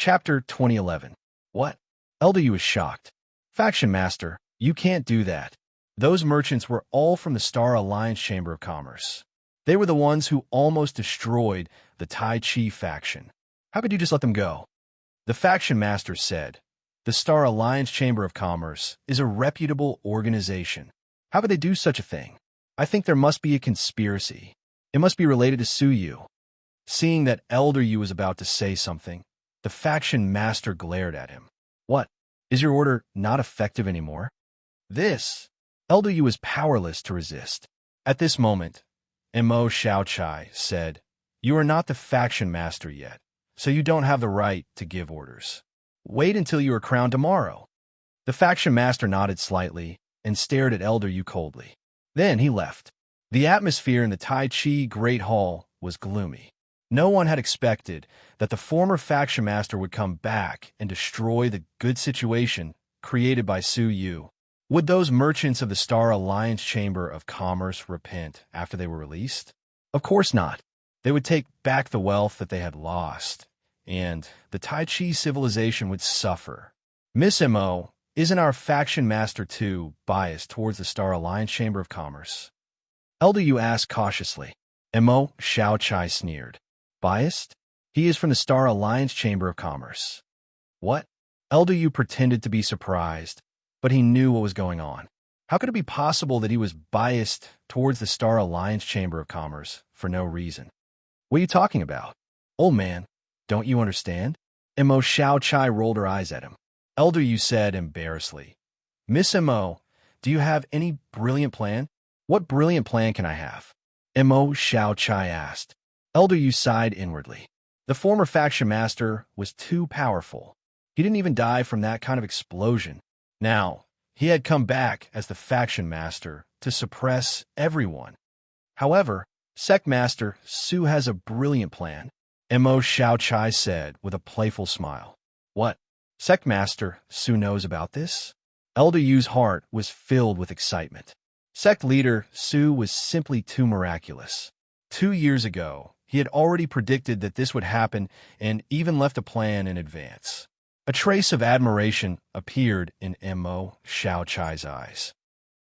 Chapter 2011. What? LW was shocked. Faction Master, you can't do that. Those merchants were all from the Star Alliance Chamber of Commerce. They were the ones who almost destroyed the Tai Chi faction. How could you just let them go? The Faction Master said, the Star Alliance Chamber of Commerce is a reputable organization. How could they do such a thing? I think there must be a conspiracy. It must be related to Su Yu. Seeing that Elder Yu was about to say something, the Faction Master glared at him. What? Is your order not effective anymore? Elder Yu was powerless to resist. At this moment, Mo Xiaochai said, you are not the Faction Master yet, so you don't have the right to give orders. Wait until you are crowned tomorrow. The Faction Master nodded slightly and stared at Elder Yu coldly. Then he left. The atmosphere in the Tai Chi Great Hall was gloomy. No one had expected that the former Faction Master would come back and destroy the good situation created by Su Yu. Would those merchants of the Star Alliance Chamber of Commerce repent after they were released? Of course not. They would take back the wealth that they had lost, and the Tai Chi civilization would suffer. Miss Mo, isn't our Faction Master too biased towards the Star Alliance Chamber of Commerce? Elder Yu asked cautiously. Mo Xiaochai sneered. Biased? He is from the Star Alliance Chamber of Commerce. What? Elder Yu pretended to be surprised, but he knew what was going on. How could it be possible that he was biased towards the Star Alliance Chamber of Commerce for no reason? What are you talking about? Old man, don't you understand? Mo Xiaochai rolled her eyes at him. Elder Yu said embarrassedly, Miss Mo, do you have any brilliant plan? What brilliant plan can I have? Mo Xiaochai asked. Elder Yu sighed inwardly. The former Faction Master was too powerful. He didn't even die from that kind of explosion. Now, he had come back as the Faction Master to suppress everyone. However, Sect Master Su has a brilliant plan, Mo Xiaochai said with a playful smile. What? Sect Master Su knows about this? Elder Yu's heart was filled with excitement. Sect Leader Su was simply too miraculous. 2 years ago, he had already predicted that this would happen and even left a plan in advance. A trace of admiration appeared in Mo Xiaochai's eyes.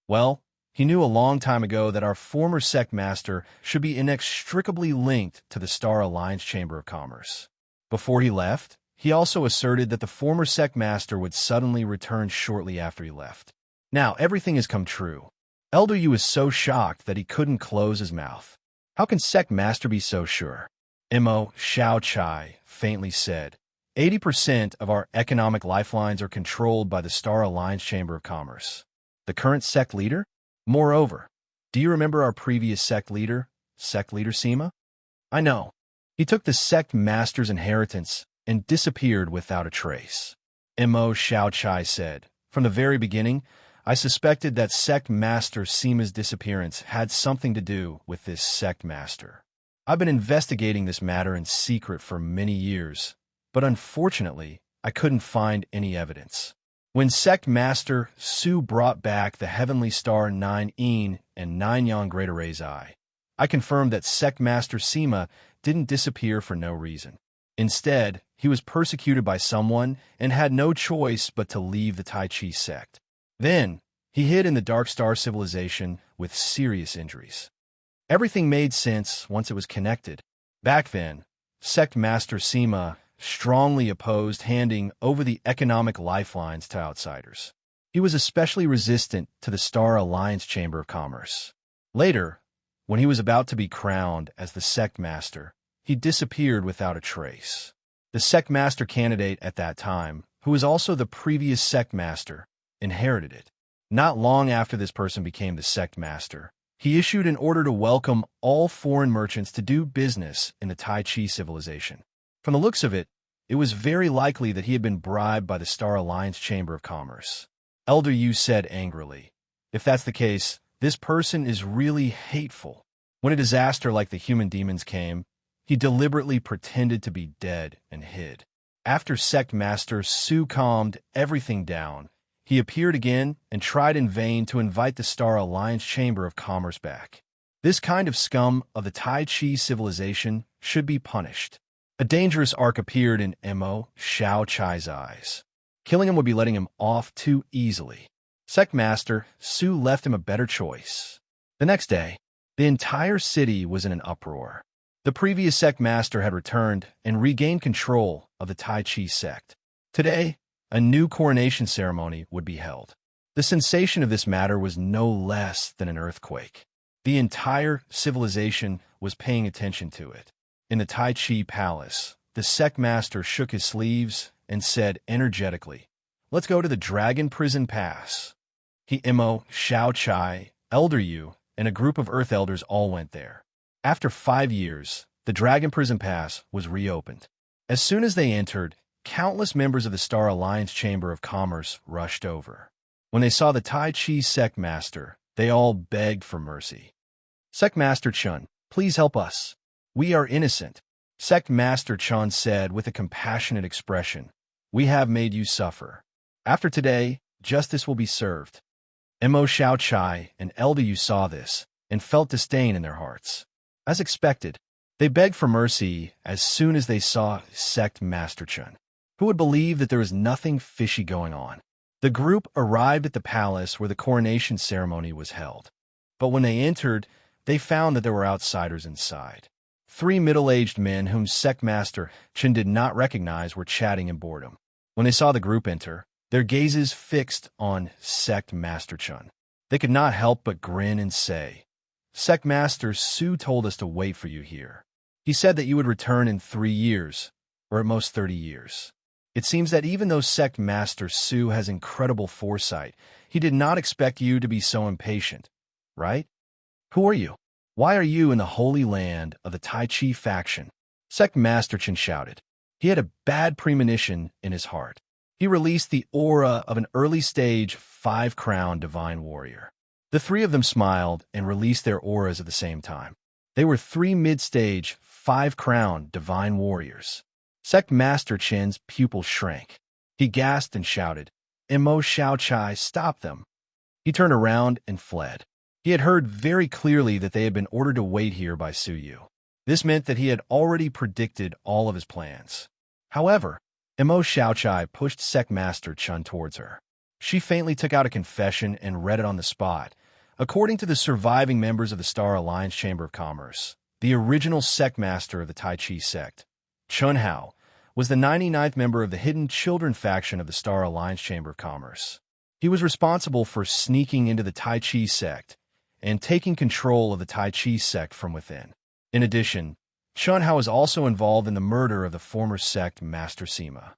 Well, he knew a long time ago that our former Sect Master should be inextricably linked to the Star Alliance Chamber of Commerce. Before he left, he also asserted that the former Sect Master would suddenly return shortly after he left. Now everything has come true. Elder Yu was so shocked that he couldn't close his mouth. How can Sect Master be so sure? Mo Xiaochai faintly said, 80% of our economic lifelines are controlled by the Star Alliance Chamber of Commerce. The current sect leader? Moreover, do you remember our previous sect leader Sima? I know. He took the Sect Master's inheritance and disappeared without a trace. Mo Xiaochai said, from the very beginning, I suspected that Sect Master Sima's disappearance had something to do with this Sect Master. I've been investigating this matter in secret for many years, but unfortunately, I couldn't find any evidence. When Sect Master Su brought back the Heavenly Star 9-In and 9-Yang Great Array's Eye, I confirmed that Sect Master Sima didn't disappear for no reason. Instead, he was persecuted by someone and had no choice but to leave the Tai Chi sect. Then, he hid in the Dark Star civilization with serious injuries. Everything made sense once it was connected. Back then, Sect Master Sima strongly opposed handing over the economic lifelines to outsiders. He was especially resistant to the Star Alliance Chamber of Commerce. Later, when he was about to be crowned as the Sect Master, he disappeared without a trace. The Sect Master candidate at that time, who was also the previous Sect Master, inherited it. Not long after this person became the Sect Master, he issued an order to welcome all foreign merchants to do business in the Tai Chi civilization. From the looks of it, it was very likely that he had been bribed by the Star Alliance Chamber of Commerce. Elder Yu said angrily, if that's the case, this person is really hateful. When a disaster like the human demons came, he deliberately pretended to be dead and hid. After Sect Master Su calmed everything down, he appeared again and tried in vain to invite the Star Alliance Chamber of Commerce back. This kind of scum of the Tai Chi civilization should be punished. A dangerous arc appeared in Mo Xiao Chai's eyes. Killing him would be letting him off too easily. Sect Master Su left him a better choice. The next day, the entire city was in an uproar. The previous sect master had returned and regained control of the Tai Chi sect. Today, a new coronation ceremony would be held. The sensation of this matter was no less than an earthquake. The entire civilization was paying attention to it. In the Tai Chi palace, the sect master shook his sleeves and said energetically, "Let's go to the Dragon Prison Pass." He, Mo Xiao Chai, Elder Yu, and a group of Earth Elders all went there. After 5 years, the Dragon Prison Pass was reopened. As soon as they entered, countless members of the Star Alliance Chamber of Commerce rushed over. When they saw the Tai Chi sect master, they all begged for mercy. "Sect Master Chun, please help us. We are innocent." Sect Master Chun said with a compassionate expression, "We have made you suffer. After today, justice will be served." Mo Xiao Chai and Elder Yu saw this and felt disdain in their hearts. As expected, they begged for mercy as soon as they saw Sect Master Chun. Who would believe that there was nothing fishy going on? The group arrived at the palace where the coronation ceremony was held. But when they entered, they found that there were outsiders inside. 3 middle-aged men whom Sect Master Chun did not recognize were chatting in boredom. When they saw the group enter, their gazes fixed on Sect Master Chun. They could not help but grin and say, "Sect Master Su told us to wait for you here. He said that you would return in 3 years, or at most 30 years. It seems that even though Sect Master Su has incredible foresight, he did not expect you to be so impatient, right? Who are you? Why are you in the holy land of the Tai Chi faction?" Sect Master Chun shouted. He had a bad premonition in his heart. He released the aura of an early-stage 5-crown divine warrior. The 3 of them smiled and released their auras at the same time. They were 3 mid-stage 5-crown divine warriors. Sect Master Chen's pupil shrank. He gasped and shouted, "Mo Xiao Chai, stop them." He turned around and fled. He had heard very clearly that they had been ordered to wait here by Su Yu. This meant that he had already predicted all of his plans. However, Mo Xiao Chai pushed Sect Master Chun towards her. She faintly took out a confession and read it on the spot. According to the surviving members of the Star Alliance Chamber of Commerce, the original sect master of the Tai Chi sect, Chun Hao, was the 99th member of the Hidden Children faction of the Star Alliance Chamber of Commerce. He was responsible for sneaking into the Tai Chi sect and taking control of the Tai Chi sect from within. In addition, Chun Hao is also involved in the murder of the former sect Master Sima.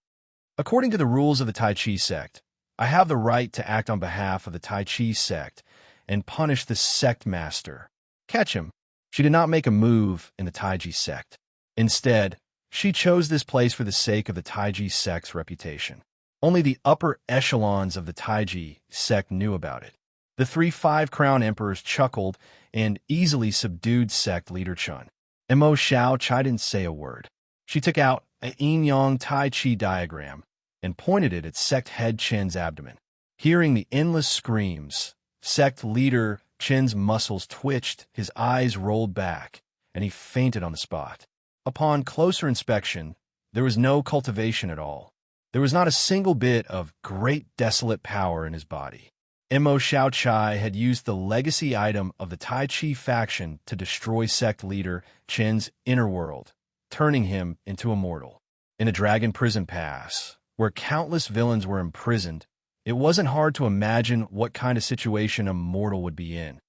According to the rules of the Tai Chi sect, I have the right to act on behalf of the Tai Chi sect and punish the sect master. Catch him. She did not make a move in the Tai Chi sect. Instead, she chose this place for the sake of the Tai Chi sect's reputation. Only the upper echelons of the Tai Chi sect knew about it. The 3 5-crown emperors chuckled and easily subdued sect leader Chun. Mo Xiao Chai didn't say a word. She took out a yin-yang Tai Chi diagram and pointed it at sect head Chen's abdomen. Hearing the endless screams, sect leader Chen's muscles twitched, his eyes rolled back, and he fainted on the spot. Upon closer inspection, there was no cultivation at all. There was not a single bit of great desolate power in his body. Mo Xiao Chai had used the legacy item of the Tai Chi faction to destroy sect leader Chen's inner world, turning him into a mortal. In a Dragon Prison Pass, where countless villains were imprisoned, it wasn't hard to imagine what kind of situation a mortal would be in.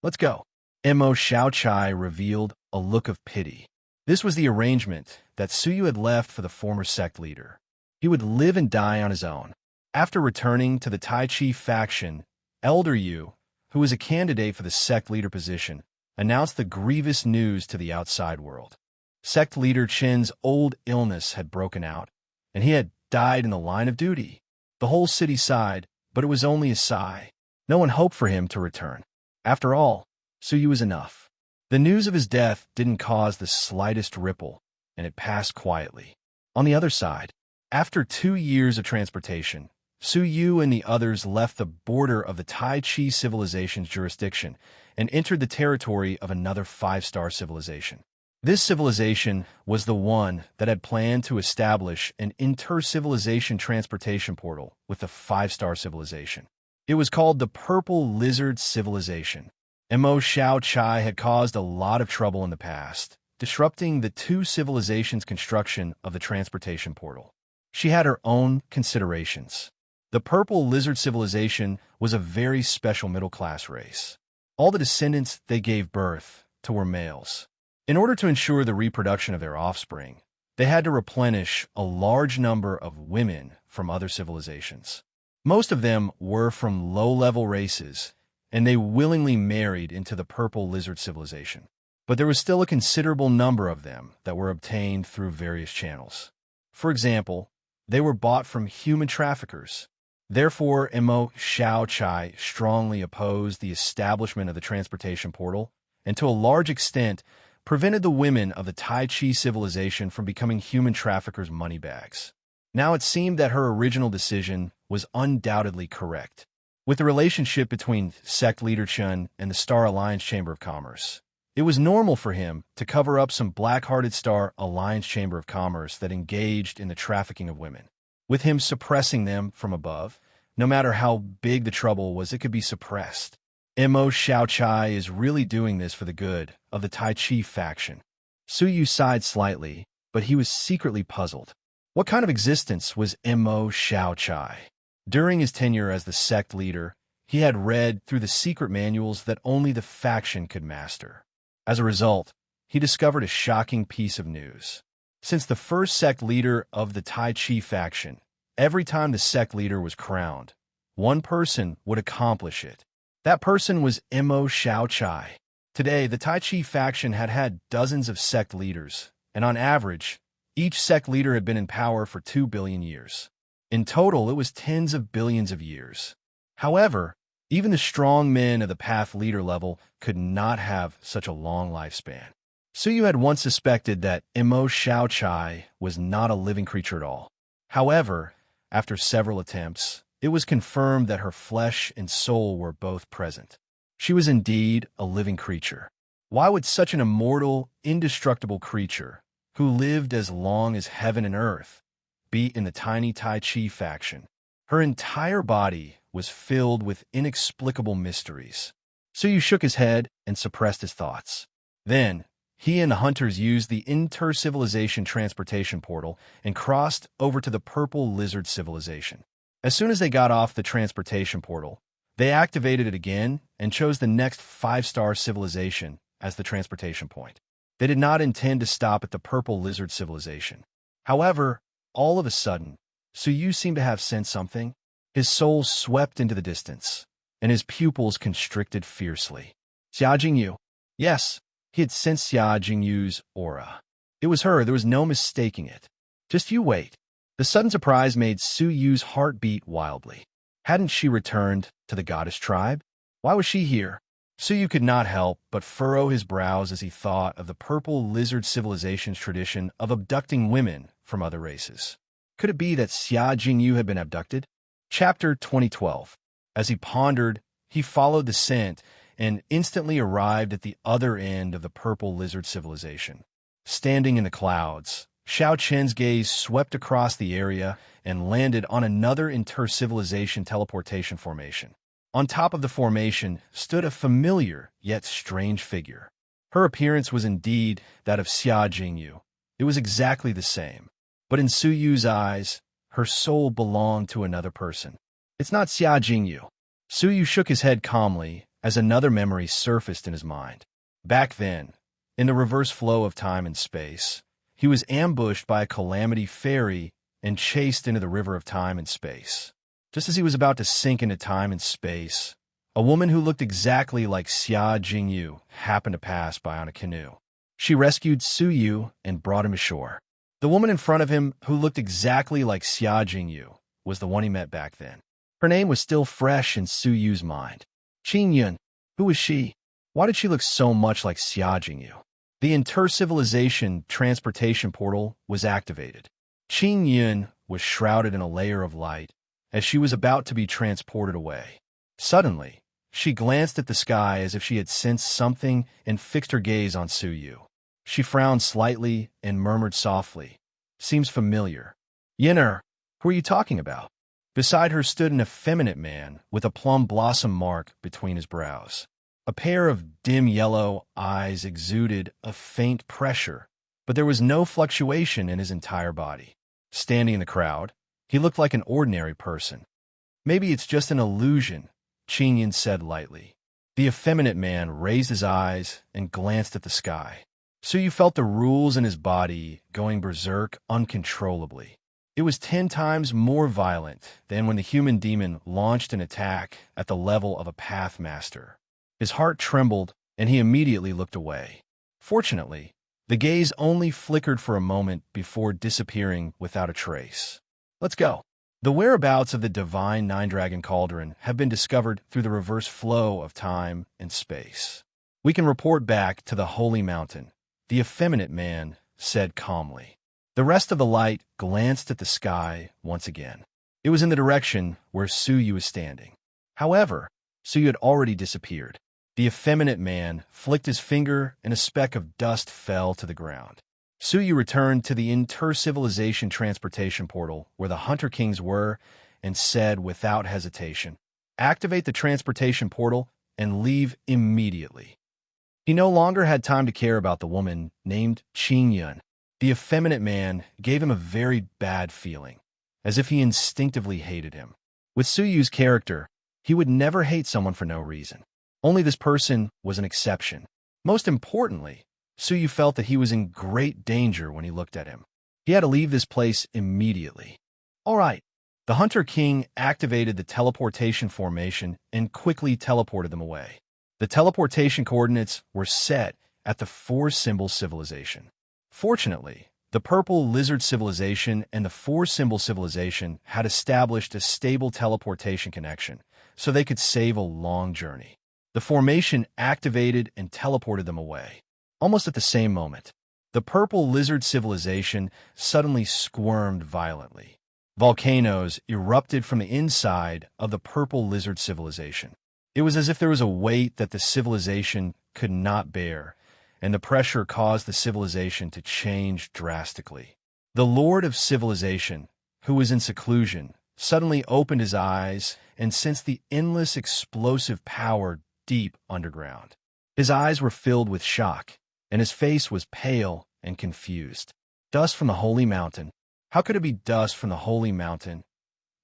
"Let's go." Mo Xiao Chai revealed a look of pity. This was the arrangement that Su Yu had left for the former sect leader. He would live and die on his own. After returning to the Tai Chi faction, Elder Yu, who was a candidate for the sect leader position, announced the grievous news to the outside world. Sect leader Chen's old illness had broken out, and he had died in the line of duty. The whole city sighed, but it was only a sigh. No one hoped for him to return. After all, Su Yu was enough. The news of his death didn't cause the slightest ripple, and it passed quietly. On the other side, after 2 years of transportation, Su Yu and the others left the border of the Tai Chi civilization's jurisdiction and entered the territory of another 5-star civilization. This civilization was the one that had planned to establish an inter-civilization transportation portal with a five-star civilization. It was called the Purple Lizard Civilization. Mo Xiao Chai had caused a lot of trouble in the past, disrupting the two civilizations' construction of the transportation portal. She had her own considerations. The Purple Lizard Civilization was a very special middle-class race. All the descendants they gave birth to were males. In order to ensure the reproduction of their offspring, they had to replenish a large number of women from other civilizations. Most of them were from low-level races, and they willingly married into the Purple Lizard Civilization. But there was still a considerable number of them that were obtained through various channels. For example, they were bought from human traffickers. Therefore, Mo Xiao Chai strongly opposed the establishment of the transportation portal, and to a large extent prevented the women of the Tai Chi civilization from becoming human traffickers' money bags. Now it seemed that her original decision was undoubtedly correct. With the relationship between sect leader Chun and the Star Alliance Chamber of Commerce, it was normal for him to cover up some black-hearted Star Alliance Chamber of Commerce that engaged in the trafficking of women. With him suppressing them from above, no matter how big the trouble was, it could be suppressed. Mo Xiao Chai is really doing this for the good of the Tai Chi faction. Su Yu sighed slightly, but he was secretly puzzled. What kind of existence was Mo Xiao Chai? During his tenure as the sect leader, he had read through the secret manuals that only the faction could master. As a result, he discovered a shocking piece of news. Since the first sect leader of the Tai Chi faction, every time the sect leader was crowned, one person would accomplish it. That person was Mo Xiao Chai. Today, the Tai Chi faction had had dozens of sect leaders, and on average, each sect leader had been in power for 2 billion years. In total, it was tens of billions of years. However, even the strong men of the path leader level could not have such a long lifespan. Su Yu had once suspected that Mo Xiao Chai was not a living creature at all. However, after several attempts, it was confirmed that her flesh and soul were both present. She was indeed a living creature. Why would such an immortal, indestructible creature, who lived as long as heaven and earth, be in the tiny Tai Chi faction? Her entire body was filled with inexplicable mysteries. Su Yu shook his head and suppressed his thoughts. Then, he and the hunters used the inter-civilization transportation portal and crossed over to the Purple Lizard Civilization. As soon as they got off the transportation portal, they activated it again and chose the next five-star civilization as the transportation point. They did not intend to stop at the Purple Lizard Civilization. However, all of a sudden, Su Yu seemed to have sensed something. His soul swept into the distance, and his pupils constricted fiercely. Xia Jingyu. Yes, he had sensed Xia Jingyu's aura. It was her, there was no mistaking it. Just you wait. The sudden surprise made Su Yu's heart beat wildly. Hadn't she returned to the goddess tribe? Why was she here? Su Yu could not help but furrow his brows as he thought of the Purple Lizard Civilization's tradition of abducting women from other races. Could it be that Xia Jingyu had been abducted? Chapter 2012. As he pondered, he followed the scent and instantly arrived at the other end of the Purple Lizard Civilization. Standing in the clouds, Xiao Chen's gaze swept across the area and landed on another inter-civilization teleportation formation. On top of the formation stood a familiar yet strange figure. Her appearance was indeed that of Xia Jingyu. It was exactly the same. But in Su Yu's eyes, her soul belonged to another person. It's not Xia Jingyu. Su Yu shook his head calmly as another memory surfaced in his mind. Back then, in the reverse flow of time and space, he was ambushed by a calamity fairy and chased into the river of time and space. Just as he was about to sink into time and space, a woman who looked exactly like Xia Jingyu happened to pass by on a canoe. She rescued Su Yu and brought him ashore. The woman in front of him, who looked exactly like Xia Jingyu, was the one he met back then. Her name was still fresh in Su Yu's mind. Qin Yun. Who was she? Why did she look so much like Xia Jingyu? The inter-civilization transportation portal was activated. Qin Yun was shrouded in a layer of light as she was about to be transported away. Suddenly, she glanced at the sky as if she had sensed something and fixed her gaze on Su Yu. She frowned slightly and murmured softly, "Seems familiar." "Yenner, who are you talking about?" Beside her stood an effeminate man with a plum blossom mark between his brows. A pair of dim yellow eyes exuded a faint pressure, but there was no fluctuation in his entire body. Standing in the crowd, he looked like an ordinary person. "Maybe it's just an illusion," Chinyan said lightly. The effeminate man raised his eyes and glanced at the sky. Suyu felt the rules in his body going berserk uncontrollably. It was 10 times more violent than when the human demon launched an attack at the level of a pathmaster. His heart trembled, and he immediately looked away. Fortunately, the gaze only flickered for a moment before disappearing without a trace. "Let's go." The whereabouts of the divine nine-dragon cauldron have been discovered through the reverse flow of time and space. "We can report back to the holy mountain," the effeminate man said calmly. The rest of the light glanced at the sky once again. It was in the direction where Suyu was standing. However, Suyu had already disappeared. The effeminate man flicked his finger and a speck of dust fell to the ground. Suyu returned to the inter-civilization transportation portal where the Hunter Kings were and said without hesitation, "Activate the transportation portal and leave immediately." He no longer had time to care about the woman named Qingyun. The effeminate man gave him a very bad feeling, as if he instinctively hated him. With Suyu's character, he would never hate someone for no reason. Only this person was an exception. Most importantly, Suyu felt that he was in great danger when he looked at him. He had to leave this place immediately. All right. The Hunter King activated the teleportation formation and quickly teleported them away. The teleportation coordinates were set at the 4-symbol civilization. Fortunately, the purple lizard civilization and the 4-symbol civilization had established a stable teleportation connection, so they could save a long journey. The formation activated and teleported them away. Almost at the same moment, the purple lizard civilization suddenly squirmed violently. Volcanoes erupted from the inside of the purple lizard civilization. It was as if there was a weight that the civilization could not bear, and the pressure caused the civilization to change drastically. The Lord of Civilization, who was in seclusion, suddenly opened his eyes and sensed the endless explosive power deep underground. His eyes were filled with shock, and his face was pale and confused. Dust from the holy mountain. How could it be dust from the holy mountain?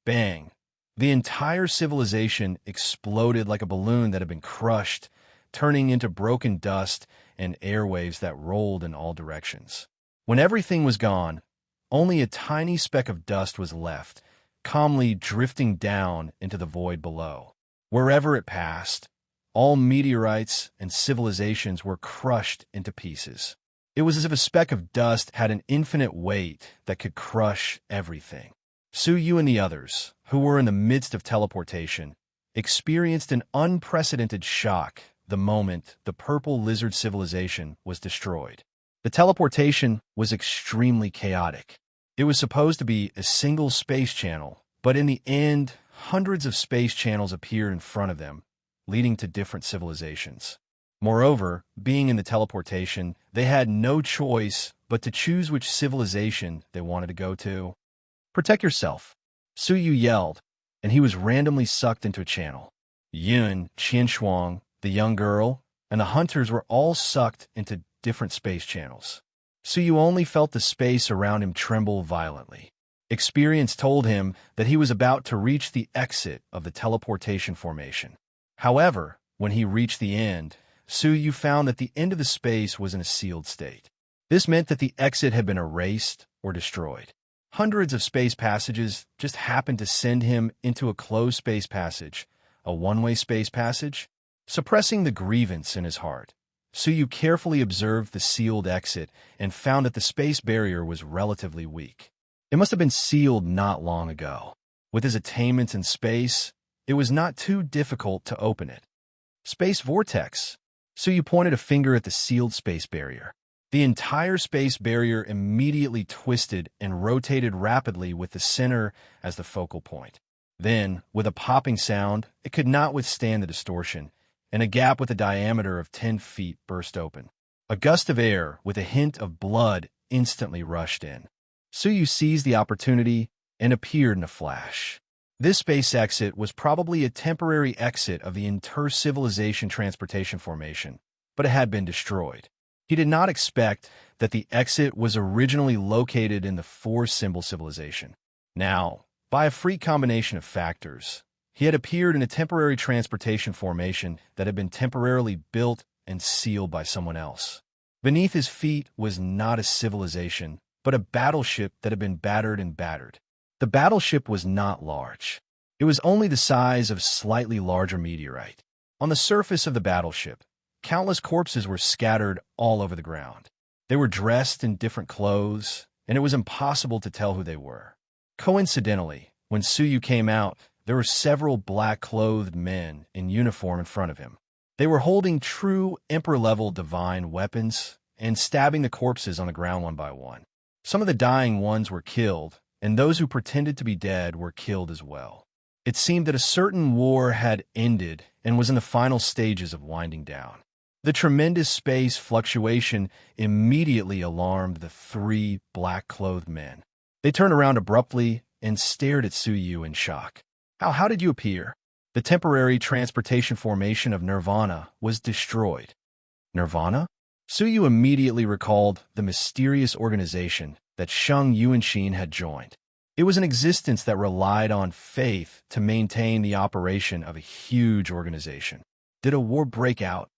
Bang! The entire civilization exploded like a balloon that had been crushed, turning into broken dust and airwaves that rolled in all directions. When everything was gone, only a tiny speck of dust was left, calmly drifting down into the void below. Wherever it passed, all meteorites and civilizations were crushed into pieces. It was as if a speck of dust had an infinite weight that could crush everything. Suyu and the others, who were in the midst of teleportation, experienced an unprecedented shock the moment the purple lizard civilization was destroyed. The teleportation was extremely chaotic. It was supposed to be a single space channel, but in the end, hundreds of space channels appeared in front of them, leading to different civilizations. Moreover, being in the teleportation, they had no choice but to choose which civilization they wanted to go to. "Protect yourself," Suyu yelled, and he was randomly sucked into a channel. Yun, Qianshuang, the young girl, and the hunters were all sucked into different space channels. Suyu only felt the space around him tremble violently. Experience told him that he was about to reach the exit of the teleportation formation. However, when he reached the end, Suyu found that the end of the space was in a sealed state. This meant that the exit had been erased or destroyed. Hundreds of space passages just happened to send him into a closed space passage, a one-way space passage. Suppressing the grievance in his heart, Suyu carefully observed the sealed exit and found that the space barrier was relatively weak. It must have been sealed not long ago. With his attainments in space, it was not too difficult to open it. Space vortex. Suyu pointed a finger at the sealed space barrier. The entire space barrier immediately twisted and rotated rapidly with the center as the focal point. Then, with a popping sound, it could not withstand the distortion, and a gap with a diameter of 10 feet burst open. A gust of air with a hint of blood instantly rushed in. Suyu seized the opportunity and appeared in a flash. This space exit was probably a temporary exit of the inter-civilization transportation formation, but it had been destroyed. He did not expect that the exit was originally located in the four-symbol civilization. Now, by a freak combination of factors, he had appeared in a temporary transportation formation that had been temporarily built and sealed by someone else. Beneath his feet was not a civilization, but a battleship that had been battered and battered. The battleship was not large. It was only the size of a slightly larger meteorite. On the surface of the battleship, countless corpses were scattered all over the ground. They were dressed in different clothes, and it was impossible to tell who they were. Coincidentally, when Suyu came out, there were several black-clothed men in uniform in front of him. They were holding true Emperor-level divine weapons and stabbing the corpses on the ground one by one. Some of the dying ones were killed, and those who pretended to be dead were killed as well. It seemed that a certain war had ended and was in the final stages of winding down. The tremendous space fluctuation immediately alarmed the three black-clothed men. They turned around abruptly and stared at Suyu in shock. How did you appear? The temporary transportation formation of Nirvana was destroyed. Nirvana? Suyu immediately recalled the mysterious organization that Sheng Yuanxin had joined. It was an existence that relied on faith to maintain the operation of a huge organization. Did a war break out?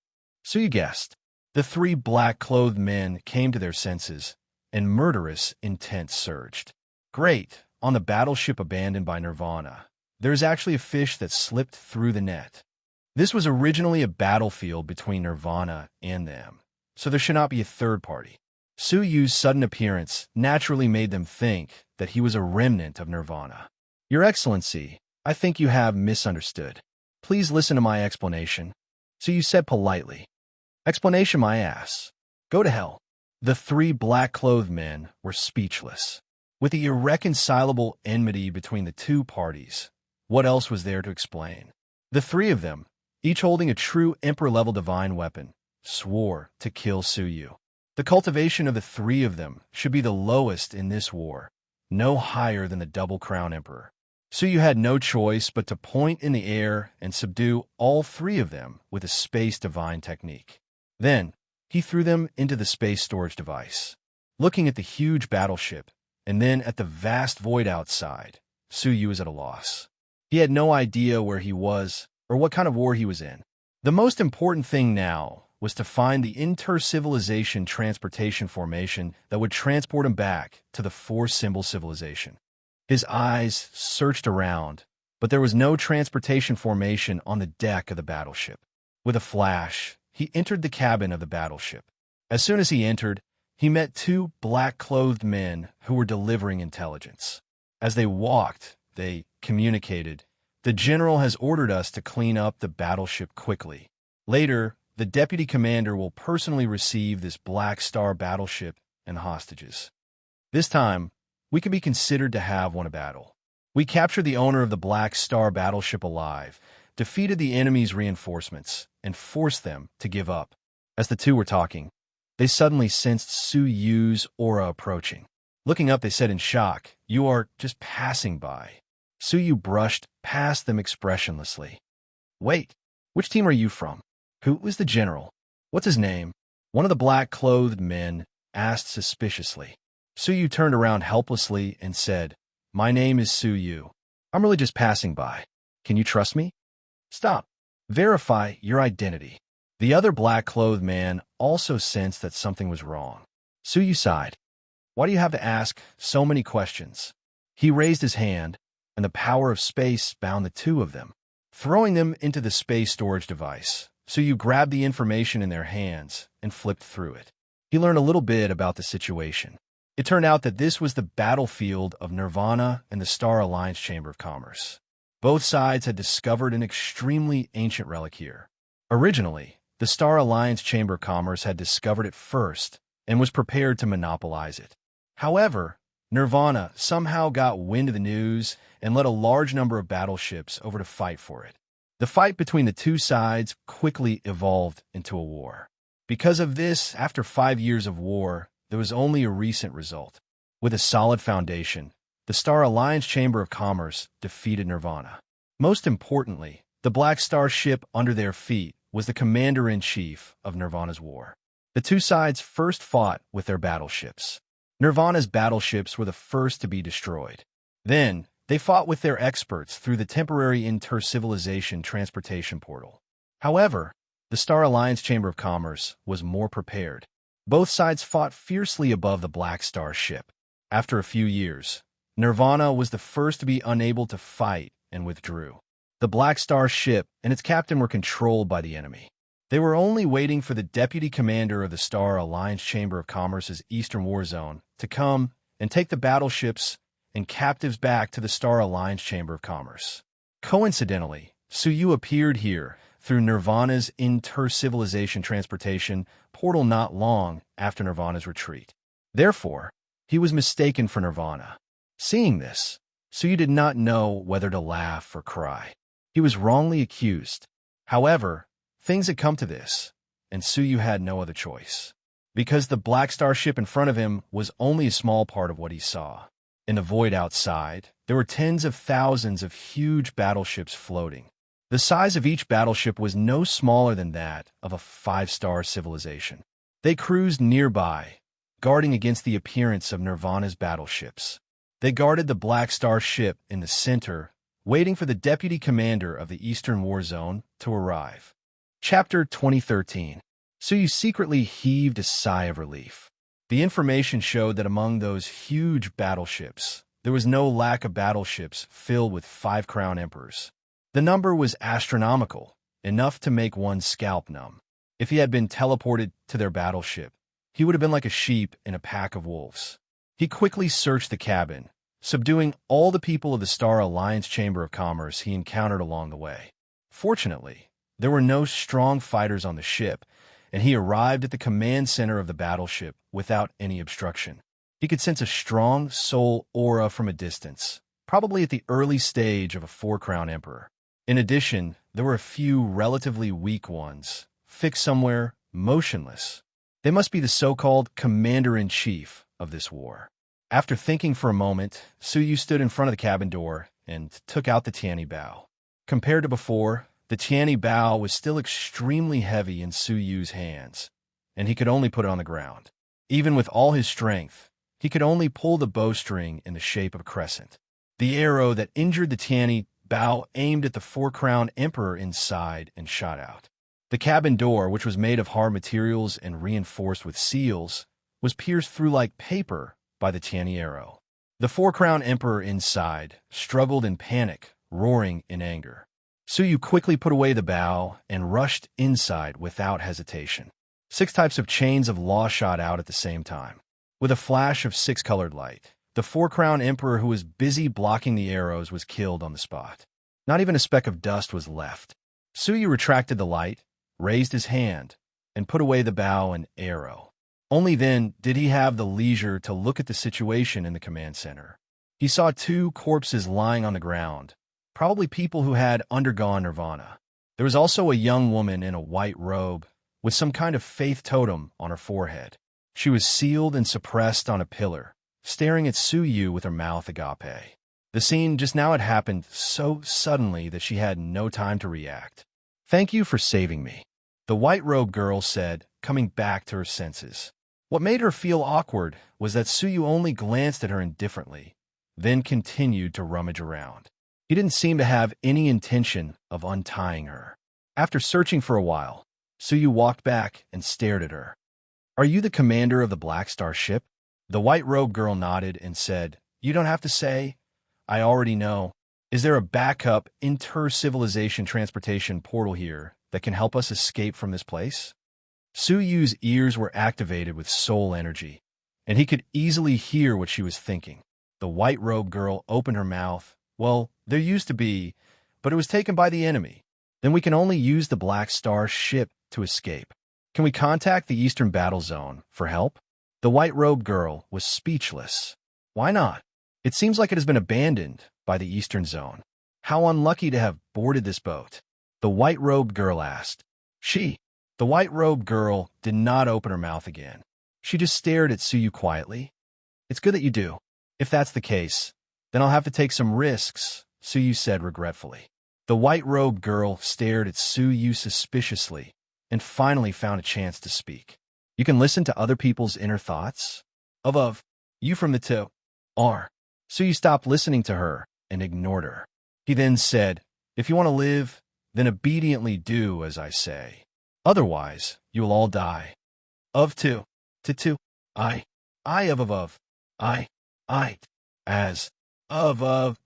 Suyu guessed. The three black-clothed men came to their senses, and murderous intent surged. Great! On the battleship abandoned by Nirvana, there is actually a fish that slipped through the net. This was originally a battlefield between Nirvana and them, so there should not be a third party. Suyu's sudden appearance naturally made them think that he was a remnant of Nirvana. Your Excellency, I think you have misunderstood. Please listen to my explanation. Suyu said politely. Explanation my ass. Go to hell. The three black-clothed men were speechless. With the irreconcilable enmity between the two parties, what else was there to explain? The three of them, each holding a true Emperor-level divine weapon, swore to kill Suyu. The cultivation of the three of them should be the lowest in this war, no higher than the Double Crown Emperor. Suyu had no choice but to point in the air and subdue all three of them with a space divine technique. Then, he threw them into the space storage device. Looking at the huge battleship, and then at the vast void outside, Suyu was at a loss. He had no idea where he was or what kind of war he was in. The most important thing now was to find the inter-civilization transportation formation that would transport him back to the four-symbol civilization. His eyes searched around, but there was no transportation formation on the deck of the battleship. With a flash, he entered the cabin of the battleship. As soon as he entered, he met two black-clothed men who were delivering intelligence. As they walked, they communicated, "The general has ordered us to clean up the battleship quickly. Later, the deputy commander will personally receive this Black Star battleship and hostages. This time, we can be considered to have won a battle. We captured the owner of the Black Star battleship alive, defeated the enemy's reinforcements, and forced them to give up." As the two were talking, they suddenly sensed Suyu's aura approaching. Looking up, they said in shock, "You are just passing by." Suyu brushed past them expressionlessly. "Wait, which team are you from? Who is the general? What's his name?" One of the black-clothed men asked suspiciously. Suyu turned around helplessly and said, "My name is Suyu. I'm really just passing by. Can you trust me?" "Stop. Verify your identity." The other black-clothed man also sensed that something was wrong. Suyu sighed. "Why do you have to ask so many questions?" He raised his hand, and the power of space bound the two of them. Throwing them into the space storage device, Suyu grabbed the information in their hands and flipped through it. He learned a little bit about the situation. It turned out that this was the battlefield of Nirvana and the Star Alliance Chamber of Commerce. Both sides had discovered an extremely ancient relic here. Originally, the Star Alliance Chamber of Commerce had discovered it first and was prepared to monopolize it. However, Nirvana somehow got wind of the news and led a large number of battleships over to fight for it. The fight between the two sides quickly evolved into a war. Because of this, after 5 years of war, there was only a recent result. With a solid foundation, the Star Alliance Chamber of Commerce defeated Nirvana. Most importantly, the Black Star ship under their feet was the commander-in-chief of Nirvana's war. The two sides first fought with their battleships. Nirvana's battleships were the first to be destroyed. Then, they fought with their experts through the temporary inter-civilization transportation portal. However, the Star Alliance Chamber of Commerce was more prepared. Both sides fought fiercely above the Black Star ship. After a few years, Nirvana was the first to be unable to fight and withdrew. The Black Star ship and its captain were controlled by the enemy. They were only waiting for the deputy commander of the Star Alliance Chamber of Commerce's Eastern War Zone to come and take the battleships and captives back to the Star Alliance Chamber of Commerce. Coincidentally, Suyu appeared here through Nirvana's inter-civilization transportation portal not long after Nirvana's retreat. Therefore, he was mistaken for Nirvana. Seeing this, Suyu did not know whether to laugh or cry. He was wrongly accused. However, things had come to this, and Suyu had no other choice. Because the Black Star ship in front of him was only a small part of what he saw. In the void outside, there were tens of thousands of huge battleships floating. The size of each battleship was no smaller than that of a five-star civilization. They cruised nearby, guarding against the appearance of Nirvana's battleships. They guarded the Black Star ship in the center, waiting for the deputy commander of the Eastern War Zone to arrive. Chapter 2013. Suyu secretly heaved a sigh of relief. The information showed that among those huge battleships, there was no lack of battleships filled with 5 crown emperors. The number was astronomical, enough to make one's scalp numb. If he had been teleported to their battleship, he would have been like a sheep in a pack of wolves. He quickly searched the cabin, subduing all the people of the Star Alliance Chamber of Commerce he encountered along the way. Fortunately, there were no strong fighters on the ship, and he arrived at the command center of the battleship without any obstruction. He could sense a strong soul aura from a distance, probably at the early stage of a 4-crown emperor. In addition, there were a few relatively weak ones, fixed somewhere, motionless. They must be the so-called commander-in-chief of this war. After thinking for a moment, Suyu stood in front of the cabin door and took out the Tiani bow. Compared to before, the Tiani bow was still extremely heavy in Suyu's hands, and he could only put it on the ground. Even with all his strength, he could only pull the bowstring in the shape of a crescent. The arrow that injured the Tiani bow aimed at the 4-crown emperor inside and shot out. The cabin door, which was made of hard materials and reinforced with seals, was pierced through like paper by the Tiani arrow. The 4-crown emperor inside struggled in panic, roaring in anger. Suyu quickly put away the bow and rushed inside without hesitation. 6 types of chains of law shot out at the same time. With a flash of 6-colored light, the 4-crown emperor who was busy blocking the arrows was killed on the spot. Not even a speck of dust was left. Suyu retracted the light, raised his hand, and put away the bow and arrow. Only then did he have the leisure to look at the situation in the command center. He saw 2 corpses lying on the ground, probably people who had undergone nirvana. There was also a young woman in a white robe with some kind of faith totem on her forehead. She was sealed and suppressed on a pillar, staring at Suyu with her mouth agape. The scene just now had happened so suddenly that she had no time to react. "Thank you for saving me," the white-robed girl said, coming back to her senses. What made her feel awkward was that Suyu only glanced at her indifferently, then continued to rummage around. He didn't seem to have any intention of untying her. After searching for a while, Suyu walked back and stared at her. "Are you the commander of the Black Star ship?" The white-robed girl nodded and said, "You don't have to say. I already know. Is there a backup inter-civilization transportation portal here that can help us escape from this place?" Suyu's ears were activated with soul energy, and he could easily hear what she was thinking. The white-robed girl opened her mouth. "Well, there used to be, but it was taken by the enemy. Then we can only use the Black Star ship to escape. Can we contact the Eastern Battle Zone for help?" The white-robed girl was speechless. "Why not? It seems like it has been abandoned by the Eastern Zone. How unlucky to have boarded this boat." The white-robed girl asked. The white-robed girl did not open her mouth again. She just stared at Suyu quietly. It's good that you do. If that's the case, then I'll have to take some risks, Suyu said regretfully. The white-robed girl stared at Suyu suspiciously and finally found a chance to speak. You can listen to other people's inner thoughts? Of. You from the two. R. Suyu stopped listening to her and ignored her. He then said, if you want to live, then obediently do as I say. Otherwise, you will all die. Of two. To two. I of. I. As. Of.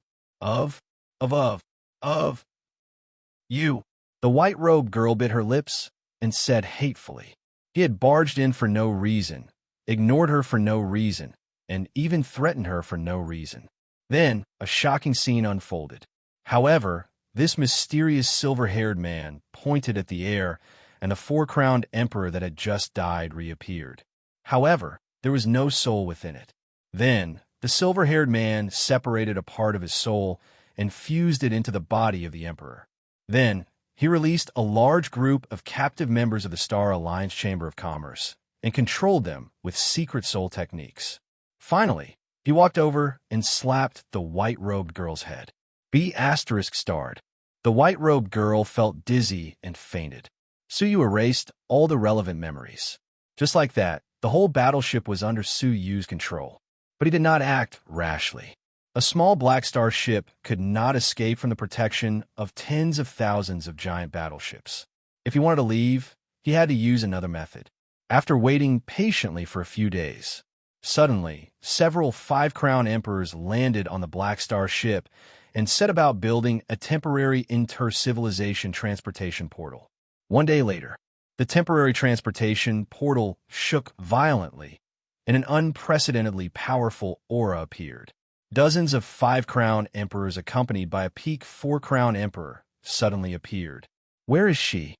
You. The white-robed girl bit her lips and said hatefully. He had barged in for no reason, ignored her for no reason, and even threatened her for no reason. Then, a shocking scene unfolded. However, this mysterious silver-haired man pointed at the air, and the four-crowned emperor that had just died reappeared. However, there was no soul within it. Then, the silver-haired man separated a part of his soul and fused it into the body of the emperor. Then, he released a large group of captive members of the Star Alliance Chamber of Commerce and controlled them with secret soul techniques. Finally, he walked over and slapped the white-robed girl's head. B** starred. The white-robed girl felt dizzy and fainted. Suyu erased all the relevant memories. Just like that, the whole battleship was under Suyu's control. But he did not act rashly. A small Black Star ship could not escape from the protection of tens of thousands of giant battleships. If he wanted to leave, he had to use another method. After waiting patiently for a few days, suddenly, several five-crown emperors landed on the Black Star ship and set about building a temporary inter-civilization transportation portal. One day later, the temporary transportation portal shook violently, and an unprecedentedly powerful aura appeared. Dozens of five-crown emperors accompanied by a peak four-crown emperor suddenly appeared. Where is she?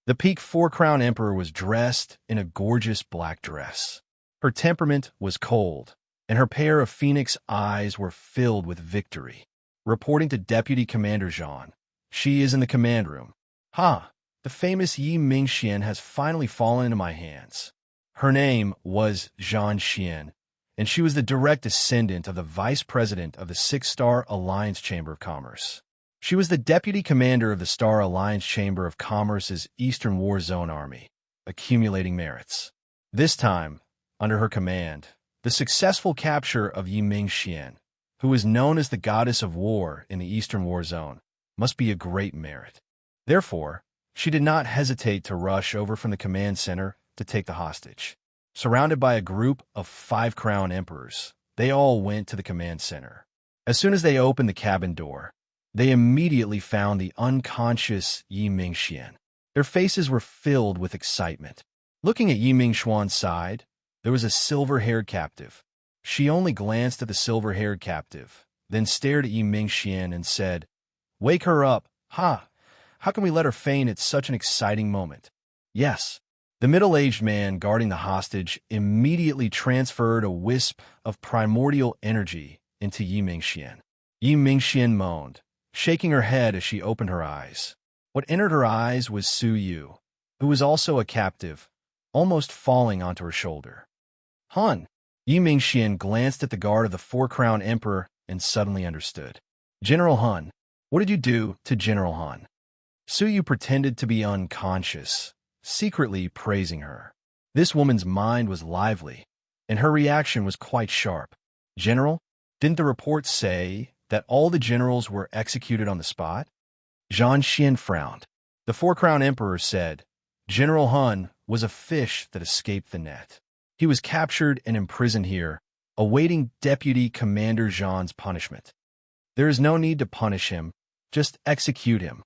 The peak four-crown emperor was dressed in a gorgeous black dress. Her temperament was cold, and her pair of phoenix eyes were filled with victory. Reporting to Deputy Commander Zhang, she is in the command room. The famous Yi Mingxian has finally fallen into my hands. Her name was Zhang Xian, and she was the direct descendant of the vice president of the Six-Star Alliance Chamber of Commerce. She was the deputy commander of the Star Alliance Chamber of Commerce's Eastern War Zone Army, accumulating merits. This time, under her command, the successful capture of Yi Mingxian, who is known as the goddess of war in the Eastern War Zone, must be a great merit. Therefore, she did not hesitate to rush over from the command center to take the hostage. Surrounded by a group of five-crown emperors, they all went to the command center. As soon as they opened the cabin door, they immediately found the unconscious Yi Mingxian. Their faces were filled with excitement. Looking at Yi Mingxuan's side, there was a silver-haired captive. She only glanced at the silver-haired captive, then stared at Yi Mingxian and said, "Wake her up. How can we let her faint at such an exciting moment?" Yes. The middle-aged man guarding the hostage immediately transferred a wisp of primordial energy into Yi Mingxian. Yi Mingxian moaned, shaking her head as she opened her eyes. What entered her eyes was Suyu, who was also a captive, almost falling onto her shoulder. Yi Mingxian glanced at the guard of the four-crown emperor and suddenly understood. General Han, what did you do to General Han? Suyu pretended to be unconscious, secretly praising her. This woman's mind was lively, and her reaction was quite sharp. General, didn't the reports say that all the generals were executed on the spot? Zhang Xian frowned. The four-crown emperor said, General Han was a fish that escaped the net. He was captured and imprisoned here, awaiting Deputy Commander Zhang's punishment. There is no need to punish him, just execute him.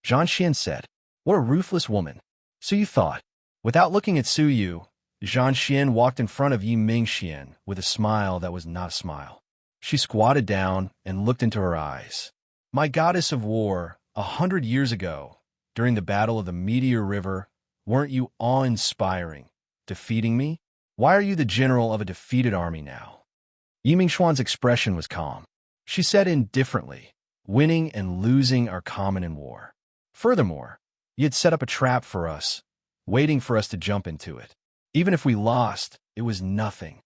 Zhang Xian said, What a ruthless woman. Suyu thought. Without looking at Suyu, Zhang Xian walked in front of Yi Mingxian with a smile that was not a smile. She squatted down and looked into her eyes. My goddess of war, 100 years ago, during the Battle of the Meteor River, weren't you awe-inspiring, defeating me? Why are you the general of a defeated army now? Yi Mingxuan's expression was calm. She said indifferently, winning and losing are common in war. Furthermore, you had set up a trap for us, waiting for us to jump into it. Even if we lost, it was nothing.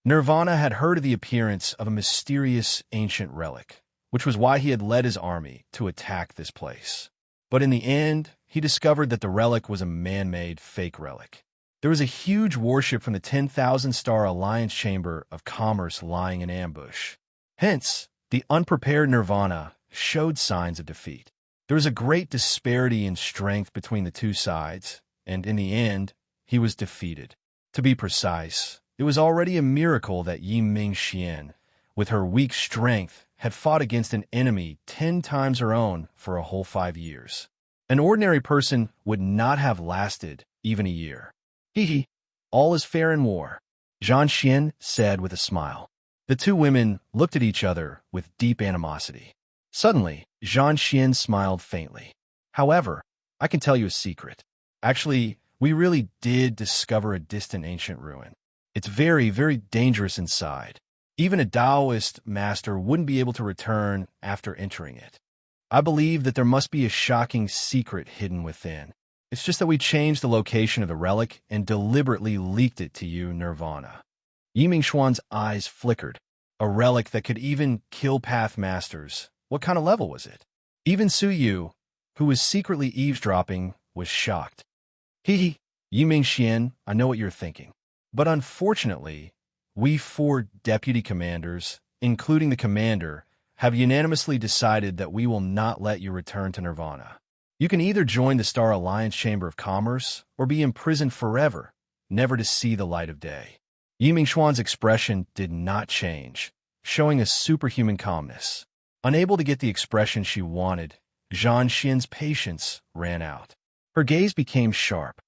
Nirvana had heard of the appearance of a mysterious ancient relic, which was why he had led his army to attack this place. But in the end, he discovered that the relic was a man-made fake relic. There was a huge warship from the 10,000-star Alliance Chamber of Commerce lying in ambush. Hence, the unprepared Nirvana showed signs of defeat. There was a great disparity in strength between the two sides, and in the end, he was defeated. To be precise, it was already a miracle that Yi Mingxian, with her weak strength, had fought against an enemy 10 times her own for a whole 5 years. An ordinary person would not have lasted even a year. Hee, all is fair in war, Zhang Xian said with a smile. The two women looked at each other with deep animosity. Suddenly, Zhang Xian smiled faintly. However, I can tell you a secret. Actually, we really did discover a distant ancient ruin. It's very, very dangerous inside. Even a Taoist master wouldn't be able to return after entering it. I believe that there must be a shocking secret hidden within. It's just that we changed the location of the relic and deliberately leaked it to you, Nirvana. Yi Mingxuan's eyes flickered. A relic that could even kill path masters. What kind of level was it? Even Su Yu, who was secretly eavesdropping, was shocked. Yi Mingxian, I know what you're thinking. But unfortunately, we 4 deputy commanders, including the commander, have unanimously decided that we will not let you return to Nirvana. You can either join the Star Alliance Chamber of Commerce or be imprisoned forever, never to see the light of day. Yi Mingxuan's expression did not change, showing a superhuman calmness. Unable to get the expression she wanted, Zhang Xian's patience ran out. Her gaze became sharp.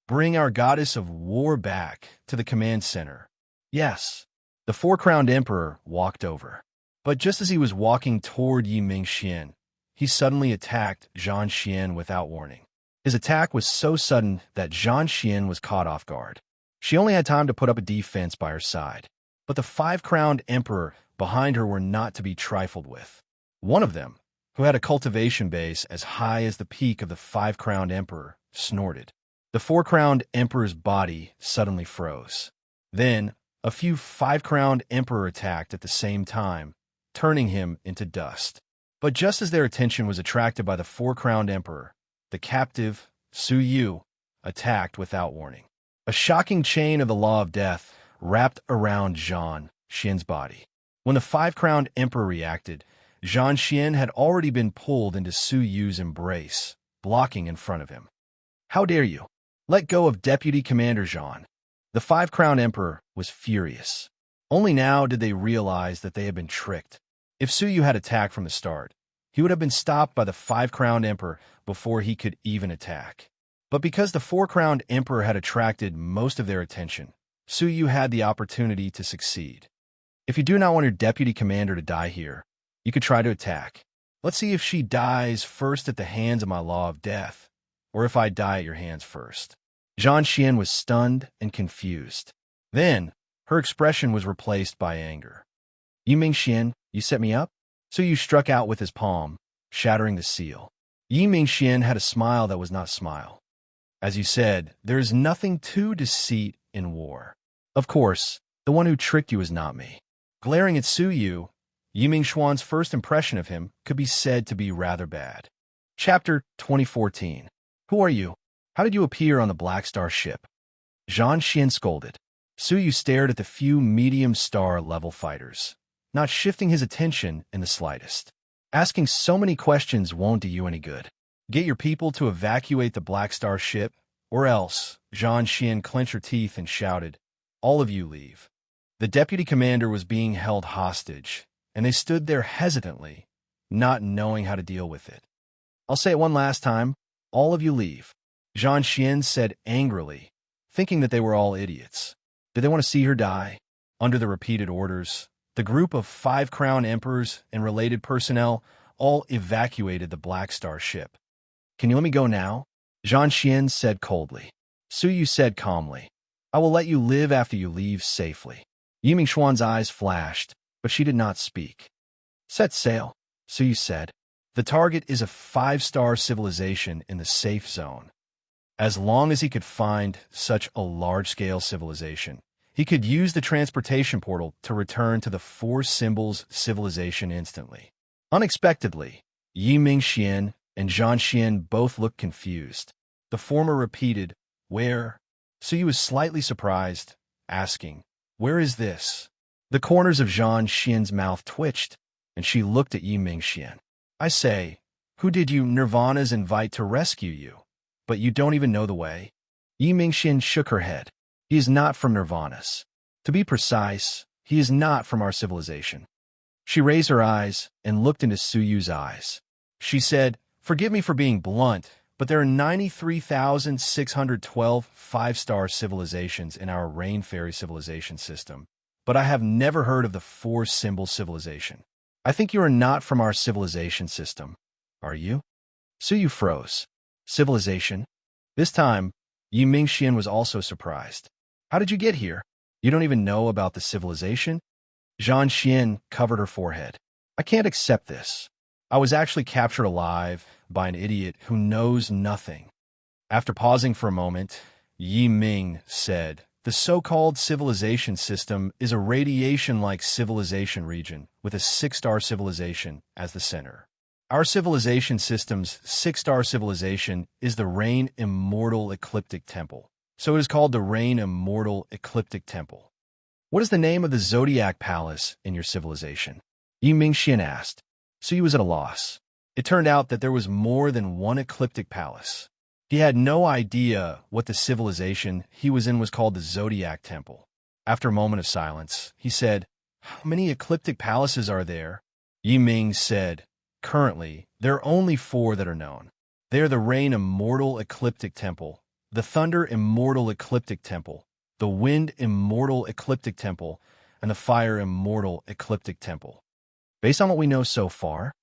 Bring our goddess of war back to the command center. Yes. The 4-crowned emperor walked over. But just as he was walking toward Yi Mingxian, he suddenly attacked Zhang Xian without warning. His attack was so sudden that Zhang Xian was caught off guard. She only had time to put up a defense by her side. But the 5-crowned emperor behind her were not to be trifled with. One of them, who had a cultivation base as high as the peak of the 5-crowned emperor, snorted. The 4-crowned emperor's body suddenly froze. Then, a few 5-crowned emperor attacked at the same time, turning him into dust. But just as their attention was attracted by the 4-crowned emperor, the captive, Su Yu, attacked without warning. A shocking chain of the law of death wrapped around Zhang Xian's body. When the 5-crowned emperor reacted, Zhang Xian had already been pulled into Su Yu's embrace, blocking in front of him. How dare you? Let go of Deputy Commander Zhang. The 5-crowned emperor was furious. Only now did they realize that they had been tricked. If Su Yu had attacked from the start, he would have been stopped by the 5-crowned emperor before he could even attack. But because the 4-crowned emperor had attracted most of their attention, Su Yu had the opportunity to succeed. If you do not want your deputy commander to die here, you could try to attack. Let's see if she dies first at the hands of my law of death, or if I die at your hands first. Zhang Xian was stunned and confused. Then, her expression was replaced by anger. Yi Mingxian, you set me up? Su Yu struck out with his palm, shattering the seal. Yi Mingxian had a smile that was not a smile. As you said, there is nothing to deceit in war. Of course, the one who tricked you is not me. Glaring at Su Yu, Yi Mingxuan's first impression of him could be said to be rather bad. Chapter 2014. Who are you? How did you appear on the Black Star ship? Zhang Xian scolded. Su Yu stared at the few medium-star level fighters, not shifting his attention in the slightest. Asking so many questions won't do you any good. Get your people to evacuate the Black Star ship, or else, Zhang Xian clenched her teeth and shouted, all of you leave. The deputy commander was being held hostage, and they stood there hesitantly, not knowing how to deal with it. I'll say it one last time, all of you leave. Zhang Xian said angrily, thinking that they were all idiots. Did they want to see her die? Under the repeated orders, the group of 5-crown emperors and related personnel all evacuated the Black Star ship. Can you let me go now? Zhang Xian said coldly. Su Yu said calmly, I will let you live after you leave safely. Yi Mingxuan's eyes flashed, but she did not speak. Set sail, Su Yu said. The target is a 5-star civilization in the safe zone. As long as he could find such a large-scale civilization, he could use the transportation portal to return to the Four Symbols civilization instantly. Unexpectedly, Yi Mingxian and Zhang Xian both looked confused. The former repeated, "Where?" Suyu was slightly surprised, asking, "Where is this?" The corners of Zhang Xian's mouth twitched, and she looked at Yi Mingxian. "I say, who did you Nirvanas invite to rescue you? But you don't even know the way?" Yi Mingxian shook her head. "He is not from Nirvanas. To be precise, he is not from our civilization." She raised her eyes and looked into Suyu's eyes. She said, "Forgive me for being blunt, but there are 93,612 five-star civilizations in our Rain Fairy civilization system, but I have never heard of the Four Symbols civilization. I think you are not from our civilization system, are you?" Suyu froze. "Civilization?" This time, Yi Mingxian was also surprised. "How did you get here? You don't even know about the civilization?" Zhang Xian covered her forehead. "I can't accept this. I was actually captured alive by an idiot who knows nothing." After pausing for a moment, Yi Ming said, "The so-called civilization system is a radiation-like civilization region with a six-star civilization as the center. Our civilization system's six-star civilization is the Rain Immortal Ecliptic Temple, so it is called the Rain Immortal Ecliptic Temple." "What is the name of the Zodiac Palace in your civilization?" Yi Mingxian asked. So he was at a loss. It turned out that there was more than one ecliptic palace. He had no idea what the civilization he was in was called the Zodiac Temple. After a moment of silence, he said, "How many ecliptic palaces are there?" Yi Ming said, "Currently, there are only 4 that are known. They are the Rain Immortal Ecliptic Temple, the Thunder Immortal Ecliptic Temple, the Wind Immortal Ecliptic Temple, and the Fire Immortal Ecliptic Temple." Based on what we know so far,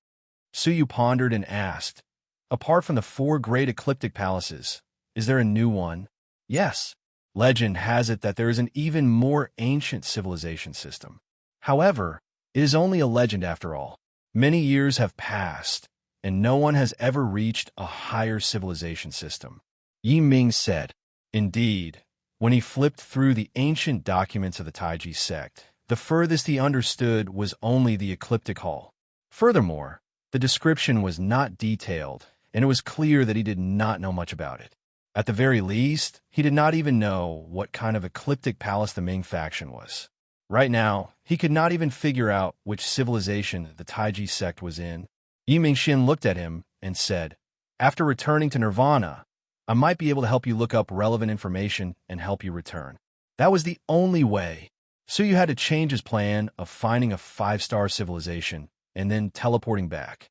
Suyu pondered and asked, "Apart from the 4 great ecliptic palaces, is there a new one?" "Yes. Legend has it that there is an even more ancient civilization system. However, it is only a legend after all. Many years have passed, and no one has ever reached a higher civilization system." Yi Ming said. Indeed, when he flipped through the ancient documents of the Taiji sect, the furthest he understood was only the ecliptic hall. Furthermore, the description was not detailed, and it was clear that he did not know much about it. At the very least, he did not even know what kind of ecliptic palace the Ming faction was. Right now, he could not even figure out which civilization the Taiji sect was in. Yi Mingxian looked at him and said, "After returning to Nirvana, I might be able to help you look up relevant information and help you return." That was the only way. Suyu had to change his plan of finding a 5-star civilization and then teleporting back.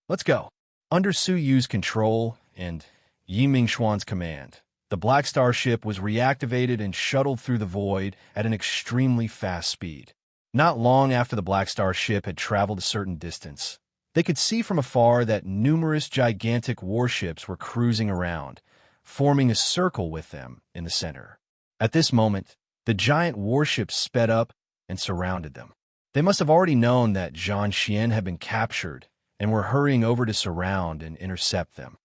"Let's go." Under Suyu's control and Yi Mingxuan's command, the Black Star ship was reactivated and shuttled through the void at an extremely fast speed. Not long after the Black Star ship had traveled a certain distance, they could see from afar that numerous gigantic warships were cruising around, forming a circle with them in the center. At this moment, the giant warships sped up and surrounded them. They must have already known that Zhang Xian had been captured and were hurrying over to surround and intercept them.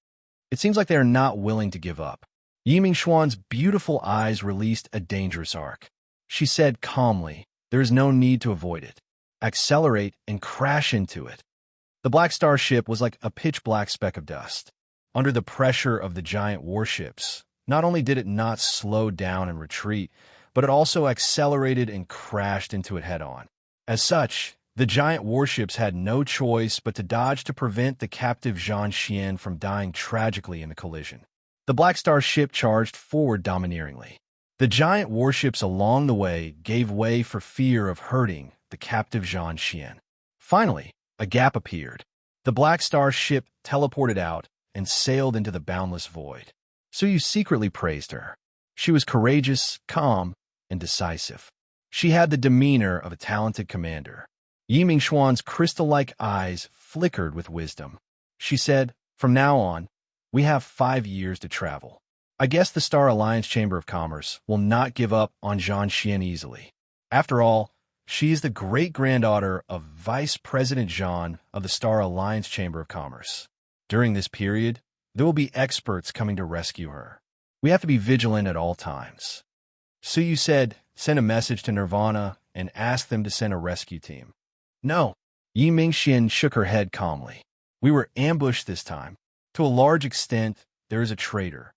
It seems like they are not willing to give up. Yi Mingxuan's beautiful eyes released a dangerous arc. She said calmly, "There is no need to avoid it. Accelerate and crash into it." The Black Star ship was like a pitch-black speck of dust. Under the pressure of the giant warships, not only did it not slow down and retreat, but it also accelerated and crashed into it head-on. As such, the giant warships had no choice but to dodge to prevent the captive Zhang Xian from dying tragically in the collision. The Black Star ship charged forward domineeringly. The giant warships along the way gave way for fear of hurting the captive Zhang Xian. Finally, a gap appeared. The Black Star ship teleported out and sailed into the boundless void. Suyu secretly praised her. She was courageous, calm, and decisive. She had the demeanor of a talented commander. Yi Mingxuan's crystal-like eyes flickered with wisdom. She said, "From now on, we have 5 years to travel. I guess the Star Alliance Chamber of Commerce will not give up on Zhang Xian easily. After all, she is the great-granddaughter of Vice President Zhang of the Star Alliance Chamber of Commerce. During this period, there will be experts coming to rescue her. We have to be vigilant at all times. Suyu said, send a message to Nirvana and ask them to send a rescue team. No. Yi Mingxian shook her head calmly. We were ambushed this time. To a large extent, there is a traitor.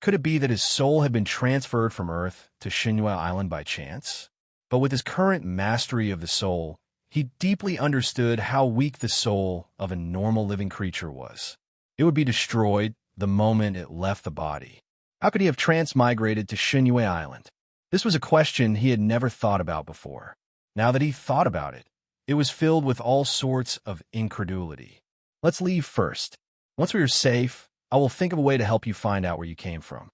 Could it be that his soul had been transferred from Earth to Xinhua Island by chance? But with his current mastery of the soul, he deeply understood how weak the soul of a normal living creature was. It would be destroyed the moment it left the body. How could he have transmigrated to Xinhua Island? This was a question he had never thought about before. Now that he thought about it, it was filled with all sorts of incredulity. Let's leave first. Once we are safe, I will think of a way to help you find out where you came from.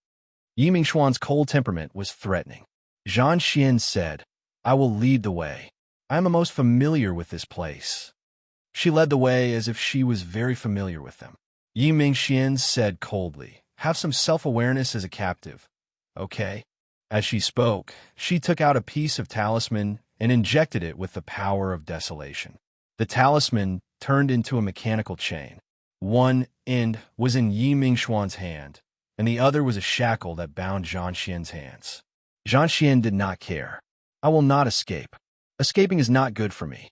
Yi Mingxuan's cold temperament was threatening. Zhan Xian said, I will lead the way. I am the most familiar with this place. She led the way as if she was very familiar with them. Yi Mingxian said coldly, have some self-awareness as a captive. Okay. As she spoke, she took out a piece of talisman and injected it with the power of desolation. The talisman turned into a mechanical chain. One end was in Yi Mingxuan's hand, and the other was a shackle that bound Zhan Xian's hands. Zhan Xian did not care. I will not escape. Escaping is not good for me.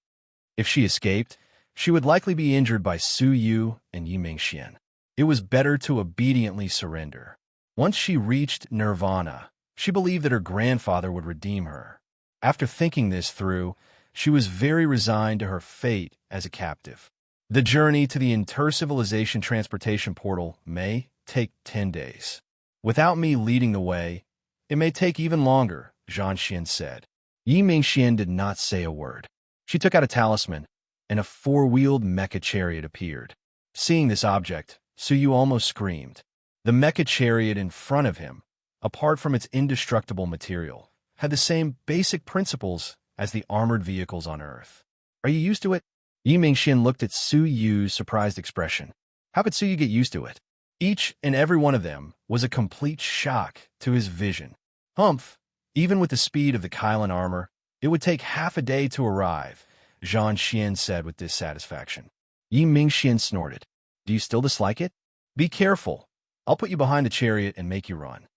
If she escaped, she would likely be injured by Suyu and Yi Mingxian. It was better to obediently surrender. Once she reached Nirvana, she believed that her grandfather would redeem her. After thinking this through, she was very resigned to her fate as a captive. The journey to the inter-civilization transportation portal may take 10 days. Without me leading the way, it may take even longer, Zhan Xian said. Yi Mingxian did not say a word. She took out a talisman, and a four-wheeled mecha chariot appeared. Seeing this object, Suyu almost screamed. The mecha chariot in front of him, apart from its indestructible material, had the same basic principles as the armored vehicles on Earth. Are you used to it? Yi Mingxian looked at Suyu's surprised expression. How could Suyu get used to it? Each and every one of them was a complete shock to his vision. Humph! Even with the speed of the Kylan armor, it would take half a day to arrive, Zhan Xian said with dissatisfaction. Yi Mingxian snorted. Do you still dislike it? Be careful. I'll put you behind the chariot and make you run.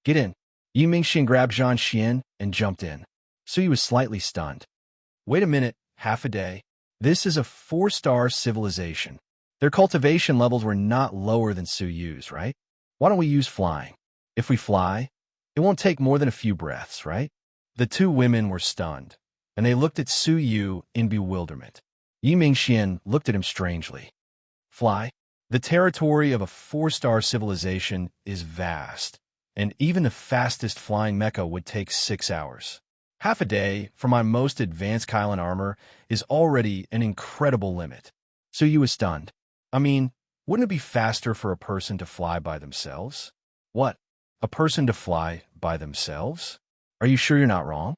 Get in. Yi Mingxian grabbed Zhan Xian and jumped in. Suyu was slightly stunned. Wait a minute, half a day. This is a 4-star civilization. Their cultivation levels were not lower than Suyu's, right? Why don't we use flying? If we fly, it won't take more than a few breaths, right? The two women were stunned, and they looked at Suyu in bewilderment. Yi Mingxian looked at him strangely. Fly? The territory of a 4-star civilization is vast, and even the fastest flying mecha would take 6 hours. Half a day for my most advanced Kylan armor is already an incredible limit. Suyu was stunned. I mean, wouldn't it be faster for a person to fly by themselves? What? A person to fly by themselves? Are you sure you're not wrong?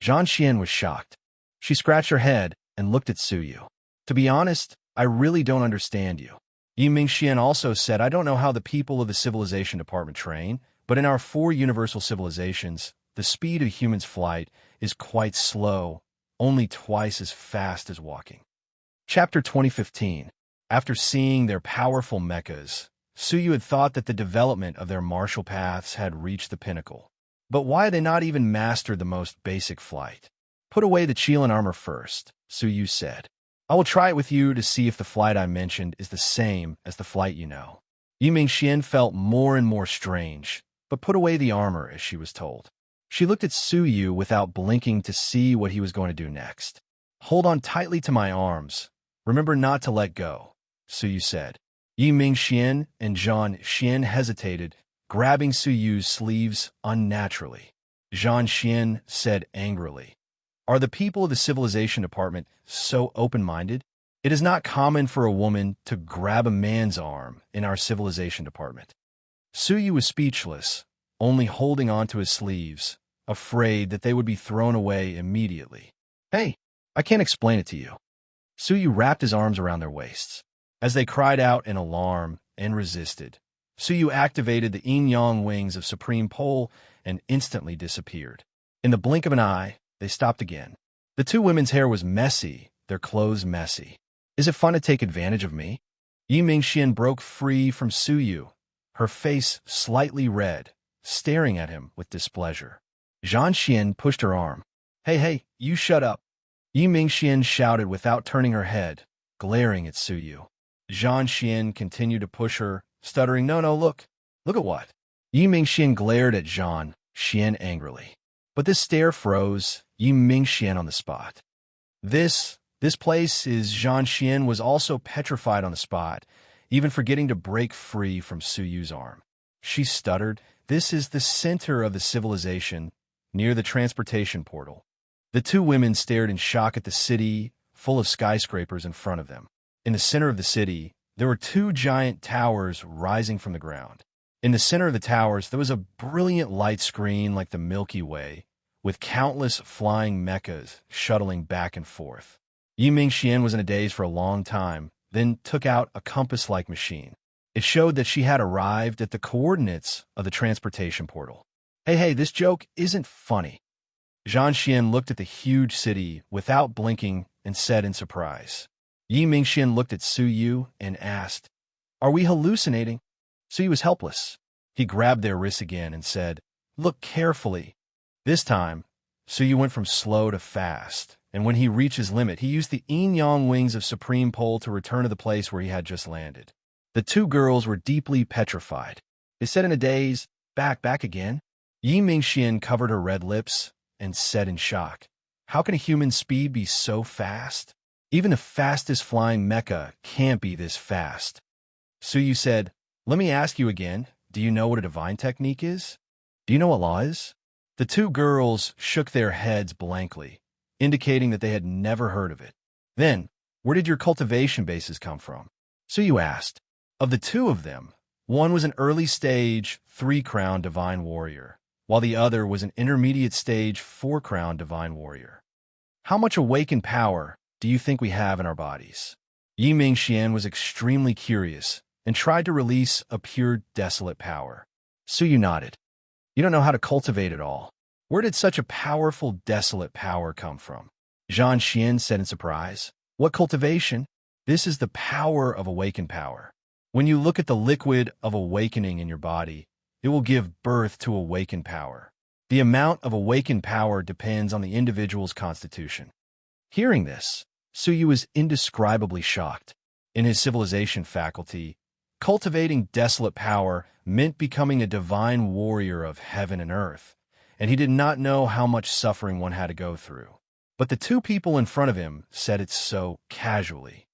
Zhan Xian was shocked. She scratched her head and looked at Suyu. To be honest, I really don't understand you. Yi Mingxian also said, I don't know how the people of the civilization department train, but in our 4 universal civilizations, the speed of humans' flight is quite slow, only twice as fast as walking. Chapter 2015. After seeing their powerful mechas, Suyu had thought that the development of their martial paths had reached the pinnacle. But why had they not even mastered the most basic flight? Put away the Qilin armor first, Suyu said. I will try it with you to see if the flight I mentioned is the same as the flight you know. Yi Mingxian felt more and more strange, but put away the armor as she was told. She looked at Suyu without blinking to see what he was going to do next. Hold on tightly to my arms. Remember not to let go, Suyu said. Yi Mingxian and Zhan Xian hesitated, grabbing Suyu's sleeves unnaturally. Zhan Xian said angrily, Are the people of the civilization department so open-minded? It is not common for a woman to grab a man's arm in our civilization department. Suyu was speechless, only holding on to his sleeves, afraid that they would be thrown away immediately. Hey, I can't explain it to you. Suyu wrapped his arms around their waists. As they cried out in alarm and resisted, Suyu activated the yin-yang wings of Supreme Pole and instantly disappeared. In the blink of an eye, they stopped again. The two women's hair was messy, their clothes messy. Is it fun to take advantage of me? Yi Mingxian broke free from Suyu, her face slightly red, staring at him with displeasure. Zhan Xian pushed her arm. Hey, you shut up. Yi Mingxian shouted without turning her head, glaring at Suyu. Zhan Xian continued to push her, stuttering, No, look. Look at what? Yi Mingxian glared at Zhan Xian angrily. But this stare froze Yi Mingxian on the spot. This place is Zhan Xian was also petrified on the spot, even forgetting to break free from Suyu's arm. She stuttered, This is the center of the civilization, near the transportation portal. The two women stared in shock at the city, full of skyscrapers in front of them. In the center of the city, there were two giant towers rising from the ground. In the center of the towers, there was a brilliant light screen like the Milky Way, with countless flying mechas shuttling back and forth. Yi Mingxian was in a daze for a long time, then took out a compass-like machine. It showed that she had arrived at the coordinates of the transportation portal. Hey, this joke isn't funny. Zhan Xian looked at the huge city without blinking and said in surprise. Yi Mingxian looked at Suyu and asked, Are we hallucinating? Suyu was helpless. He grabbed their wrists again and said, Look carefully. This time, Suyu went from slow to fast, and when he reached his limit, he used the yin-yang wings of Supreme Pole to return to the place where he had just landed. The two girls were deeply petrified. They said in a daze, Back again? Yi Mingxian covered her red lips and said in shock, How can a human speed be so fast? Even the fastest flying mecha can't be this fast. Suyu said, Let me ask you again, do you know what a divine technique is? Do you know what law is? The two girls shook their heads blankly, indicating that they had never heard of it. Then, where did your cultivation bases come from? Suyu asked. Of the two of them, one was an early-stage 3-crown divine warrior, while the other was an intermediate-stage 4-crown divine warrior. How much awakened power do you think we have in our bodies? Yi Mingxian was extremely curious and tried to release a pure desolate power. Suyu nodded. You don't know how to cultivate it all. Where did such a powerful desolate power come from? Zhan Xian said in surprise. What cultivation? This is the power of awakened power. When you look at the liquid of awakening in your body, it will give birth to awakened power. The amount of awakened power depends on the individual's constitution. Hearing this, Suyu was indescribably shocked. In his civilization faculty, cultivating desolate power meant becoming a divine warrior of heaven and earth, and he did not know how much suffering one had to go through. But the two people in front of him said it so casually.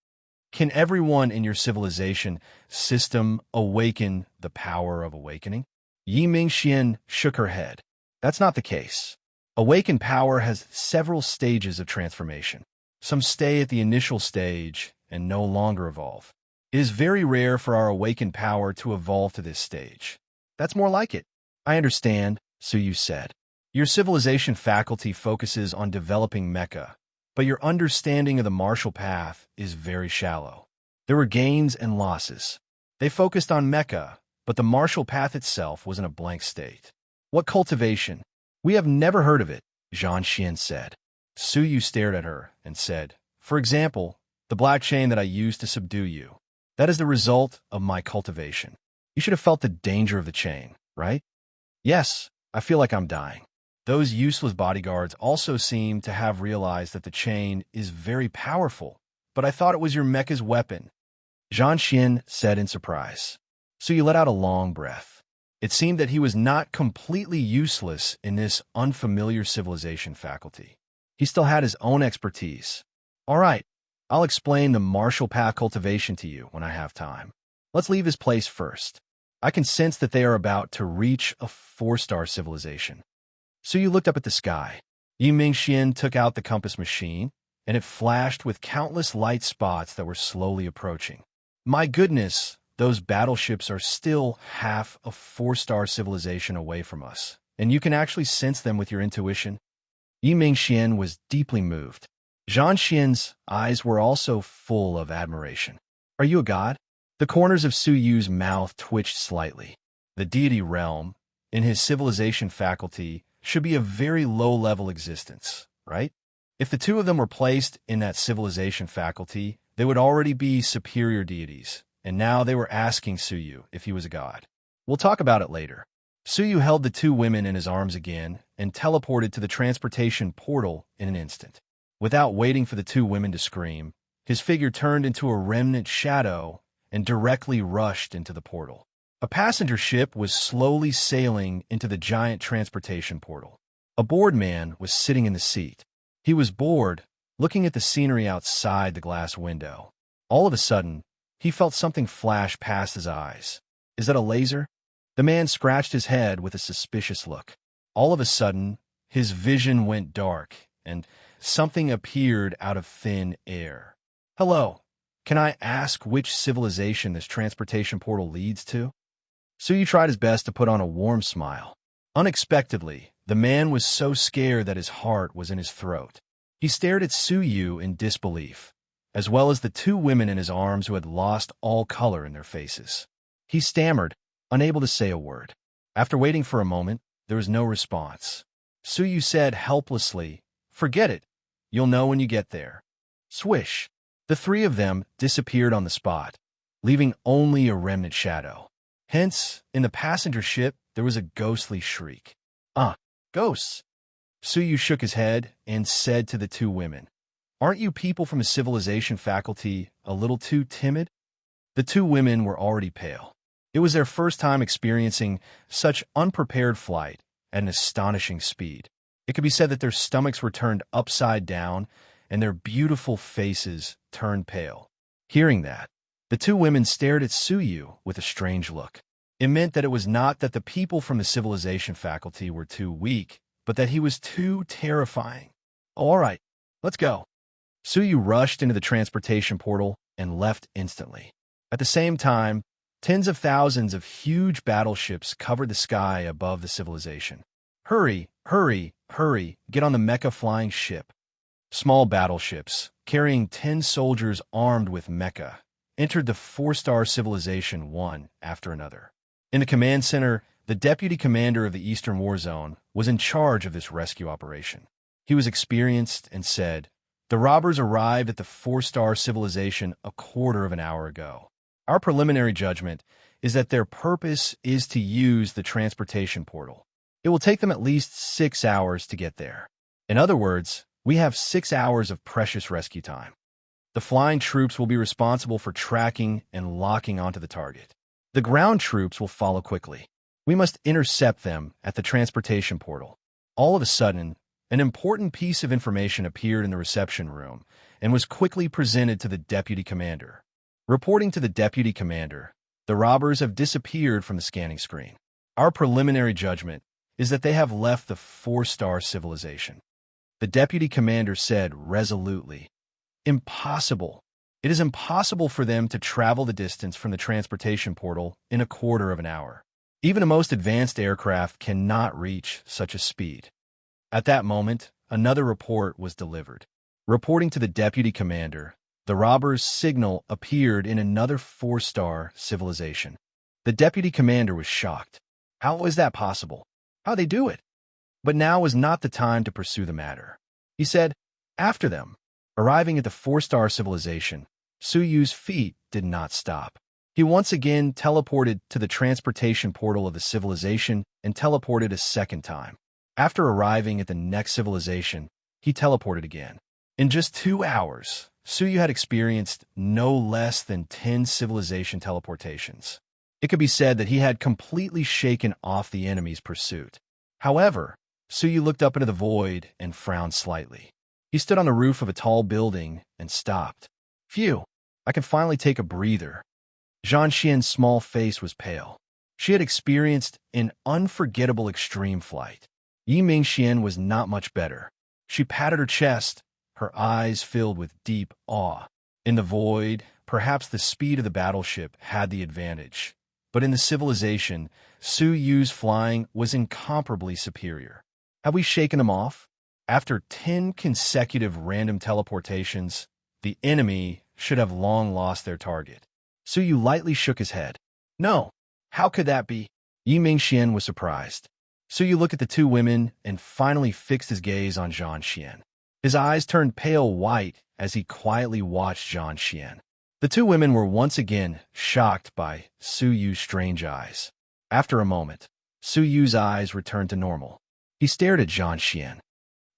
Can everyone in your civilization system awaken the power of awakening? Yi Mingxian shook her head. That's not the case. Awakened power has several stages of transformation. Some stay at the initial stage and no longer evolve. It is very rare for our awakened power to evolve to this stage. That's more like it. I understand, Suyu said. Your civilization faculty focuses on developing mecha, but your understanding of the martial path is very shallow. There were gains and losses. They focused on mecha, but the martial path itself was in a blank state. What cultivation? We have never heard of it, Zhan Xian said. Suyu stared at her and said, For example, the black chain that I used to subdue you. That is the result of my cultivation. You should have felt the danger of the chain, right? Yes, I feel like I'm dying. Those useless bodyguards also seem to have realized that the chain is very powerful, but I thought it was your mecha's weapon. Zhan Xian said in surprise. Suyu let out a long breath. It seemed that he was not completely useless in this unfamiliar civilization faculty. He still had his own expertise. All right, I'll explain the martial path cultivation to you when I have time. Let's leave this place first. I can sense that they are about to reach a 4-star civilization. Suyu looked up at the sky. Yi Mingxian took out the compass machine, and it flashed with countless light spots that were slowly approaching. My goodness, those battleships are still half a 4-star civilization away from us, and you can actually sense them with your intuition. Yi Mingxian was deeply moved. Zhan Xian's eyes were also full of admiration. Are you a god? The corners of Suyu's mouth twitched slightly. The deity realm, in his civilization faculty, should be a very low-level existence, right? If the two of them were placed in that civilization faculty, they would already be superior deities, and now they were asking Suyu if he was a god. We'll talk about it later. Suyu held the two women in his arms again and teleported to the transportation portal in an instant. Without waiting for the two women to scream, his figure turned into a remnant shadow and directly rushed into the portal. A passenger ship was slowly sailing into the giant transportation portal. A bored man was sitting in the seat. He was bored, looking at the scenery outside the glass window. All of a sudden, he felt something flash past his eyes. Is that a laser? The man scratched his head with a suspicious look. All of a sudden, his vision went dark, and something appeared out of thin air. Hello, can I ask which civilization this transportation portal leads to? Suyu tried his best to put on a warm smile. Unexpectedly, the man was so scared that his heart was in his throat. He stared at Suyu in disbelief, as well as the two women in his arms who had lost all color in their faces. He stammered, unable to say a word. After waiting for a moment, there was no response. Suyu said helplessly, "Forget it. You'll know when you get there." Swish! The three of them disappeared on the spot, leaving only a remnant shadow. Hence, in the passenger ship, there was a ghostly shriek. Ghosts! Suyu shook his head and said to the two women, "Aren't you people from a civilization faculty a little too timid?" The two women were already pale. It was their first time experiencing such unprepared flight at an astonishing speed. It could be said that their stomachs were turned upside down and their beautiful faces turned pale. Hearing that, the two women stared at Suyu with a strange look. It meant that it was not that the people from the civilization faculty were too weak, but that he was too terrifying. All right, let's go. Suyu rushed into the transportation portal and left instantly. At the same time, tens of thousands of huge battleships covered the sky above the civilization. Hurry, hurry, hurry, get on the mecha flying ship. Small battleships, carrying 10 soldiers armed with mecha, entered the 4-star civilization one after another. In the command center, the deputy commander of the Eastern War Zone was in charge of this rescue operation. He was experienced and said, "The robbers arrived at the 4-star civilization a quarter of an hour ago. Our preliminary judgment is that their purpose is to use the transportation portal. It will take them at least 6 hours to get there. In other words, we have 6 hours of precious rescue time. The flying troops will be responsible for tracking and locking onto the target. The ground troops will follow quickly. We must intercept them at the transportation portal." All of a sudden, an important piece of information appeared in the reception room and was quickly presented to the deputy commander. Reporting to the deputy commander, the robbers have disappeared from the scanning screen. Our preliminary judgment is that they have left the 4-star civilization. The deputy commander said resolutely, "Impossible. It is impossible for them to travel the distance from the transportation portal in a quarter of an hour. Even a most advanced aircraft cannot reach such a speed." At that moment, another report was delivered. Reporting to the deputy commander, the robbers' signal appeared in another 4-star civilization. The deputy commander was shocked. How is that possible? How'd they do it? But now was not the time to pursue the matter. He said, "After them." Arriving at the 4-star civilization, Suyu's feet did not stop. He once again teleported to the transportation portal of the civilization and teleported a second time. After arriving at the next civilization, he teleported again. In just 2 hours, Suyu had experienced no less than 10 civilization teleportations. It could be said that he had completely shaken off the enemy's pursuit. However, Suyu looked up into the void and frowned slightly. He stood on the roof of a tall building and stopped. Phew, I can finally take a breather. Zhang Xian's small face was pale. She had experienced an unforgettable extreme flight. Yi Mingxian was not much better. She patted her chest, her eyes filled with deep awe. In the void, perhaps the speed of the battleship had the advantage. But in the civilization, Suyu's flying was incomparably superior. Have we shaken them off? After 10 consecutive random teleportations, the enemy should have long lost their target. Suyu lightly shook his head. No, how could that be? Yi Mingxian was surprised. Suyu looked at the two women and finally fixed his gaze on Zhang Xian. His eyes turned pale white as he quietly watched Zhang Xian. The two women were once again shocked by Su Yu's strange eyes. After a moment, Su Yu's eyes returned to normal. He stared at Zhang Xian.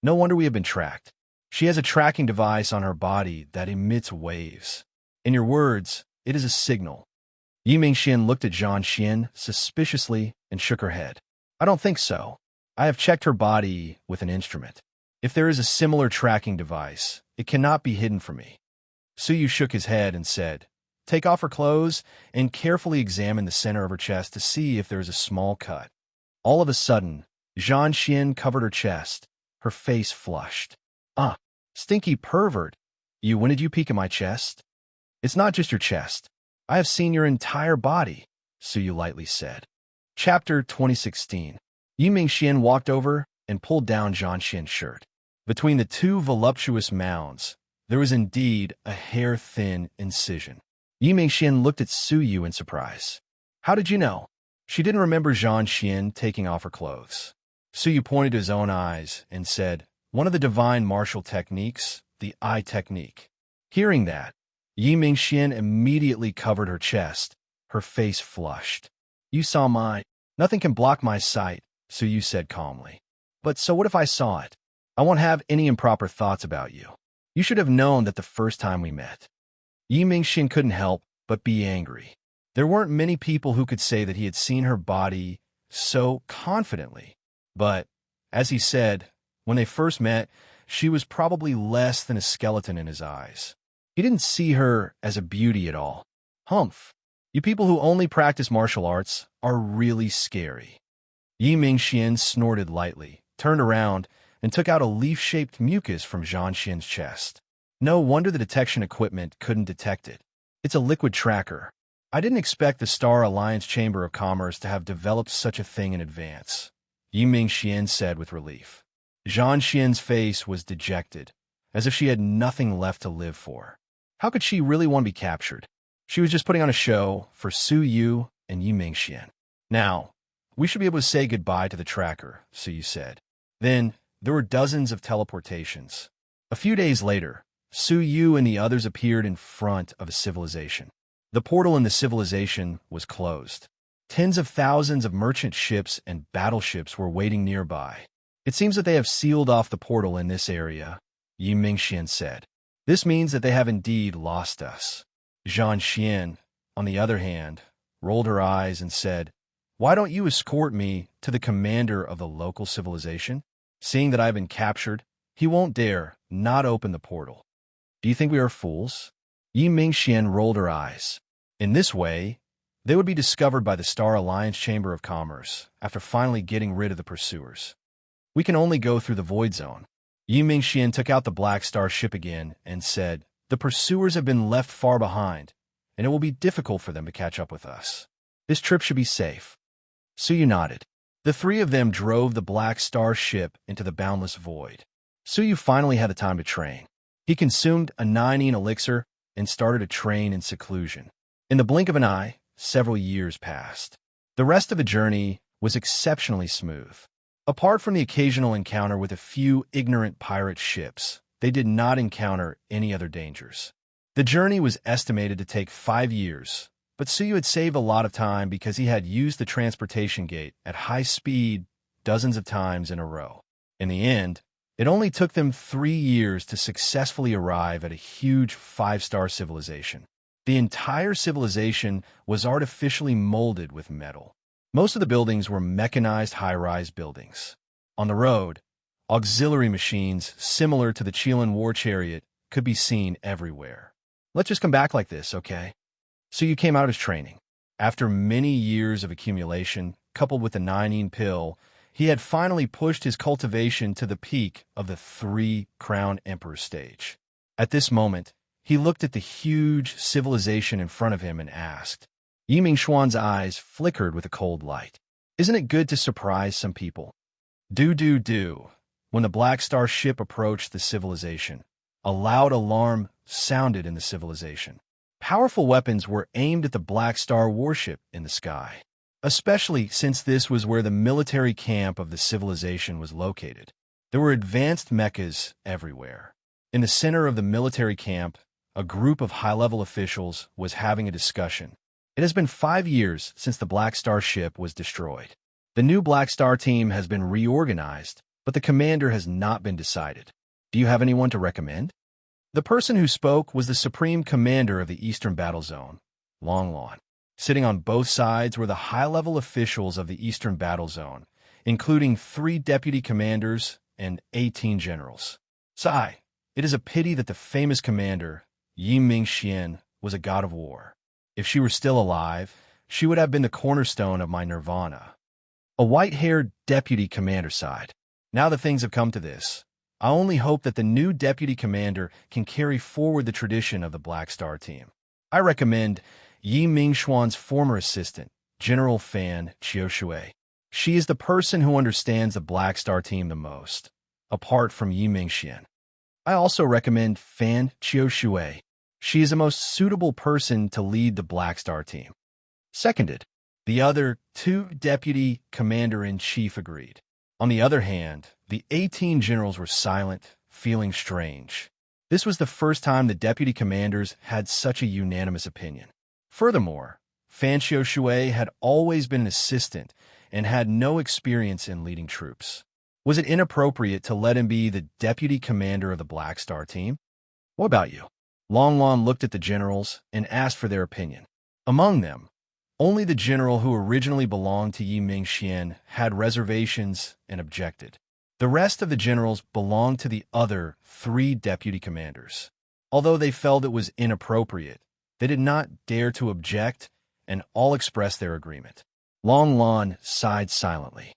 No wonder we have been tracked. She has a tracking device on her body that emits waves. In your words, it is a signal. Yi Mingxian looked at Zhang Xian suspiciously and shook her head. I don't think so. I have checked her body with an instrument. If there is a similar tracking device, it cannot be hidden from me. Su Yu shook his head and said, Take off her clothes and carefully examine the center of her chest to see if there is a small cut. All of a sudden, Zhang Xian covered her chest. Her face flushed. Ah, stinky pervert. When did you peek at my chest? It's not just your chest. I have seen your entire body, Su Yu lightly said. Chapter 2016. Yi Mingxian walked over and pulled down Zhang Xian's shirt. Between the two voluptuous mounds, there was indeed a hair-thin incision. Yi Mingxian looked at Su Yu in surprise. How did you know? She didn't remember Zhang Xian taking off her clothes. Su Yu pointed to his own eyes and said, One of the divine martial techniques, the eye technique. Hearing that, Yi Mingxian immediately covered her chest. Her face flushed. You saw my... Nothing can block my sight, Su Yu said calmly. But so what if I saw it? I won't have any improper thoughts about you. You should have known that the first time we met. Yi Mingxian couldn't help but be angry. There weren't many people who could say that he had seen her body so confidently. But, as he said, when they first met, she was probably less than a skeleton in his eyes. He didn't see her as a beauty at all. Humph. You people who only practice martial arts are really scary. Yi Mingxian snorted lightly, turned around, and took out a leaf-shaped mucus from Zhang Xian's chest. No wonder the detection equipment couldn't detect it. It's a liquid tracker. I didn't expect the Star Alliance Chamber of Commerce to have developed such a thing in advance, Yi Mingxian said with relief. Zhang Xian's face was dejected, as if she had nothing left to live for. How could she really want to be captured? She was just putting on a show for Su Yu and Yi Mingxian. Now, we should be able to say goodbye to the tracker, Su Yu said. Then, there were dozens of teleportations. A few days later, Su Yu and the others appeared in front of a civilization. The portal in the civilization was closed. Tens of thousands of merchant ships and battleships were waiting nearby. It seems that they have sealed off the portal in this area, Yi Mingxian said. This means that they have indeed lost us. Zhang Xian, on the other hand, rolled her eyes and said, Why don't you escort me to the commander of the local civilization? Seeing that I've been captured, he won't dare not open the portal. Do you think we are fools? Yi Mingxian rolled her eyes. In this way, they would be discovered by the Star Alliance Chamber of Commerce after finally getting rid of the pursuers. We can only go through the Void Zone. Yi Mingxian took out the Black Star ship again and said, The pursuers have been left far behind, and it will be difficult for them to catch up with us. This trip should be safe. Su Yu nodded. The three of them drove the Black Star ship into the boundless void. Su Yu finally had the time to train. He consumed a 9-yin elixir and started to train in seclusion. In the blink of an eye, several years passed. The rest of the journey was exceptionally smooth. Apart from the occasional encounter with a few ignorant pirate ships, they did not encounter any other dangers. The journey was estimated to take 5 years, but Su Yu had saved a lot of time because he had used the transportation gate at high speed dozens of times in a row. In the end, it only took them 3 years to successfully arrive at a huge 5-star civilization. The entire civilization was artificially molded with metal. Most of the buildings were mechanized high-rise buildings. On the road, auxiliary machines similar to the Qilin war chariot could be seen everywhere. Let's just come back like this, okay? So you came out of his training. After many years of accumulation, coupled with the 9-yin pill, he had finally pushed his cultivation to the peak of the 3-crown emperor stage. At this moment, he looked at the huge civilization in front of him and asked. Yi Mingxuan's eyes flickered with a cold light. Isn't it good to surprise some people? Do. When the Black Star ship approached the civilization, a loud alarm sounded in the civilization. Powerful weapons were aimed at the Black Star warship in the sky, especially since this was where the military camp of the civilization was located. There were advanced mechas everywhere. In the center of the military camp, a group of high-level officials was having a discussion. It has been 5 years since the Black Star ship was destroyed. The new Black Star team has been reorganized, but the commander has not been decided. Do you have anyone to recommend? The person who spoke was the Supreme Commander of the Eastern Battle Zone, Long. Sitting on both sides were the high-level officials of the Eastern Battle Zone, including 3 deputy commanders and 18 generals. Sigh, it is a pity that the famous commander, Yi Mingxian, was a god of war. If she were still alive, she would have been the cornerstone of my nirvana. A white-haired deputy commander sighed. Now that things have come to this, I only hope that the new deputy commander can carry forward the tradition of the Black Star team. I recommend Yi Mingxuan's former assistant, General Fan Qiushui. She is the person who understands the Black Star team the most, apart from Yi Mingxian. I also recommend Fan Qiushui. She is the most suitable person to lead the Black Star team. Seconded. The other 2 deputy commander-in-chief agreed. On the other hand, the 18 generals were silent, feeling strange. This was the first time the deputy commanders had such a unanimous opinion. Furthermore, Fan Qiushui had always been an assistant and had no experience in leading troops. Was it inappropriate to let him be the deputy commander of the Black Star team? What about you? Long looked at the generals and asked for their opinion. Among them, only the general who originally belonged to Yi Mingxian had reservations and objected. The rest of the generals belonged to the other 3 deputy commanders. Although they felt it was inappropriate, they did not dare to object, and all expressed their agreement. Long sighed silently.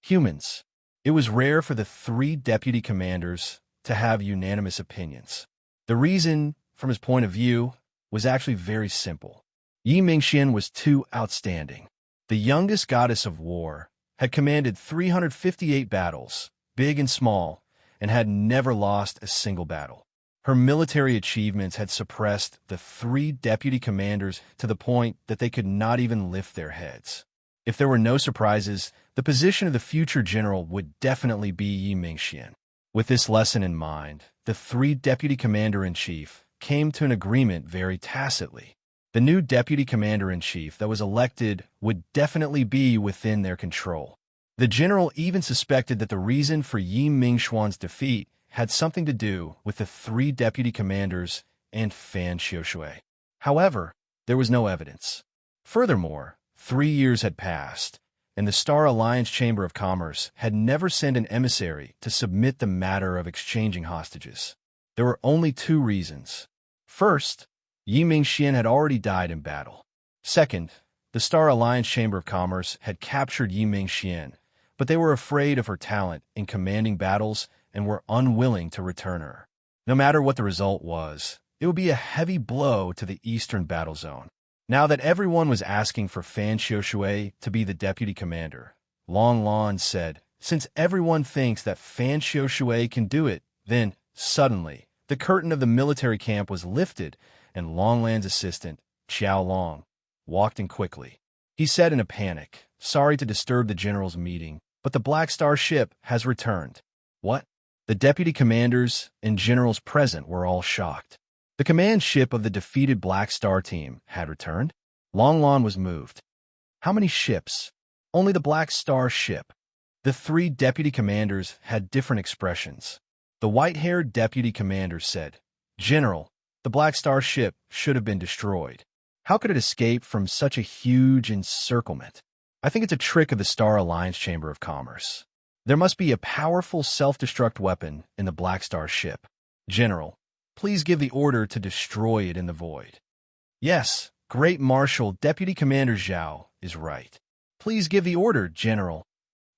Humans. It was rare for the 3 deputy commanders to have unanimous opinions. The reason, from his point of view, was actually very simple. Yi Mingxian was too outstanding. The youngest goddess of war had commanded 358 battles, big and small, and had never lost a single battle. Her military achievements had suppressed the 3 deputy commanders to the point that they could not even lift their heads. If there were no surprises, the position of the future general would definitely be Yi Mingxian. With this lesson in mind, the 3 deputy commander-in-chief came to an agreement very tacitly. The new deputy commander-in-chief that was elected would definitely be within their control. The general even suspected that the reason for Yi Mingxuan's defeat had something to do with the 3 deputy commanders and Fan Qiushui. However, there was no evidence. Furthermore, 3 years had passed, and the Star Alliance Chamber of Commerce had never sent an emissary to submit the matter of exchanging hostages. There were only 2 reasons. First, Yi Mingxian had already died in battle. Second, the Star Alliance Chamber of Commerce had captured Yi Mingxian, but they were afraid of her talent in commanding battles and were unwilling to return her. No matter what the result was, it would be a heavy blow to the Eastern Battle Zone. Now that everyone was asking for Fan Qiushui to be the deputy commander, Long said, since everyone thinks that Fan Qiushui can do it, then, suddenly, the curtain of the military camp was lifted, and Longland's assistant, Xiao Long, walked in quickly. He said in a panic, sorry to disturb the general's meeting, but the Black Star ship has returned. What? The deputy commanders and generals present were all shocked. The command ship of the defeated Black Star team had returned? Long was moved. How many ships? Only the Black Star ship. The 3 deputy commanders had different expressions. The white-haired deputy commander said, General, the Black Star ship should have been destroyed. How could it escape from such a huge encirclement? I think it's a trick of the Star Alliance Chamber of Commerce. There must be a powerful self-destruct weapon in the Black Star ship. General, please give the order to destroy it in the void. Yes, Great Marshal Deputy Commander Zhao is right. Please give the order, General.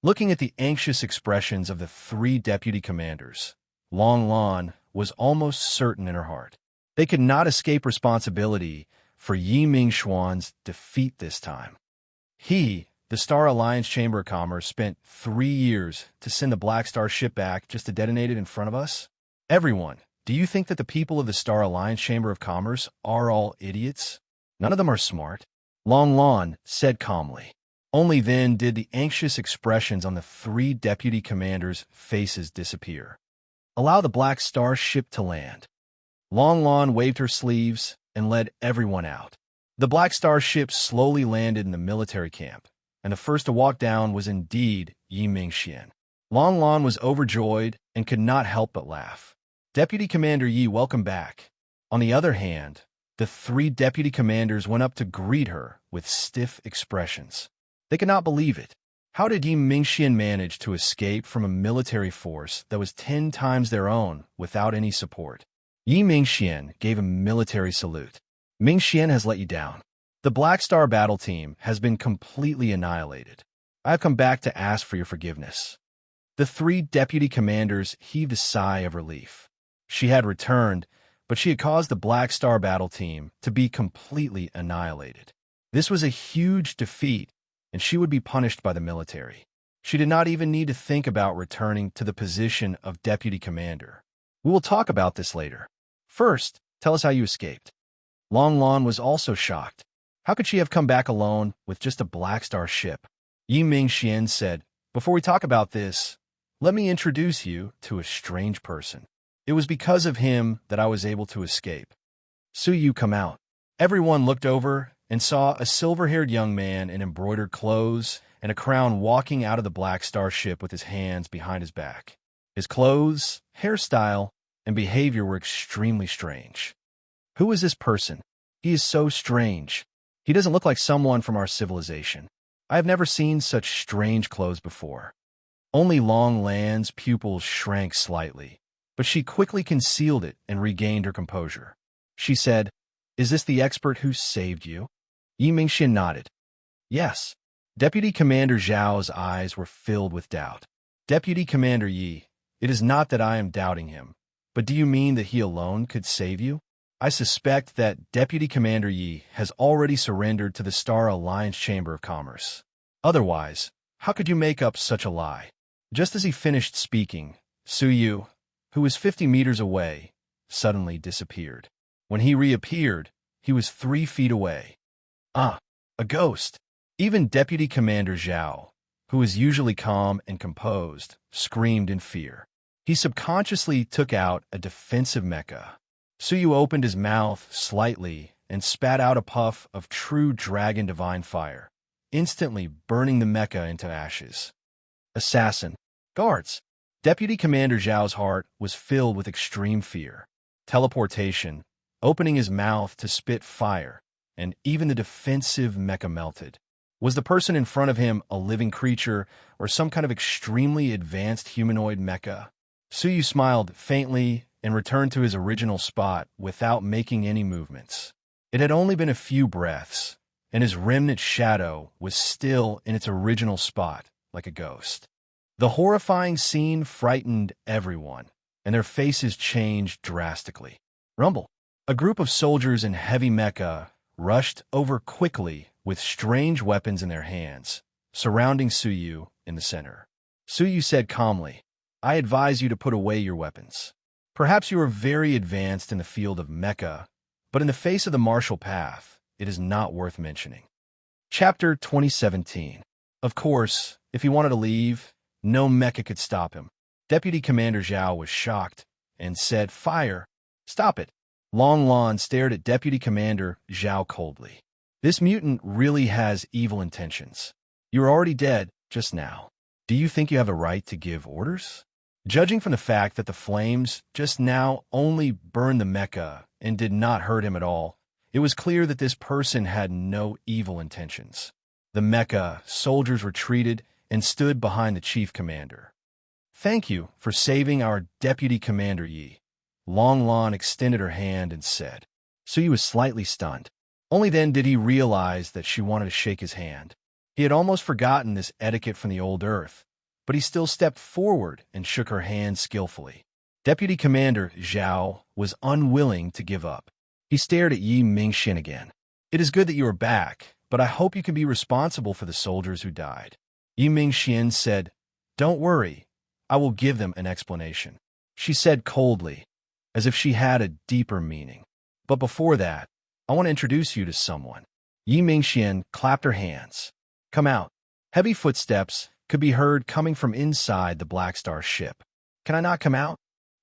Looking at the anxious expressions of the 3 deputy commanders, Long was almost certain in her heart. They could not escape responsibility for Yi Mingxuan's defeat this time. He, the Star Alliance Chamber of Commerce, spent 3 years to send the Black Star ship back just to detonate it in front of us? Everyone, do you think that the people of the Star Alliance Chamber of Commerce are all idiots? None of them are smart. Long said calmly. Only then did the anxious expressions on the 3 deputy commanders' faces disappear. Allow the Black Star ship to land. Long Lan waved her sleeves and led everyone out. The Black Star ship slowly landed in the military camp, and the first to walk down was indeed Yi Mingxian. Long Lan was overjoyed and could not help but laugh. Deputy Commander Yi, welcome back. On the other hand, the three deputy commanders went up to greet her with stiff expressions. They could not believe it. How did Yi Mingxian manage to escape from a military force that was 10 times their own without any support? Yi Mingxian gave a military salute. Mingxian has let you down. The Black Star battle team has been completely annihilated. I have come back to ask for your forgiveness. The three deputy commanders heaved a sigh of relief. She had returned, but she had caused the Black Star battle team to be completely annihilated. This was a huge defeat, and she would be punished by the military. She did not even need to think about returning to the position of deputy commander. We will talk about this later. First, tell us how you escaped. Long Lan was also shocked. How could she have come back alone with just a Black Star ship? Yi Mingxian said, before we talk about this, let me introduce you to a strange person. It was because of him that I was able to escape. Suyu, come out. Everyone looked over and saw a silver-haired young man in embroidered clothes and a crown walking out of the Black Star ship with his hands behind his back. His clothes, hairstyle, and behavior were extremely strange. Who is this person? He is so strange. He doesn't look like someone from our civilization. I have never seen such strange clothes before. Only Long Lan's pupils shrank slightly, but she quickly concealed it and regained her composure. She said, is this the expert who saved you? Yi Mingxian nodded. Yes. Deputy Commander Zhao's eyes were filled with doubt. Deputy Commander Yi, it is not that I am doubting him, but do you mean that he alone could save you? I suspect that Deputy Commander Yi has already surrendered to the Star Alliance Chamber of Commerce. Otherwise, how could you make up such a lie? Just as he finished speaking, Suyu, who was 50 meters away, suddenly disappeared. When he reappeared, he was 3 feet away. Ah, a ghost! Even Deputy Commander Zhao, who is usually calm and composed, screamed in fear. He subconsciously took out a defensive mecha. Suyu opened his mouth slightly and spat out a puff of true dragon divine fire, instantly burning the mecha into ashes. Assassin. Guards. Deputy Commander Zhao's heart was filled with extreme fear. Teleportation, opening his mouth to spit fire, and even the defensive mecha melted. Was the person in front of him a living creature or some kind of extremely advanced humanoid mecha? Suyu smiled faintly and returned to his original spot without making any movements. It had only been a few breaths, and his remnant shadow was still in its original spot, like a ghost. The horrifying scene frightened everyone, and their faces changed drastically. Rumble. A group of soldiers in heavy mecha rushed over quickly with strange weapons in their hands, surrounding Suyu in the center. Suyu said calmly, I advise you to put away your weapons. Perhaps you are very advanced in the field of mecha, but in the face of the martial path, it is not worth mentioning. Chapter 2017. Of course, if he wanted to leave, no mecha could stop him. Deputy Commander Zhao was shocked and said, Fire! Stop it! Long Lan stared at Deputy Commander Zhao coldly. This mutant really has evil intentions. You are already dead just now. Do you think you have a right to give orders? Judging from the fact that the flames just now only burned the mecha and did not hurt him at all, it was clear that this person had no evil intentions. The mecha soldiers retreated and stood behind the chief commander. Thank you for saving our Deputy Commander Yi. Long Lan extended her hand and said. Suyu was slightly stunned. Only then did he realize that she wanted to shake his hand. He had almost forgotten this etiquette from the old Earth, but he still stepped forward and shook her hand skillfully. Deputy Commander Zhao was unwilling to give up. He stared at Yi Mingxian again. It is good that you are back, but I hope you can be responsible for the soldiers who died. Yi Mingxian said, Don't worry, I will give them an explanation. She said coldly, as if she had a deeper meaning. But before that, I want to introduce you to someone. Yi Mingxian clapped her hands. Come out. Heavy footsteps could be heard coming from inside the Black Star ship. Can I not come out?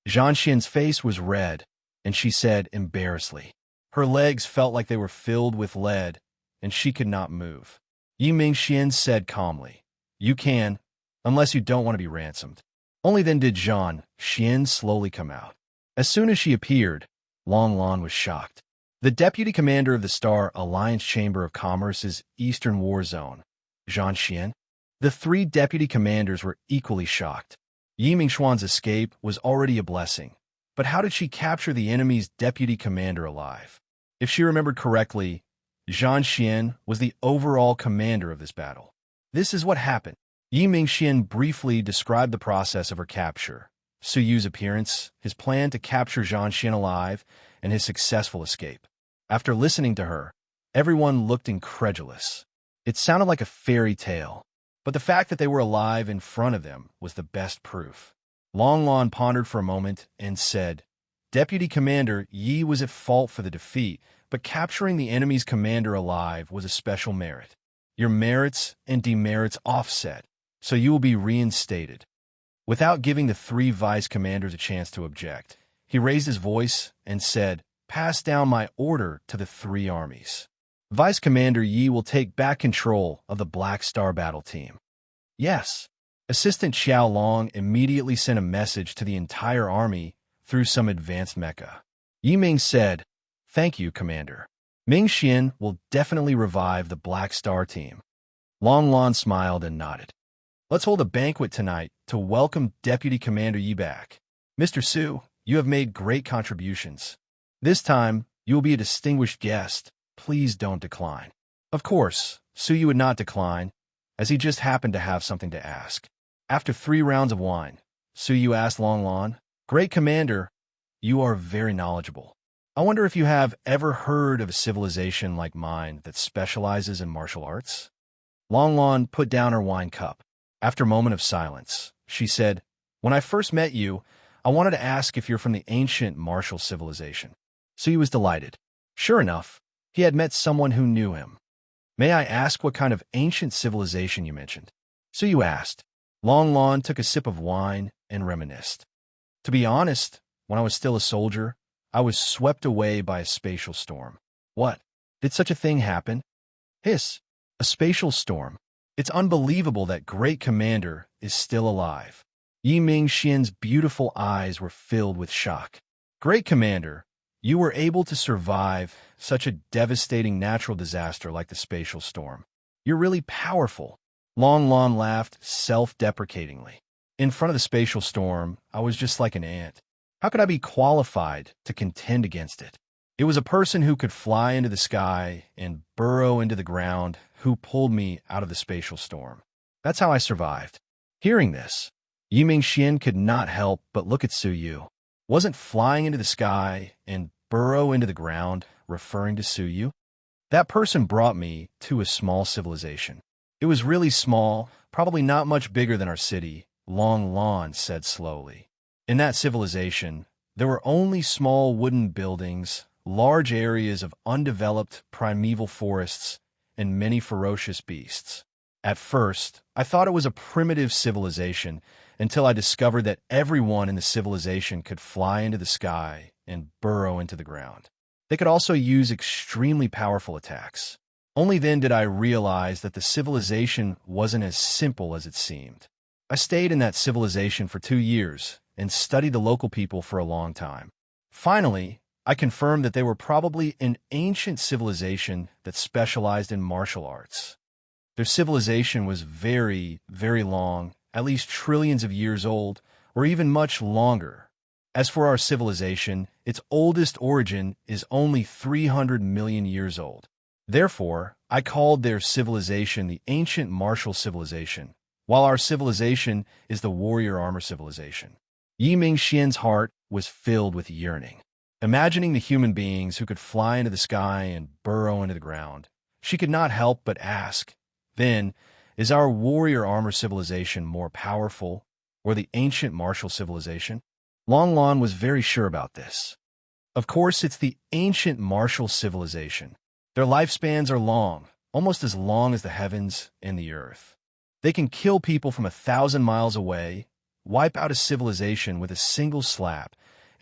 Zhanxian's face was red, and she said embarrassedly. Her legs felt like they were filled with lead, and she could not move. Yi Mingxian said calmly, "You can, unless you don't want to be ransomed." Only then did Zhang Xian slowly come out. As soon as she appeared, Long Lan was shocked. The deputy commander of the Star Alliance Chamber of Commerce's Eastern War Zone, Zhang Xian. The three deputy commanders were equally shocked. Yi Mingxuan's escape was already a blessing, but how did she capture the enemy's deputy commander alive? If she remembered correctly, Zhang Xian was the overall commander of this battle. This is what happened. Yi Mingxian briefly described the process of her capture, Su Yu's appearance, his plan to capture Zhang Xian alive, and his successful escape. After listening to her, everyone looked incredulous. It sounded like a fairy tale, but the fact that they were alive in front of them was the best proof. Long Lan pondered for a moment and said, "Deputy Commander Yi was at fault for the defeat, but capturing the enemy's commander alive was a special merit. Your merits and demerits offset, so you will be reinstated." Without giving the three vice commanders a chance to object, he raised his voice and said, "Pass down my order to the three armies. Vice Commander Yi will take back control of the Black Star battle team." Yes. Assistant Xiao Long immediately sent a message to the entire army through some advanced mecha. Yi Ming said, "Thank you, Commander. Ming Xian will definitely revive the Black Star team." Long Lan smiled and nodded. "Let's hold a banquet tonight to welcome Deputy Commander Yi back. Mr. Su, you have made great contributions. This time, you will be a distinguished guest. Please don't decline." Of course, Su Yu would not decline, as he just happened to have something to ask. After 3 rounds of wine, Su Yu asked Long Lan, "Great Commander, you are very knowledgeable. I wonder if you have ever heard of a civilization like mine that specializes in martial arts?" Long Lan put down her wine cup. After a moment of silence, she said, "When I first met you, I wanted to ask if you're from the ancient martial civilization." Su Yu was delighted. Sure enough, he had met someone who knew him. "May I ask what kind of ancient civilization you mentioned?" Su Yu asked. Long Lan took a sip of wine and reminisced. "To be honest, when I was still a soldier, I was swept away by a spatial storm." "What? Did such a thing happen?" "Hiss. A spatial storm. It's unbelievable that Great Commander is still alive." Yi Mingxian's beautiful eyes were filled with shock. "Great Commander, you were able to survive such a devastating natural disaster like the spatial storm. You're really powerful." Long Lan laughed self-deprecatingly. "In front of the spatial storm, I was just like an ant. How could I be qualified to contend against it? It was a person who could fly into the sky and burrow into the ground who pulled me out of the spatial storm. That's how I survived." Hearing this, Yi Mingxian could not help but look at Su Yu. Wasn't flying into the sky and burrow into the ground referring to Su Yu? "That person brought me to a small civilization. It was really small, probably not much bigger than our city," Long Lan said slowly. "In that civilization, there were only small wooden buildings, large areas of undeveloped primeval forests, and many ferocious beasts. At first, I thought it was a primitive civilization until I discovered that everyone in the civilization could fly into the sky and burrow into the ground. They could also use extremely powerful attacks. Only then did I realize that the civilization wasn't as simple as it seemed. I stayed in that civilization for 2 years and studied the local people for a long time. Finally, I confirmed that they were probably an ancient civilization that specialized in martial arts. Their civilization was very, very long, at least trillions of years old, or even much longer. As for our civilization, its oldest origin is only 300 million years old. Therefore, I called their civilization the ancient martial civilization, while our civilization is the warrior armor civilization." Yi Mingxian's heart was filled with yearning. Imagining the human beings who could fly into the sky and burrow into the ground, she could not help but ask, "Then, is our warrior armor civilization more powerful, or the ancient martial civilization?" Long Lan was very sure about this. Of course, it's the ancient martial civilization. Their lifespans are long, almost as long as the heavens and the earth. They can kill people from 1,000 miles away, wipe out a civilization with a single slap,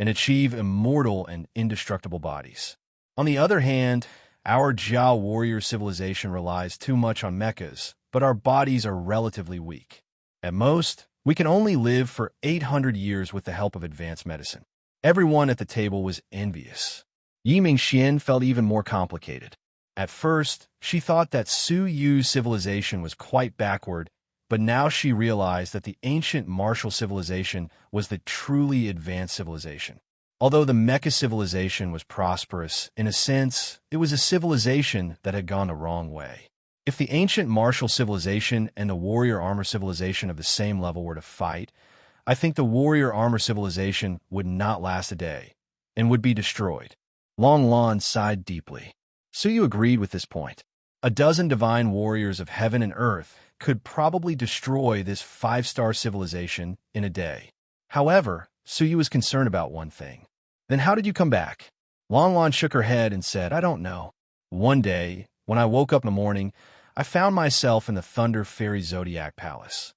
and achieve immortal and indestructible bodies. On the other hand, our Jia warrior civilization relies too much on mechas, but our bodies are relatively weak. At most, we can only live for 800 years with the help of advanced medicine. Everyone at the table was envious. Yi Mingxian felt even more complicated. At first, she thought that Su Yu's civilization was quite backward, but now she realized that the ancient martial civilization was the truly advanced civilization. Although the mecha civilization was prosperous, in a sense, it was a civilization that had gone the wrong way. If the ancient martial civilization and the warrior armor civilization of the same level were to fight, I think the warrior armor civilization would not last a day and would be destroyed. Long Lan sighed deeply. Suyu agreed with this point. A dozen divine warriors of heaven and earth could probably destroy this 5-star civilization in a day. However, Suyu was concerned about one thing. Then how did you come back? Long Lan shook her head and said, I don't know. One day, when I woke up in the morning, I found myself in the Thunder Fairy Zodiac Palace.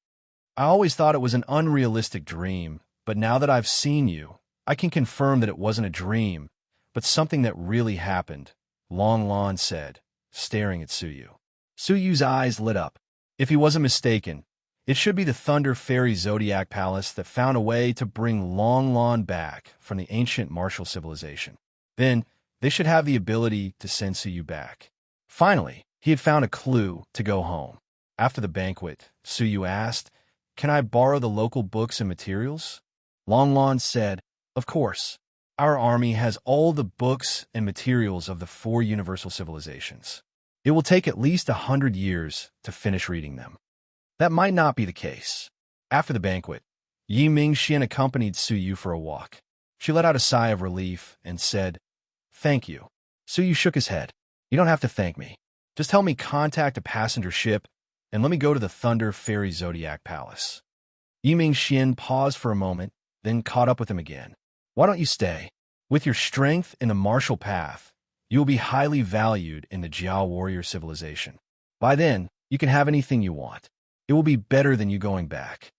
I always thought it was an unrealistic dream, but now that I've seen you, I can confirm that it wasn't a dream, but something that really happened, Long Lan said, staring at Suyu. Suyu's eyes lit up. If he wasn't mistaken, it should be the Thunder Fairy Zodiac Palace that found a way to bring Long Lan back from the ancient martial civilization. Then, they should have the ability to send Suyu back. Finally, he had found a clue to go home. After the banquet, Suyu asked, Can I borrow the local books and materials? Long Lan said, Of course. Our army has all the books and materials of the 4 universal civilizations. It will take at least 100 years to finish reading them. That might not be the case. After the banquet, Yi Mingxian accompanied Suyu for a walk. She let out a sigh of relief and said, Thank you. Suyu shook his head. You don't have to thank me. Just help me contact a passenger ship and let me go to the Thunder Fairy Zodiac Palace. Yi Mingxian paused for a moment, then caught up with him again. Why don't you stay? With your strength in the martial path, you will be highly valued in the Jiao warrior civilization. By then, you can have anything you want. It will be better than you going back.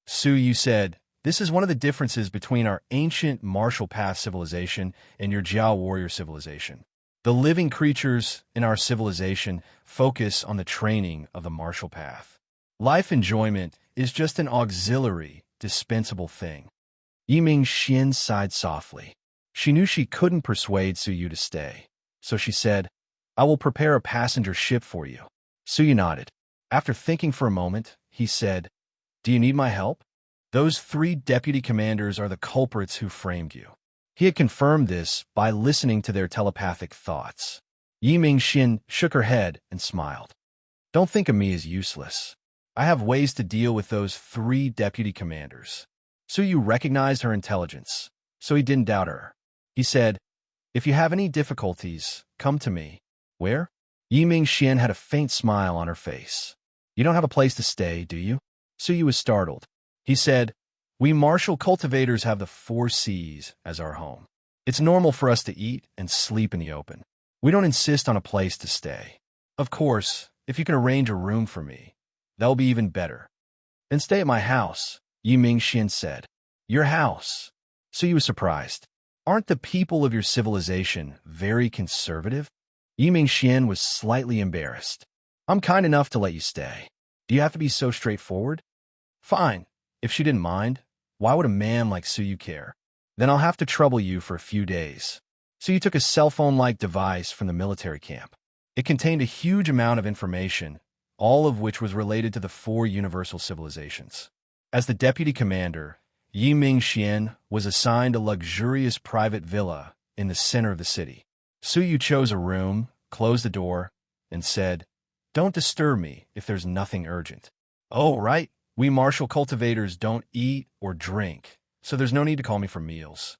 Suyu said, This is one of the differences between our ancient martial path civilization and your Jiao warrior civilization. The living creatures in our civilization focus on the training of the martial path. Life enjoyment is just an auxiliary, dispensable thing. Yi Mingxian sighed softly. She knew she couldn't persuade Suyu to stay, so she said, I will prepare a passenger ship for you. Suyu nodded. After thinking for a moment, he said, Do you need my help? Those 3 deputy commanders are the culprits who framed you. He had confirmed this by listening to their telepathic thoughts. Yi Mingxian shook her head and smiled. Don't think of me as useless. I have ways to deal with those 3 deputy commanders. Suyu recognized her intelligence, so he didn't doubt her. He said, If you have any difficulties, come to me. Where? Yi Mingxian had a faint smile on her face. You don't have a place to stay, do you? Suyu was startled. He said, We martial cultivators have the 4 seas as our home. It's normal for us to eat and sleep in the open. We don't insist on a place to stay. Of course, if you can arrange a room for me, that'll be even better. Then stay at my house, Yi Mingxian said. Your house? Suyu was surprised. Aren't the people of your civilization very conservative? Yi Mingxian was slightly embarrassed. I'm kind enough to let you stay. Do you have to be so straightforward? Fine. If she didn't mind, why would a man like Suyu care? Then I'll have to trouble you for a few days. Suyu took a cell phone-like device from the military camp. It contained a huge amount of information, all of which was related to the 4 universal civilizations. As the deputy commander, Yi Mingxian was assigned a luxurious private villa in the center of the city. Suyu chose a room, closed the door, and said, Don't disturb me if there's nothing urgent. Oh, right. We martial cultivators don't eat or drink, so there's no need to call me for meals.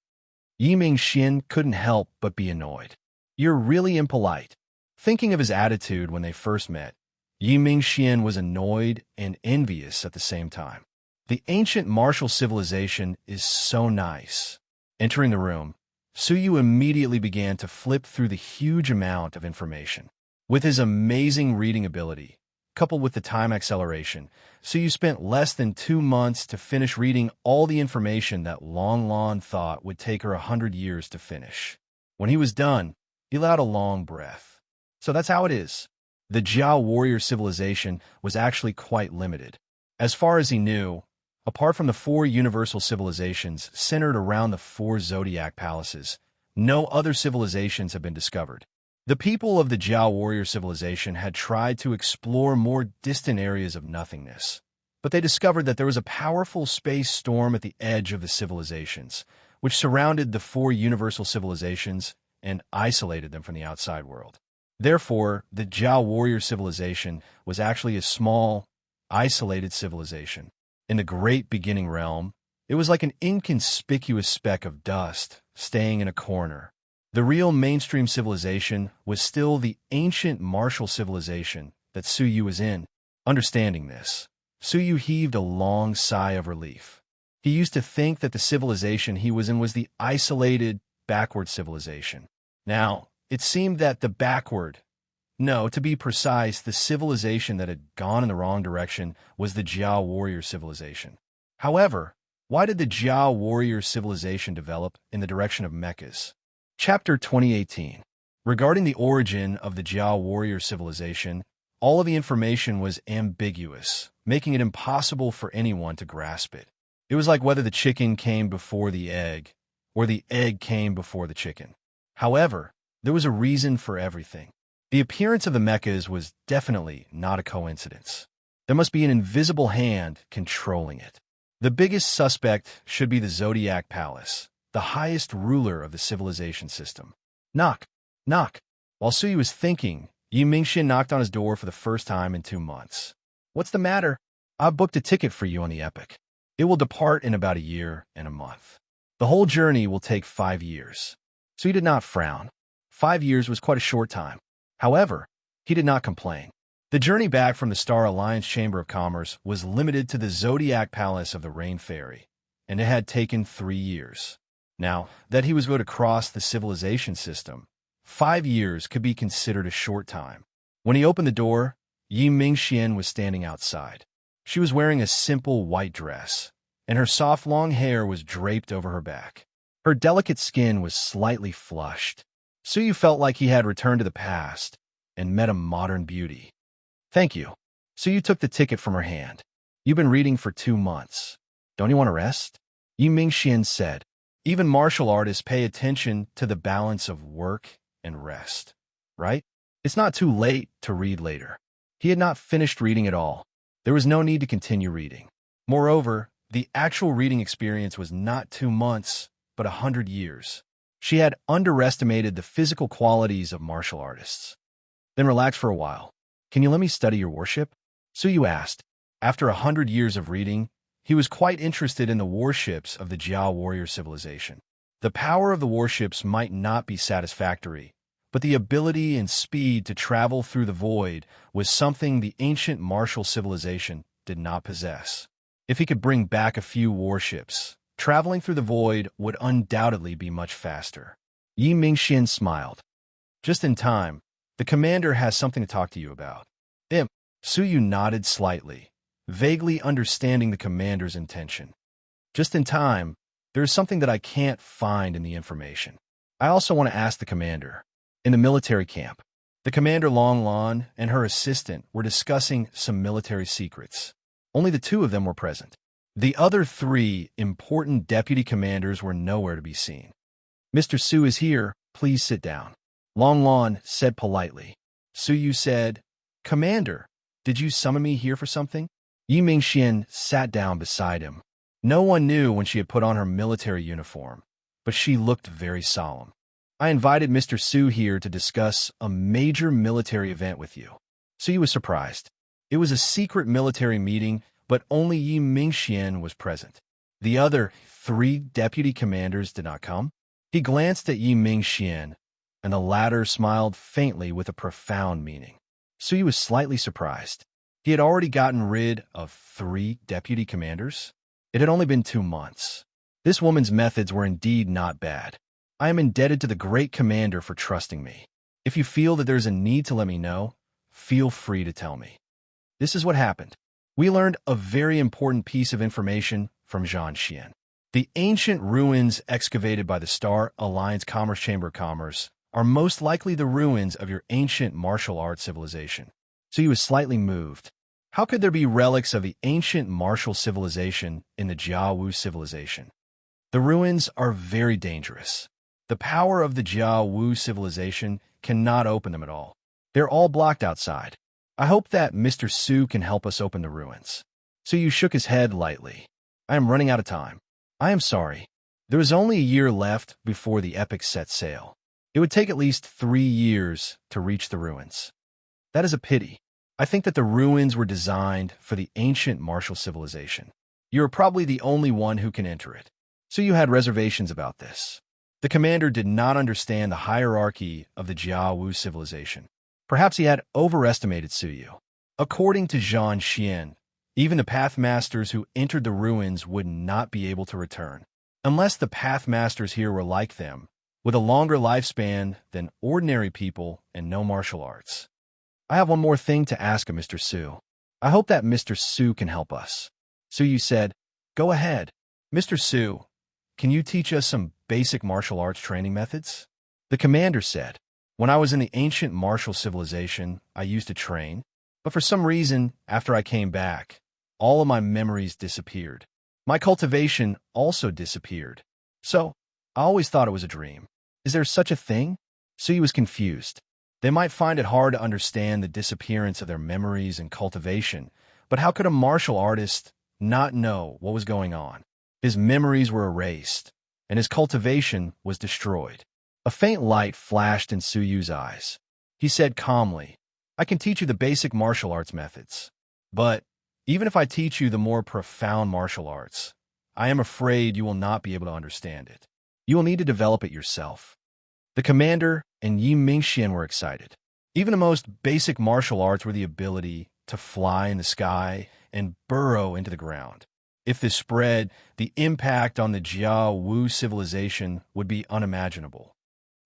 Yi Mingxian couldn't help but be annoyed. You're really impolite. Thinking of his attitude when they first met, Yi Mingxian was annoyed and envious at the same time. The ancient martial civilization is so nice. Entering the room, Suyu immediately began to flip through the huge amount of information. With his amazing reading ability, coupled with the time acceleration, so you spent less than 2 months to finish reading all the information that Long Lon thought would take her 100 years to finish. When he was done, he allowed a long breath. So that's how it is. The Jiao warrior civilization was actually quite limited. As far as he knew, apart from the 4 universal civilizations centered around the 4 zodiac palaces, no other civilizations have been discovered. The people of the Jiao warrior civilization had tried to explore more distant areas of nothingness, but they discovered that there was a powerful space storm at the edge of the civilizations, which surrounded the 4 universal civilizations and isolated them from the outside world. Therefore, the Jiao warrior civilization was actually a small, isolated civilization. In the great beginning realm, it was like an inconspicuous speck of dust staying in a corner. The real mainstream civilization was still the ancient martial civilization that Su Yu was in. Understanding this, Su Yu heaved a long sigh of relief. He used to think that the civilization he was in was the isolated, backward civilization. Now, it seemed that to be precise, the civilization that had gone in the wrong direction was the Jiao warrior civilization. However, why did the Jiao warrior civilization develop in the direction of mechas? Chapter 2018. Regarding the origin of the Jiao warrior civilization, all of the information was ambiguous, making it impossible for anyone to grasp it. It was like whether the chicken came before the egg, or the egg came before the chicken. However, there was a reason for everything. The appearance of the mechas was definitely not a coincidence. There must be an invisible hand controlling it. The biggest suspect should be the Zodiac Palace, the highest ruler of the civilization system. Knock, knock. While Su Yu was thinking, Yi Mingxian knocked on his door for the first time in 2 months. What's the matter? I've booked a ticket for you on the Epic. It will depart in about a year and a month. The whole journey will take 5 years. Su Yu did not frown. 5 years was quite a short time. However, he did not complain. The journey back from the Star Alliance Chamber of Commerce was limited to the Zodiac Palace of the Rain Fairy, and it had taken 3 years. Now that he was going to cross the civilization system, 5 years could be considered a short time. When he opened the door, Yi Mingxian was standing outside. She was wearing a simple white dress, and her soft long hair was draped over her back. Her delicate skin was slightly flushed. Su Yu felt like he had returned to the past and met a modern beauty. Thank you. Su Yu took the ticket from her hand. You've been reading for 2 months. Don't you want to rest? Yi Mingxian said. Even martial artists pay attention to the balance of work and rest, right? It's not too late to read later. He had not finished reading at all. There was no need to continue reading. Moreover, the actual reading experience was not 2 months, but 100 years. She had underestimated the physical qualities of martial artists. Then relax for a while. Can you let me study your worship? Su Yu asked. After 100 years of reading, he was quite interested in the warships of the Jiao warrior civilization. The power of the warships might not be satisfactory, but the ability and speed to travel through the void was something the ancient martial civilization did not possess. If he could bring back a few warships, traveling through the void would undoubtedly be much faster. Yi Mingxian smiled. Just in time, the commander has something to talk to you about. Su Yu nodded slightly, vaguely understanding the commander's intention. Just in time, there is something that I can't find in the information. I also want to ask the commander. In the military camp, the commander Long Lon and her assistant were discussing some military secrets. Only the 2 of them were present. The other 3 important deputy commanders were nowhere to be seen. Mr. Su is here. Please sit down. Long Lon said politely. Su Yu said, Commander, did you summon me here for something? Yi Mingxian sat down beside him. No one knew when she had put on her military uniform, but she looked very solemn. I invited Mr. Su here to discuss a major military event with you. Su Yu was surprised. It was a secret military meeting, but only Yi Mingxian was present. The other 3 deputy commanders did not come. He glanced at Yi Mingxian, and the latter smiled faintly with a profound meaning. Su Yu was slightly surprised. He had already gotten rid of 3 deputy commanders. It had only been 2 months. This woman's methods were indeed not bad. I am indebted to the great commander for trusting me. If you feel that there is a need to let me know, feel free to tell me. This is what happened. We learned a very important piece of information from Zhang Xian. The ancient ruins excavated by the Star Alliance Commerce Chamber of Commerce are most likely the ruins of your ancient martial arts civilization. So he was slightly moved. How could there be relics of the ancient martial civilization in the Jiawu civilization? The ruins are very dangerous. The power of the Jiawu civilization cannot open them at all. They're all blocked outside. I hope that Mr. Su can help us open the ruins. Su shook his head lightly. I am running out of time. I am sorry. There is only a year left before the epic sets sail. It would take at least 3 years to reach the ruins. That is a pity. I think that the ruins were designed for the ancient martial civilization. You are probably the only one who can enter it. So you had reservations about this. The commander did not understand the hierarchy of the Jiawu civilization. Perhaps he had overestimated Suyu. According to Zhang Xian, even the pathmasters who entered the ruins would not be able to return, unless the pathmasters here were like them, with a longer lifespan than ordinary people and no martial arts. I have one more thing to ask of Mr. Su. I hope that Mr. Su can help us. Suyu said, Go ahead. Mr. Su, can you teach us some basic martial arts training methods? The commander said, When I was in the ancient martial civilization, I used to train, but for some reason, after I came back, all of my memories disappeared. My cultivation also disappeared. So, I always thought it was a dream. Is there such a thing? Suyu was confused. They might find it hard to understand the disappearance of their memories and cultivation, but how could a martial artist not know what was going on? His memories were erased, and his cultivation was destroyed. A faint light flashed in Suyu's eyes. He said calmly, I can teach you the basic martial arts methods, but even if I teach you the more profound martial arts, I am afraid you will not be able to understand it. You will need to develop it yourself. The commander and Yi Mingxian were excited. Even the most basic martial arts were the ability to fly in the sky and burrow into the ground. If this spread, the impact on the Jiawu civilization would be unimaginable.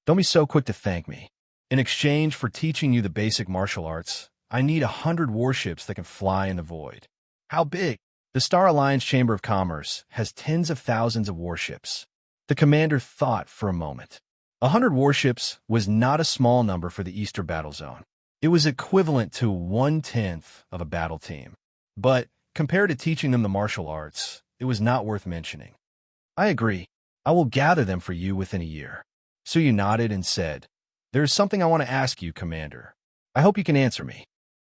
Don't be so quick to thank me. In exchange for teaching you the basic martial arts, I need 100 warships that can fly in the void. How big? The Star Alliance Chamber of Commerce has tens of thousands of warships. The commander thought for a moment. 100 warships was not a small number for the Eastern battle zone. It was equivalent to 1/10 of a battle team. But compared to teaching them the martial arts, it was not worth mentioning. I agree. I will gather them for you within a year. Suyu nodded and said, There is something I want to ask you, Commander. I hope you can answer me.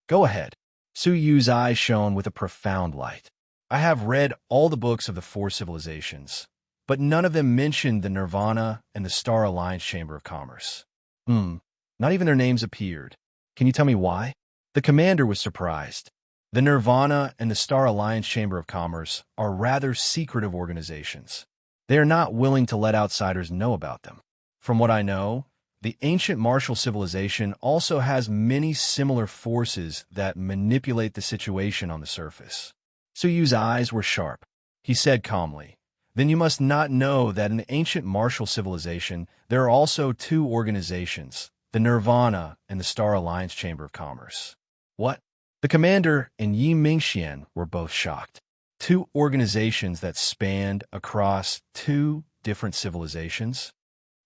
Go ahead. Suyu's eyes shone with a profound light. I have read all the books of the 4 civilizations, but none of them mentioned the Nirvana and the Star Alliance Chamber of Commerce. Not even their names appeared. Can you tell me why? The commander was surprised. The Nirvana and the Star Alliance Chamber of Commerce are rather secretive organizations. They are not willing to let outsiders know about them. From what I know, the ancient martial civilization also has many similar forces that manipulate the situation on the surface. Suyu's eyes were sharp. He said calmly, Then you must not know that in the ancient martial civilization, there are also 2 organizations, the Nirvana and the Star Alliance Chamber of Commerce. What? The commander and Yi Mingxian were both shocked. 2 organizations that spanned across 2 different civilizations?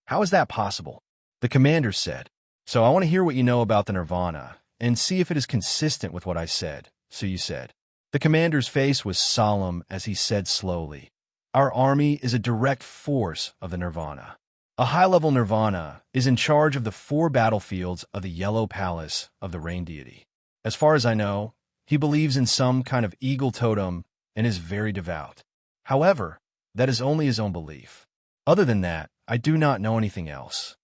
How is that possible? The commander said, So I want to hear what you know about the Nirvana and see if it is consistent with what I said. Suyu said. The commander's face was solemn as he said slowly, Our army is a direct force of the Nirvana. A high-level Nirvana is in charge of the 4 battlefields of the Yellow Palace of the Rain Deity. As far as I know, he believes in some kind of eagle totem and is very devout. However, that is only his own belief. Other than that, I do not know anything else.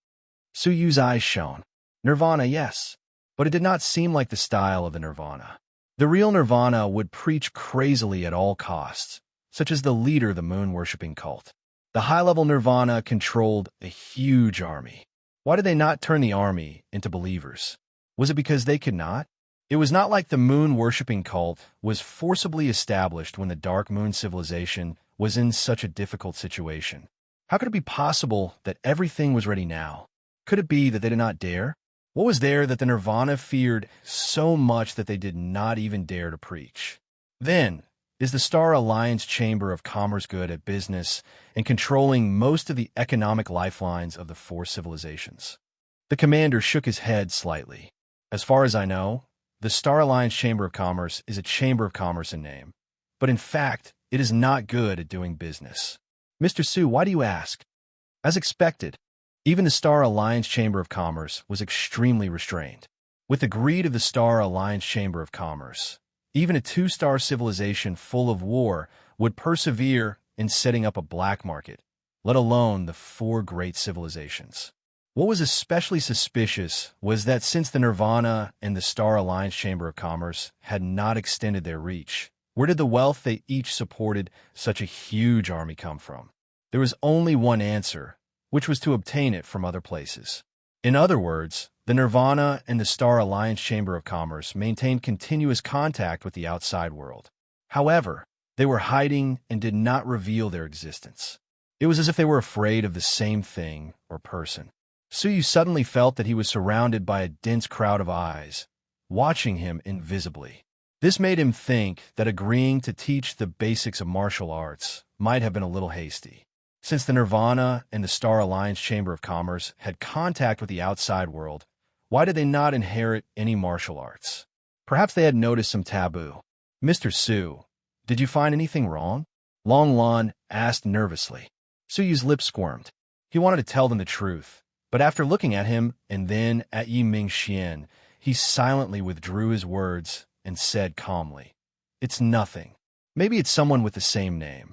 Suyu's eyes shone. Nirvana, yes, but it did not seem like the style of the Nirvana. The real Nirvana would preach crazily at all costs, such as the leader of the moon-worshipping cult. The high-level Nirvana controlled a huge army. Why did they not turn the army into believers? Was it because they could not? It was not like the moon-worshipping cult was forcibly established when the Dark Moon civilization was in such a difficult situation. How could it be possible that everything was ready now? Could it be that they did not dare? What was there that the Nirvana feared so much that they did not even dare to preach? Then, is the Star Alliance Chamber of Commerce good at business and controlling most of the economic lifelines of the four civilizations? The commander shook his head slightly. As far as I know, the Star Alliance Chamber of Commerce is a chamber of commerce in name, but in fact, it is not good at doing business. Mr. Su, why do you ask? As expected, even the Star Alliance Chamber of Commerce was extremely restrained. With the greed of the Star Alliance Chamber of Commerce, even a two-star civilization full of war would persevere in setting up a black market, let alone the four great civilizations. What was especially suspicious was that since the Nirvana and the Star Alliance Chamber of Commerce had not extended their reach, where did the wealth they each supported such a huge army come from? There was only one answer, which was to obtain it from other places. In other words, the Nirvana and the Star Alliance Chamber of Commerce maintained continuous contact with the outside world. However, they were hiding and did not reveal their existence. It was as if they were afraid of the same thing or person. Suyu suddenly felt that he was surrounded by a dense crowd of eyes, watching him invisibly. This made him think that agreeing to teach the basics of martial arts might have been a little hasty. Since the Nirvana and the Star Alliance Chamber of Commerce had contact with the outside world, why did they not inherit any martial arts? Perhaps they had noticed some taboo. Mr. Su, did you find anything wrong? Long Lan asked nervously. Suyu's lips squirmed. He wanted to tell them the truth, but after looking at him and then at Yi Mingxian, he silently withdrew his words and said calmly, "It's nothing. Maybe it's someone with the same name."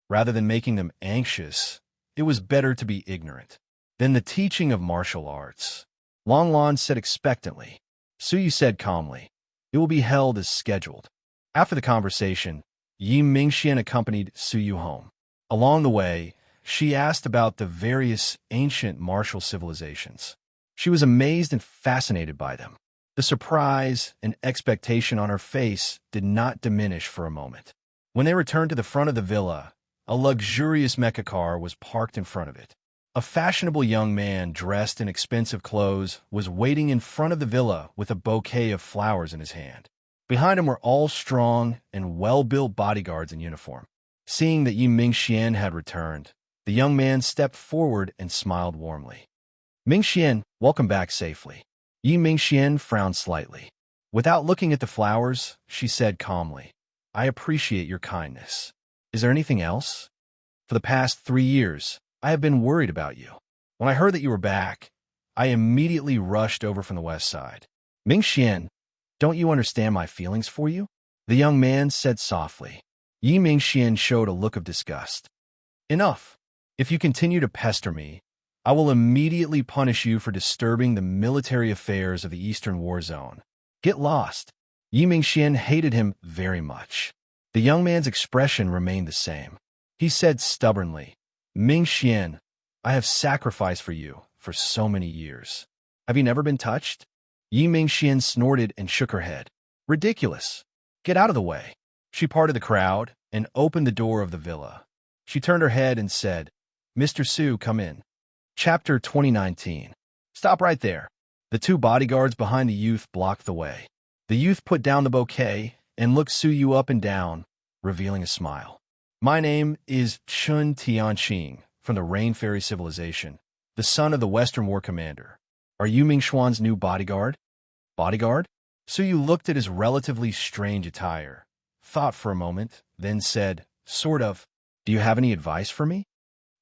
Rather than making them anxious, it was better to be ignorant. Then the teaching of martial arts. Long Lan said expectantly. Suyu said calmly, "It will be held as scheduled." After the conversation, Yi Mingxian accompanied Suyu home. Along the way, she asked about the various ancient martial civilizations. She was amazed and fascinated by them. The surprise and expectation on her face did not diminish for a moment. When they returned to the front of the villa, a luxurious mecha car was parked in front of it. A fashionable young man dressed in expensive clothes was waiting in front of the villa with a bouquet of flowers in his hand. Behind him were all strong and well-built bodyguards in uniform. Seeing that Yi Mingxian had returned, the young man stepped forward and smiled warmly. "Mingxian, welcome back safely." Yi Mingxian frowned slightly. Without looking at the flowers, she said calmly, "I appreciate your kindness. Is there anything else? For the past 3 years, I have been worried about you. When I heard that you were back, I immediately rushed over from the west side." "Mingxian, don't you understand my feelings for you?" the young man said softly. Yi Mingxian showed a look of disgust. "Enough. If you continue to pester me, I will immediately punish you for disturbing the military affairs of the Eastern War Zone. Get lost." Yi Mingxian hated him very much. The young man's expression remained the same. He said stubbornly, "Mingxian, I have sacrificed for you for so many years. Have you never been touched?" Yi Mingxian snorted and shook her head. "Ridiculous. Get out of the way." She parted the crowd and opened the door of the villa. She turned her head and said, "Mr. Su, come in." Chapter 2019. Stop right there. The two bodyguards behind the youth blocked the way. The youth put down the bouquet and looked Suyu up and down, revealing a smile. "My name is Chun Tianqing, from the Rain Fairy Civilization, the son of the Western War Commander. Are you Mingxuan's new bodyguard?" "Bodyguard?" Suyu looked at his relatively strange attire, thought for a moment, then said, "Sort of. Do you have any advice for me?"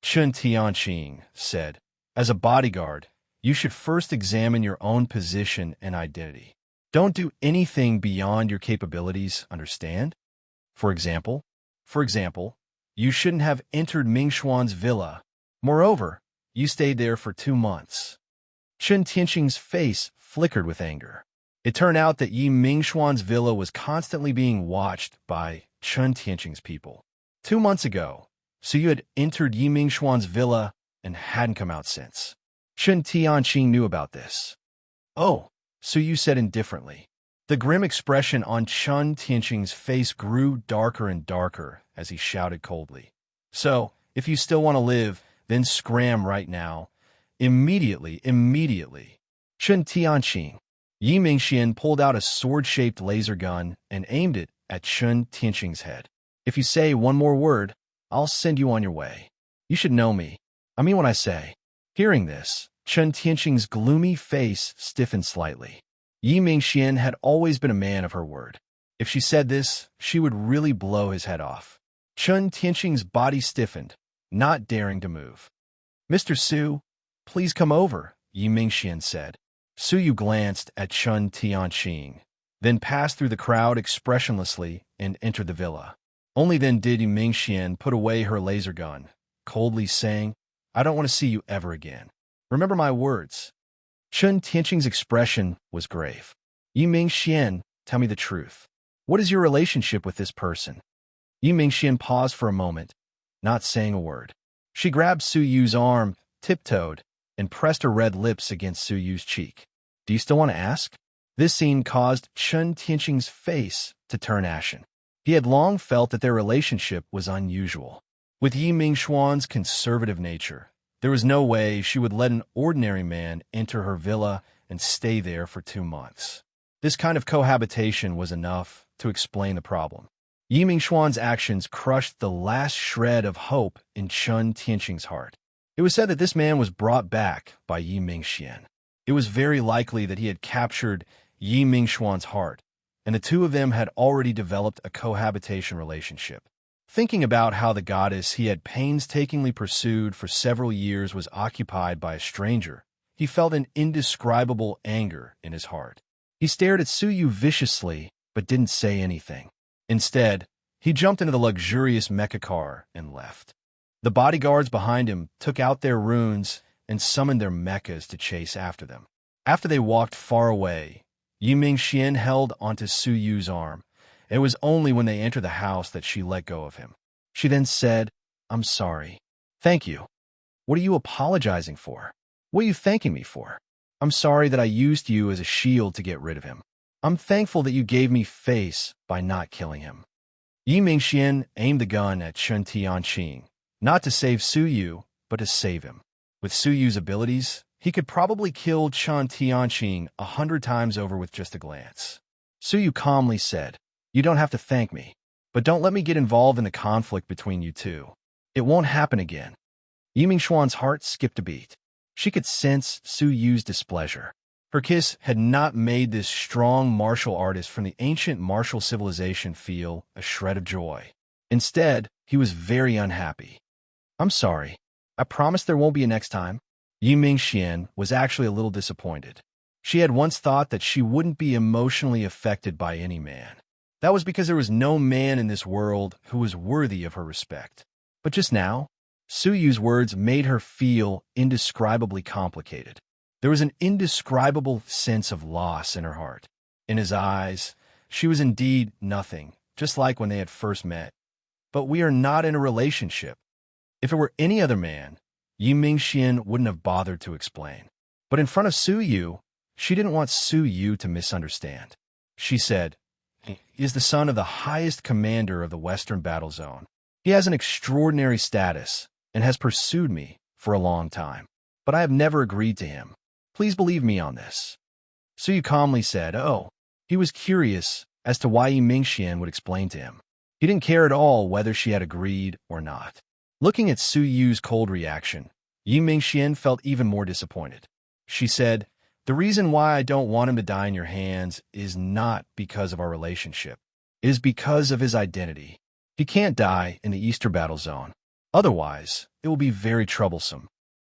Chun Tianqing said, "As a bodyguard, you should first examine your own position and identity. Don't do anything beyond your capabilities, understand? For example, you shouldn't have entered Mingxuan's villa. Moreover, you stayed there for 2 months." Chun Tianqing's face flickered with anger. It turned out that Yi Mingxuan's villa was constantly being watched by Chun Tianqing's people. 2 months ago, Suyu had entered Yi Mingxuan's villa and hadn't come out since. Chun Tianqing knew about this. "Oh," Suyu said indifferently. The grim expression on Chun Tianqing's face grew darker and darker as he shouted coldly, "So, if you still want to live, then scram right now. Immediately." Chun Tianqing. Yi Mingxian pulled out a sword-shaped laser gun and aimed it at Chun Tianqing's head. If you say one more word, I'll send you on your way. You should know me. I mean what I say. Hearing this, Chun Tianqing's gloomy face stiffened slightly. Yi Mingxian had always been a man of her word. If she said this, she would really blow his head off. Chun Tianqing's body stiffened, not daring to move. Mr. Su, please come over, Yi Mingxian said. Su Yu glanced at Chun Tianqing, then passed through the crowd expressionlessly and entered the villa. Only then did Yi Mingxian put away her laser gun, coldly saying, I don't want to see you ever again. Remember my words. Chun Tianqing's expression was grave. Yi Mingxian, tell me the truth. What is your relationship with this person? Yi Mingxian paused for a moment, not saying a word. She grabbed Su Yu's arm, tiptoed, and pressed her red lips against Su Yu's cheek. Do you still want to ask? This scene caused Chun Tianqing's face to turn ashen. He had long felt that their relationship was unusual. With Yi Mingxuan's conservative nature, there was no way she would let an ordinary man enter her villa and stay there for 2 months. This kind of cohabitation was enough to explain the problem. Yi Mingxuan's actions crushed the last shred of hope in Chun Tianqing's heart. It was said that this man was brought back by Yi Mingxian. It was very likely that he had captured Yi Mingxuan's heart, and the two of them had already developed a cohabitation relationship. Thinking about how the goddess he had painstakingly pursued for several years was occupied by a stranger, he felt an indescribable anger in his heart. He stared at Su Yu viciously, but didn't say anything. Instead, he jumped into the luxurious mecha car and left. The bodyguards behind him took out their runes and summoned their mechas to chase after them. After they walked far away, Yi Mingxian held onto Su Yu's arm. It was only when they entered the house that she let go of him. She then said, I'm sorry. Thank you. What are you apologizing for? What are you thanking me for? I'm sorry that I used you as a shield to get rid of him. I'm thankful that you gave me face by not killing him. Yi Mingxian aimed the gun at Chun Tianqing, not to save Su Yu, but to save him. With Su Yu's abilities, he could probably kill Chun Tianqing 100 times over with just a glance. Su Yu calmly said, You don't have to thank me, but don't let me get involved in the conflict between you two. It won't happen again. Yi Mingxuan's heart skipped a beat. She could sense Su Yu's displeasure. Her kiss had not made this strong martial artist from the ancient martial civilization feel a shred of joy. Instead, he was very unhappy. I'm sorry. I promise there won't be a next time. Yi Mingxian was actually a little disappointed. She had once thought that she wouldn't be emotionally affected by any man. That was because there was no man in this world who was worthy of her respect. But just now, Su Yu's words made her feel indescribably complicated. There was an indescribable sense of loss in her heart. In his eyes, she was indeed nothing, just like when they had first met. But we are not in a relationship. If it were any other man, Yi Mingxian wouldn't have bothered to explain. But in front of Su Yu, she didn't want Su Yu to misunderstand. She said, He is the son of the highest commander of the Western Battle Zone. He has an extraordinary status and has pursued me for a long time, but I have never agreed to him. Please believe me on this. Su Yu calmly said, Oh. He was curious as to why Yi Mingxian would explain to him. He didn't care at all whether she had agreed or not. Looking at Su Yu's cold reaction, Yi Mingxian felt even more disappointed. She said, The reason why I don't want him to die in your hands is not because of our relationship. It is because of his identity. He can't die in the Eastern Battle Zone. Otherwise, it will be very troublesome.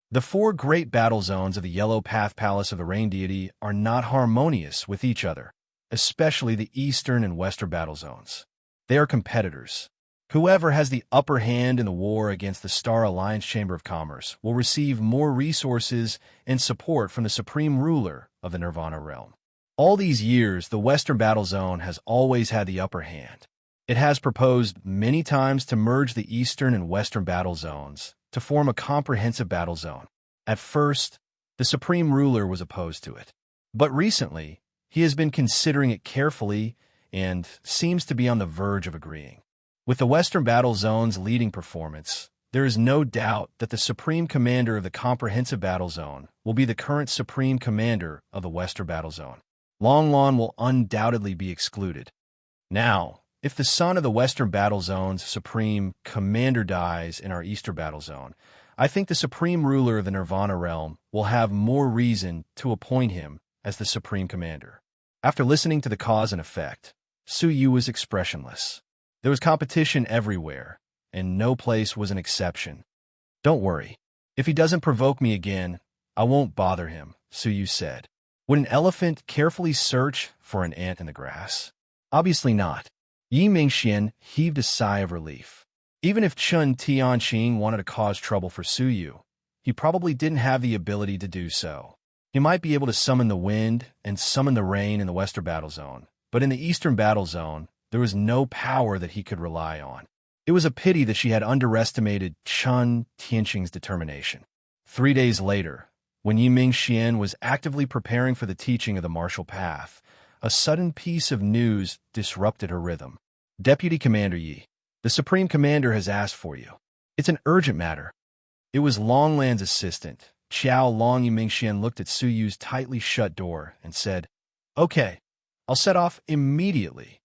The 4 great battle zones of the Yellow Path Palace of the Rain Deity are not harmonious with each other, especially the Eastern and Western battle zones. They are competitors. Whoever has the upper hand in the war against the Star Alliance Chamber of Commerce will receive more resources and support from the supreme ruler of the Nirvana realm. All these years, the Western battle zone has always had the upper hand. It has proposed many times to merge the Eastern and Western battle zones to form a comprehensive battle zone. At first, the supreme ruler was opposed to it. But recently, he has been considering it carefully and seems to be on the verge of agreeing. With the Western battle zone's leading performance, there is no doubt that the Supreme Commander of the Comprehensive Battle Zone will be the current Supreme Commander of the Western Battle Zone. Long Lon will undoubtedly be excluded. Now, if the son of the Western Battle Zone's Supreme Commander dies in our Eastern Battle Zone, I think the Supreme Ruler of the Nirvana Realm will have more reason to appoint him as the Supreme Commander. After listening to the cause and effect, Su Yu was expressionless. There was competition everywhere, and no place was an exception. Don't worry. If he doesn't provoke me again, I won't bother him, Su Yu said. Would an elephant carefully search for an ant in the grass? Obviously not. Yi Mingxian heaved a sigh of relief. Even if Chun Tianqing wanted to cause trouble for Su Yu, he probably didn't have the ability to do so. He might be able to summon the wind and summon the rain in the Western Battle Zone, but in the Eastern Battle Zone, there was no power that he could rely on. It was a pity that she had underestimated Chun Tianqing's determination. 3 days later, when Yi Mingxian was actively preparing for the teaching of the martial path, a sudden piece of news disrupted her rhythm. Deputy Commander Yi, the Supreme Commander has asked for you. It's an urgent matter. It was Longlan's assistant, Qiao Long. Yi Mingxian looked at Su Yu's tightly shut door and said, "Okay, I'll set off immediately."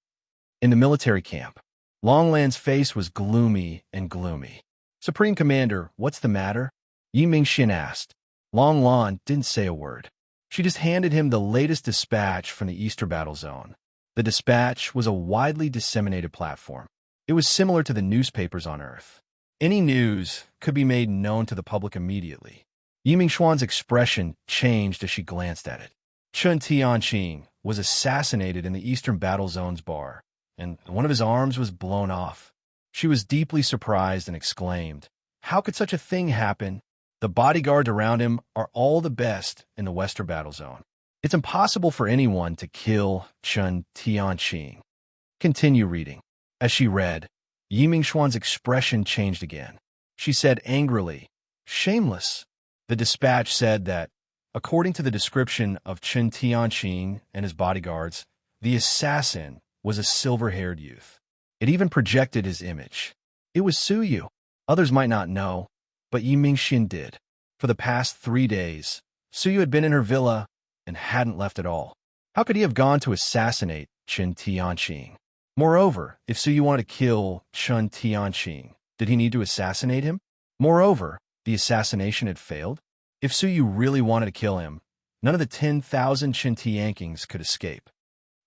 In the military camp, Longlan's face was gloomy and gloomy. "Supreme Commander, what's the matter?" Yi Mingxian asked. Longlan didn't say a word. She just handed him the latest dispatch from the Eastern Battle Zone. The dispatch was a widely disseminated platform. It was similar to the newspapers on Earth. Any news could be made known to the public immediately. Yi Mingxuan's expression changed as she glanced at it. Chun Tianqing was assassinated in the Eastern Battle Zone's bar, and one of his arms was blown off. She was deeply surprised and exclaimed, "How could such a thing happen? The bodyguards around him are all the best in the Western Battle Zone. It's impossible for anyone to kill Chun Tianqing." Continue reading. As she read, Yi Mingxuan's expression changed again. She said angrily, "Shameless." The dispatch said that, according to the description of Chun Tianqing and his bodyguards, the assassin was a silver-haired youth. It even projected his image. It was Su Yu. Others might not know, but Yi Mingxian did. For the past 3 days, Su Yu had been in her villa and hadn't left at all. How could he have gone to assassinate Chun Tianqing? Moreover, if Su Yu wanted to kill Chun Tianqing, did he need to assassinate him? Moreover, the assassination had failed. If Su Yu really wanted to kill him, none of the 10,000 Chun Tianqings could escape.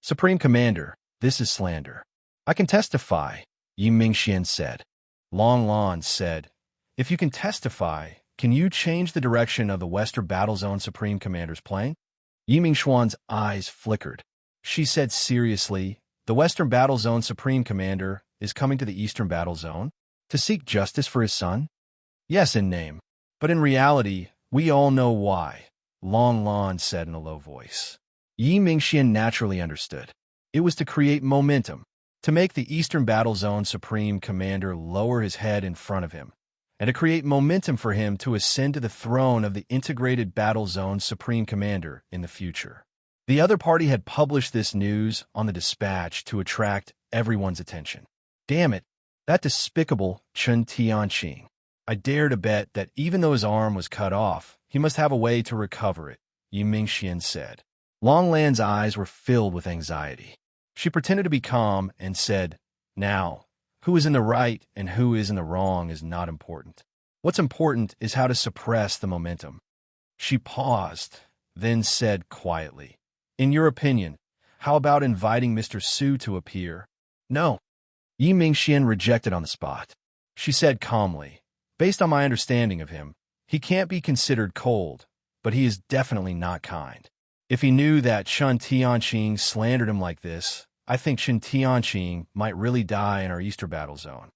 "Supreme Commander, this is slander." "I can testify," Yi Mingxian said. Long Lan said, "If you can testify, can you change the direction of the Western Battle Zone Supreme Commander's plane?" Yi Mingxuan's eyes flickered. She said seriously, "The Western Battle Zone Supreme Commander is coming to the Eastern Battle Zone to seek justice for his son?" "Yes, in name, but in reality, we all know why," Long Lan said in a low voice. Yi Mingxian naturally understood. It was to create momentum, to make the Eastern Battle Zone Supreme Commander lower his head in front of him, and to create momentum for him to ascend to the throne of the Integrated Battle Zone Supreme Commander in the future. The other party had published this news on the dispatch to attract everyone's attention. Damn it, that despicable Chun Tianqing. I dare to bet that even though his arm was cut off, he must have a way to recover it, Yi Mingxian said. Longlan's eyes were filled with anxiety. She pretended to be calm and said, "Now, who is in the right and who is in the wrong is not important. What's important is how to suppress the momentum." She paused, then said quietly, "In your opinion, how about inviting Mr. Su to appear?" "No." Yi Mingxian rejected on the spot. She said calmly, "Based on my understanding of him, he can't be considered cold, but he is definitely not kind. If he knew that Chun Tianqing slandered him like this, I think Chun Tianqing might really die in our Eastern Battle Zone."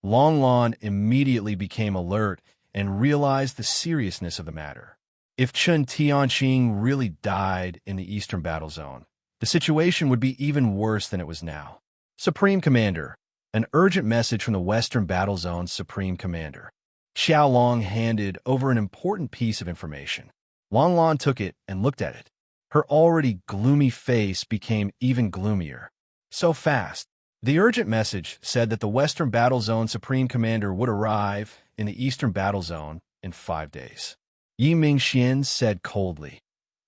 Long Lan immediately became alert and realized the seriousness of the matter. If Chun Tianqing really died in the Eastern Battle Zone, the situation would be even worse than it was now. "Supreme Commander, an urgent message from the Western Battle Zone's Supreme Commander." Xiao Long handed over an important piece of information. Long Lan took it and looked at it. Her already gloomy face became even gloomier. So fast. The urgent message said that the Western Battle Zone Supreme Commander would arrive in the eastern battle zone in 5 days. Yi Mingxian said coldly.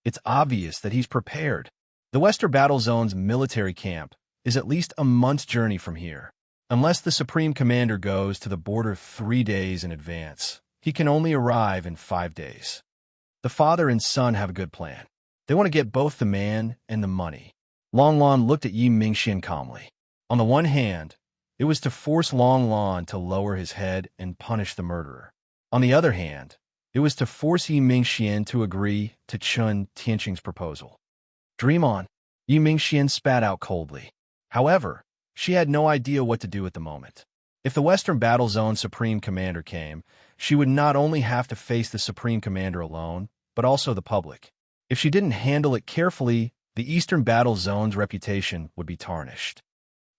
It's obvious that he's prepared. The western battle zone's military camp is at least a month's journey from here. Unless the Supreme Commander goes to the border 3 days in advance, he can only arrive in 5 days. The father and son have a good plan. They want to get both the man and the money. Long Lan looked at Yi Mingxian calmly. On the one hand, it was to force Long Lan to lower his head and punish the murderer. On the other hand, it was to force Yi Mingxian to agree to Chun Tianqing's proposal. Dream on, Yi Mingxian spat out coldly. However, she had no idea what to do at the moment. If the Western Battle Zone Supreme Commander came, she would not only have to face the Supreme Commander alone, but also the public. If she didn't handle it carefully, the Eastern Battle Zone's reputation would be tarnished.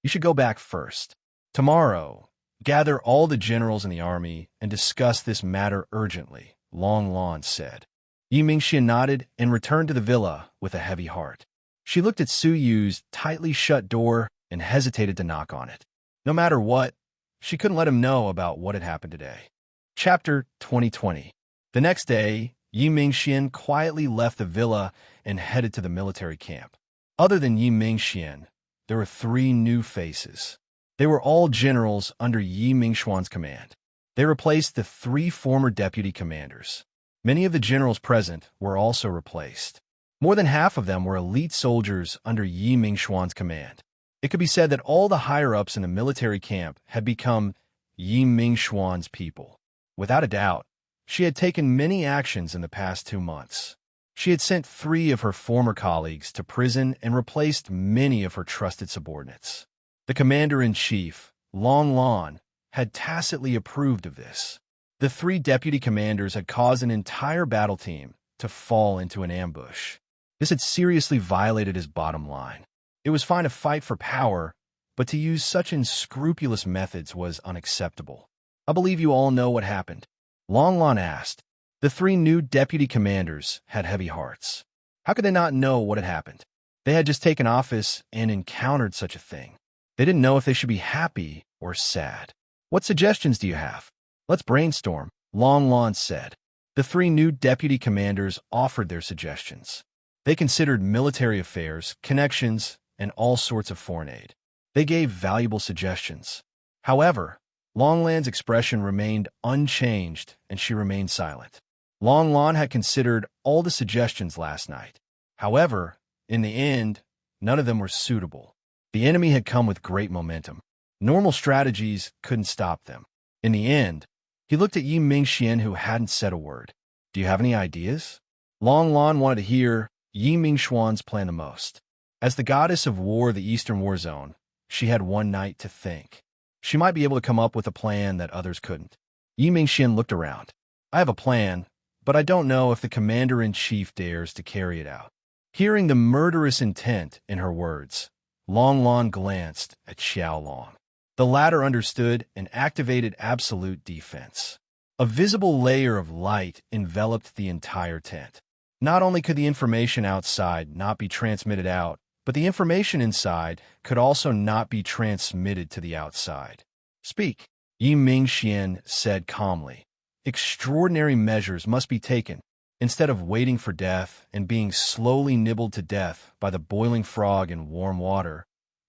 You should go back first. Tomorrow, gather all the generals in the army and discuss this matter urgently, Long Lan said. Yi Mingxian nodded and returned to the villa with a heavy heart. She looked at Su Yu's tightly shut door and hesitated to knock on it. No matter what, she couldn't let him know about what had happened today. Chapter 2020. The next day, Yi Mingxian quietly left the villa and headed to the military camp. Other than Yi Mingxian, there were 3 new faces. They were all generals under Yi Mingxuan's command. They replaced the 3 former deputy commanders. Many of the generals present were also replaced. More than half of them were elite soldiers under Yi Mingxuan's command. It could be said that all the higher-ups in the military camp had become Yi Mingxuan's people. Without a doubt, she had taken many actions in the past 2 months. She had sent 3 of her former colleagues to prison and replaced many of her trusted subordinates. The commander-in-chief, Long Lan, had tacitly approved of this. The 3 deputy commanders had caused an entire battle team to fall into an ambush. This had seriously violated his bottom line. It was fine to fight for power, but to use such unscrupulous methods was unacceptable. I believe you all know what happened. Long Lan asked. The 3 new deputy commanders had heavy hearts. How could they not know what had happened? They had just taken office and encountered such a thing. They didn't know if they should be happy or sad. What suggestions do you have? Let's brainstorm, Long Lan said. The 3 new deputy commanders offered their suggestions. They considered military affairs, connections, and all sorts of foreign aid. They gave valuable suggestions. However, Long Lan's expression remained unchanged, and she remained silent. Long Lan had considered all the suggestions last night. However, in the end, none of them were suitable. The enemy had come with great momentum. Normal strategies couldn't stop them. In the end, he looked at Yi Mingxian, who hadn't said a word. Do you have any ideas? Long Lan wanted to hear Yi Mingxuan's plan the most. As the goddess of war of the Eastern War Zone, she had one night to think. She might be able to come up with a plan that others couldn't. Yi Mingxian looked around. I have a plan, but I don't know if the commander-in-chief dares to carry it out. Hearing the murderous intent in her words, Long Lan glanced at Xiaolong. The latter understood and activated absolute defense. A visible layer of light enveloped the entire tent. Not only could the information outside not be transmitted out, but the information inside could also not be transmitted to the outside. Speak, Yi Mingxian said calmly. Extraordinary measures must be taken. Instead of waiting for death and being slowly nibbled to death by the boiling frog in warm water,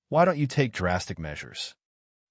why don't you take drastic measures?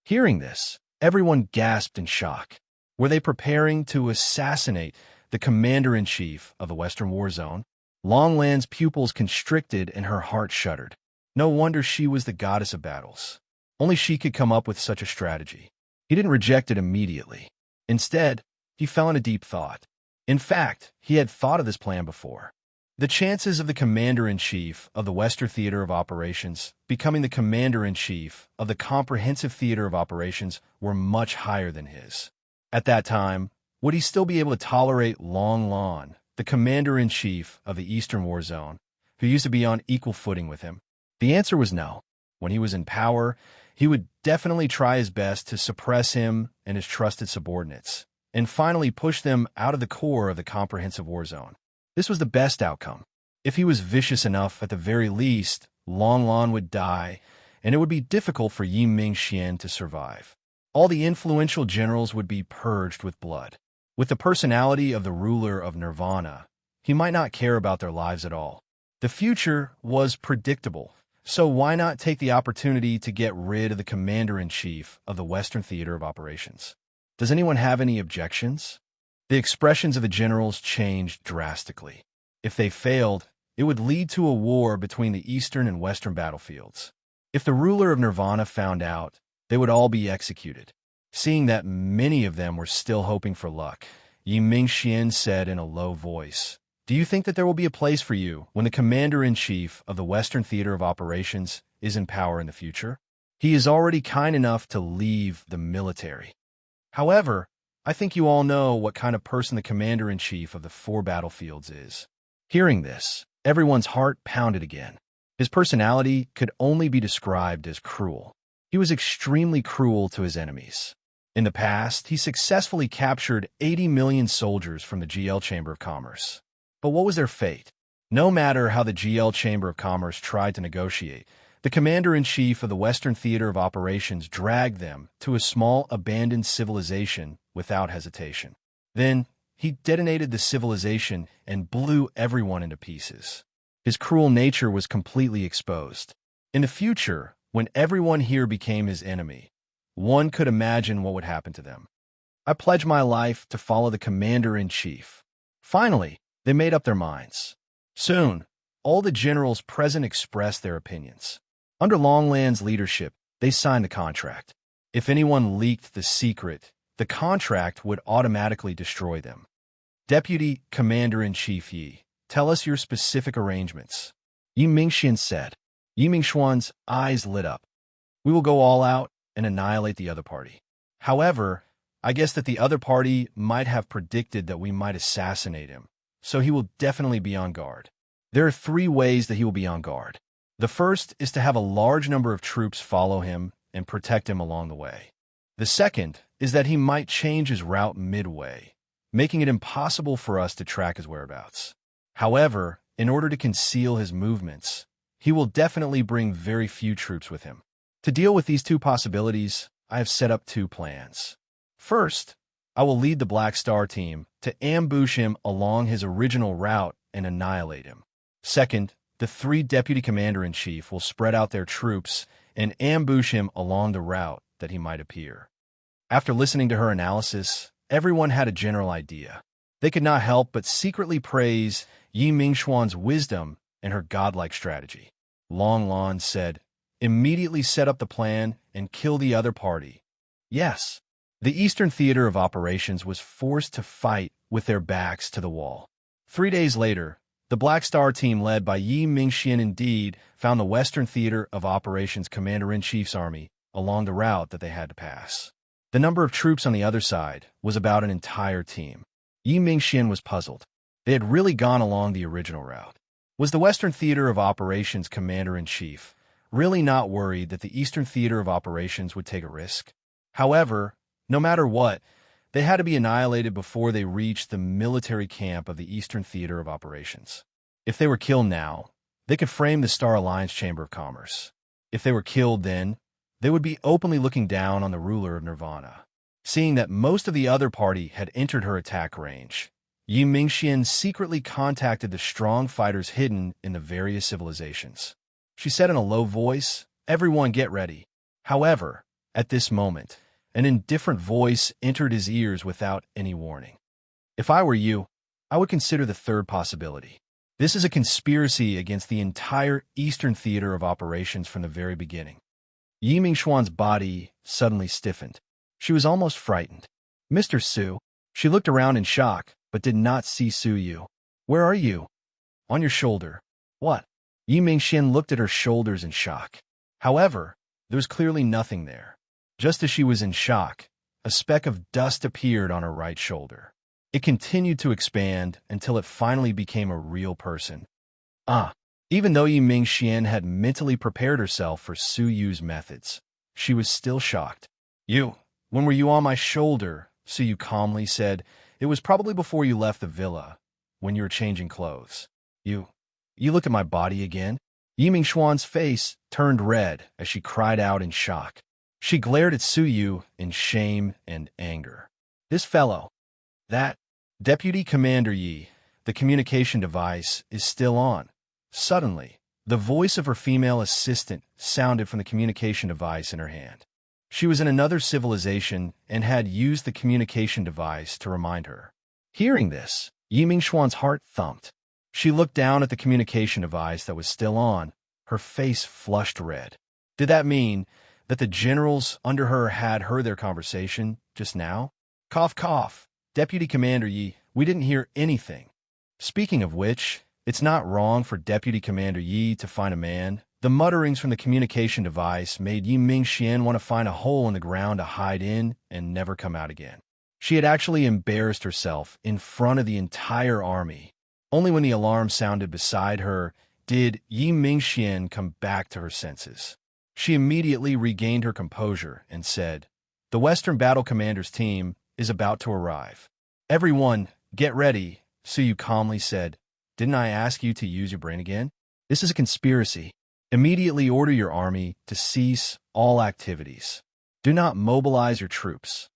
Hearing this, everyone gasped in shock. Were they preparing to assassinate the commander-in-chief of the Western War Zone? Long Lan's pupils constricted and her heart shuddered. No wonder she was the goddess of battles. Only she could come up with such a strategy. He didn't reject it immediately. Instead, he fell into deep thought. In fact, he had thought of this plan before. The chances of the commander-in-chief of the Western Theater of Operations becoming the commander-in-chief of the Comprehensive Theater of Operations were much higher than his. At that time, would he still be able to tolerate Long Lan, the commander-in-chief of the Eastern War Zone, who used to be on equal footing with him? The answer was no. When he was in power, he would definitely try his best to suppress him and his trusted subordinates, and finally push them out of the core of the Comprehensive War Zone. This was the best outcome. If he was vicious enough, at the very least, Long Lan would die, and it would be difficult for Yi Mingxian to survive. All the influential generals would be purged with blood. With the personality of the ruler of Nirvana, he might not care about their lives at all. The future was predictable, so why not take the opportunity to get rid of the commander-in-chief of the Western Theater of Operations? Does anyone have any objections? The expressions of the generals changed drastically. If they failed, it would lead to a war between the Eastern and Western battlefields. If the ruler of Nirvana found out, they would all be executed. Seeing that many of them were still hoping for luck, Yi Mingxian said in a low voice, "Do you think that there will be a place for you when the commander-in-chief of the Western Theater of Operations is in power in the future? He is already kind enough to leave the military. However, I think you all know what kind of person the commander-in-chief of the 4 battlefields is." Hearing this, everyone's heart pounded again. His personality could only be described as cruel. He was extremely cruel to his enemies. In the past, he successfully captured 80 million soldiers from the GL Chamber of Commerce. But what was their fate? No matter how the GL Chamber of Commerce tried to negotiate, the commander-in-chief of the Western Theater of Operations dragged them to a small abandoned civilization without hesitation. Then, he detonated the civilization and blew everyone into pieces. His cruel nature was completely exposed. In the future, when everyone here became his enemy, one could imagine what would happen to them. I pledge my life to follow the commander-in-chief. Finally, they made up their minds. Soon, all the generals present expressed their opinions. Under Longland's leadership, they signed the contract. If anyone leaked the secret, the contract would automatically destroy them. Deputy Commander-in-Chief Yi, tell us your specific arrangements. Yi Mingxian said. Yi Mingxuan's eyes lit up. We will go all out and annihilate the other party. However, I guess that the other party might have predicted that we might assassinate him, so he will definitely be on guard. There are 3 ways that he will be on guard. The first is to have a large number of troops follow him and protect him along the way. The second is that he might change his route midway, making it impossible for us to track his whereabouts. However, in order to conceal his movements, he will definitely bring very few troops with him. To deal with these 2 possibilities, I have set up 2 plans. First, I will lead the Black Star team to ambush him along his original route and annihilate him. Second, the 3 deputy commander-in-chief will spread out their troops and ambush him along the route that he might appear. After listening to her analysis, everyone had a general idea. They could not help but secretly praise Yi Mingxuan's wisdom and her godlike strategy. Long Lan said, "Immediately set up the plan and kill the other party." Yes, the Eastern Theater of Operations was forced to fight with their backs to the wall. 3 days later, the Black Star team led by Yi Mingxian indeed found the Western Theater of Operations Commander-in-Chief's army along the route that they had to pass. The number of troops on the other side was about an entire team. Yi Mingxian was puzzled. They had really gone along the original route. Was the Western Theater of Operations Commander-in-Chief really not worried that the Eastern Theater of Operations would take a risk? However, no matter what, they had to be annihilated before they reached the military camp of the Eastern Theater of Operations. If they were killed now, they could frame the Star Alliance Chamber of Commerce. If they were killed then, they would be openly looking down on the ruler of Nirvana. Seeing that most of the other party had entered her attack range, Yi Mingxian secretly contacted the strong fighters hidden in the various civilizations. She said in a low voice, "Everyone get ready." However, at this moment, an indifferent voice entered his ears without any warning. If I were you, I would consider the 3rd possibility. This is a conspiracy against the entire Eastern Theater of Operations from the very beginning. Yi Mingxuan's body suddenly stiffened. She was almost frightened. "Mr. Su." She looked around in shock, but did not see Su Yu. "Where are you?" "On your shoulder." "What?" Yi Mingxian looked at her shoulders in shock. However, there was clearly nothing there. Just as she was in shock, a speck of dust appeared on her right shoulder. It continued to expand until it finally became a real person. Even though Yi Mingxian had mentally prepared herself for Su Yu's methods, she was still shocked. When were you on my shoulder?" Su Yu calmly said. "It was probably before you left the villa, when you were changing clothes." You looked at my body again?" Yi Mingxuan's face turned red as she cried out in shock. She glared at Suyu in shame and anger. This fellow, that Deputy Commander Yi, the communication device is still on. Suddenly, the voice of her female assistant sounded from the communication device in her hand. She was in another civilization and had used the communication device to remind her. Hearing this, Yi Mingxuan's heart thumped. She looked down at the communication device that was still on, her face flushed red. Did that mean that the generals under her had heard their conversation just now? Cough, cough. Deputy Commander Yi, we didn't hear anything. Speaking of which, it's not wrong for Deputy Commander Yi to find a man. The mutterings from the communication device made Yi Mingxian want to find a hole in the ground to hide in and never come out again. She had actually embarrassed herself in front of the entire army. Only when the alarm sounded beside her did Yi Mingxian come back to her senses. She immediately regained her composure and said, "The Western Battle Commander's team is about to arrive. Everyone, get ready," Suyu calmly said. "Didn't I ask you to use your brain again? This is a conspiracy. Immediately order your army to cease all activities. Do not mobilize your troops."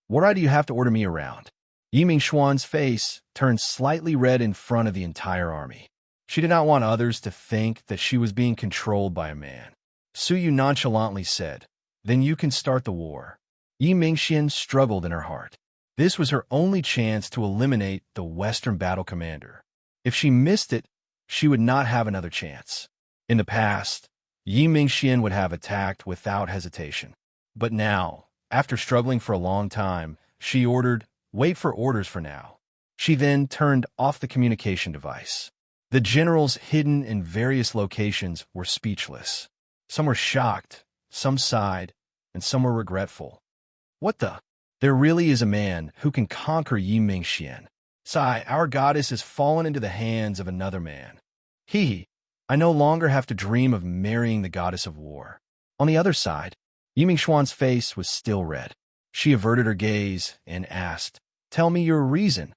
What do you have to order me around? Yi Mingxuan's face turned slightly red in front of the entire army. She did not want others to think that she was being controlled by a man. Suyu nonchalantly said, "Then you can start the war." Yi Mingxian struggled in her heart. This was her only chance to eliminate the Western Battle Commander. If she missed it, she would not have another chance. In the past, Yi Mingxian would have attacked without hesitation. But now, after struggling for a long time, she ordered, "Wait for orders for now." She then turned off the communication device. The generals hidden in various locations were speechless. Some were shocked, some sighed, and some were regretful. What the? There really is a man who can conquer Yi Mingxian. Sigh, our goddess has fallen into the hands of another man. I no longer have to dream of marrying the goddess of war. On the other side, Yi Mingxuan's face was still red. She averted her gaze and asked, "Tell me your reason."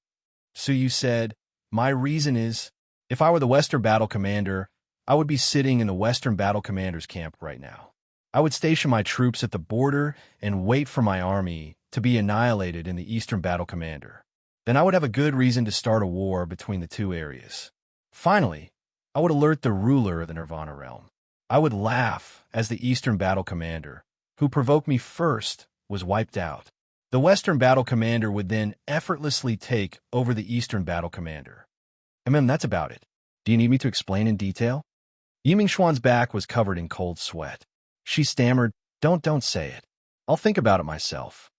Suyu said, "My reason is, if I were the Western Battle Commander, I would be sitting in the Western Battle Commander's camp right now. I would station my troops at the border and wait for my army to be annihilated in the Eastern Battle Commander. Then I would have a good reason to start a war between the two areas. Finally, I would alert the ruler of the Nirvana realm. I would laugh as the Eastern Battle Commander, who provoked me first, was wiped out. The Western Battle Commander would then effortlessly take over the Eastern Battle Commander. That's about it. Do you need me to explain in detail?" Yi Mingxuan's back was covered in cold sweat. She stammered, Don't say it. I'll think about it myself."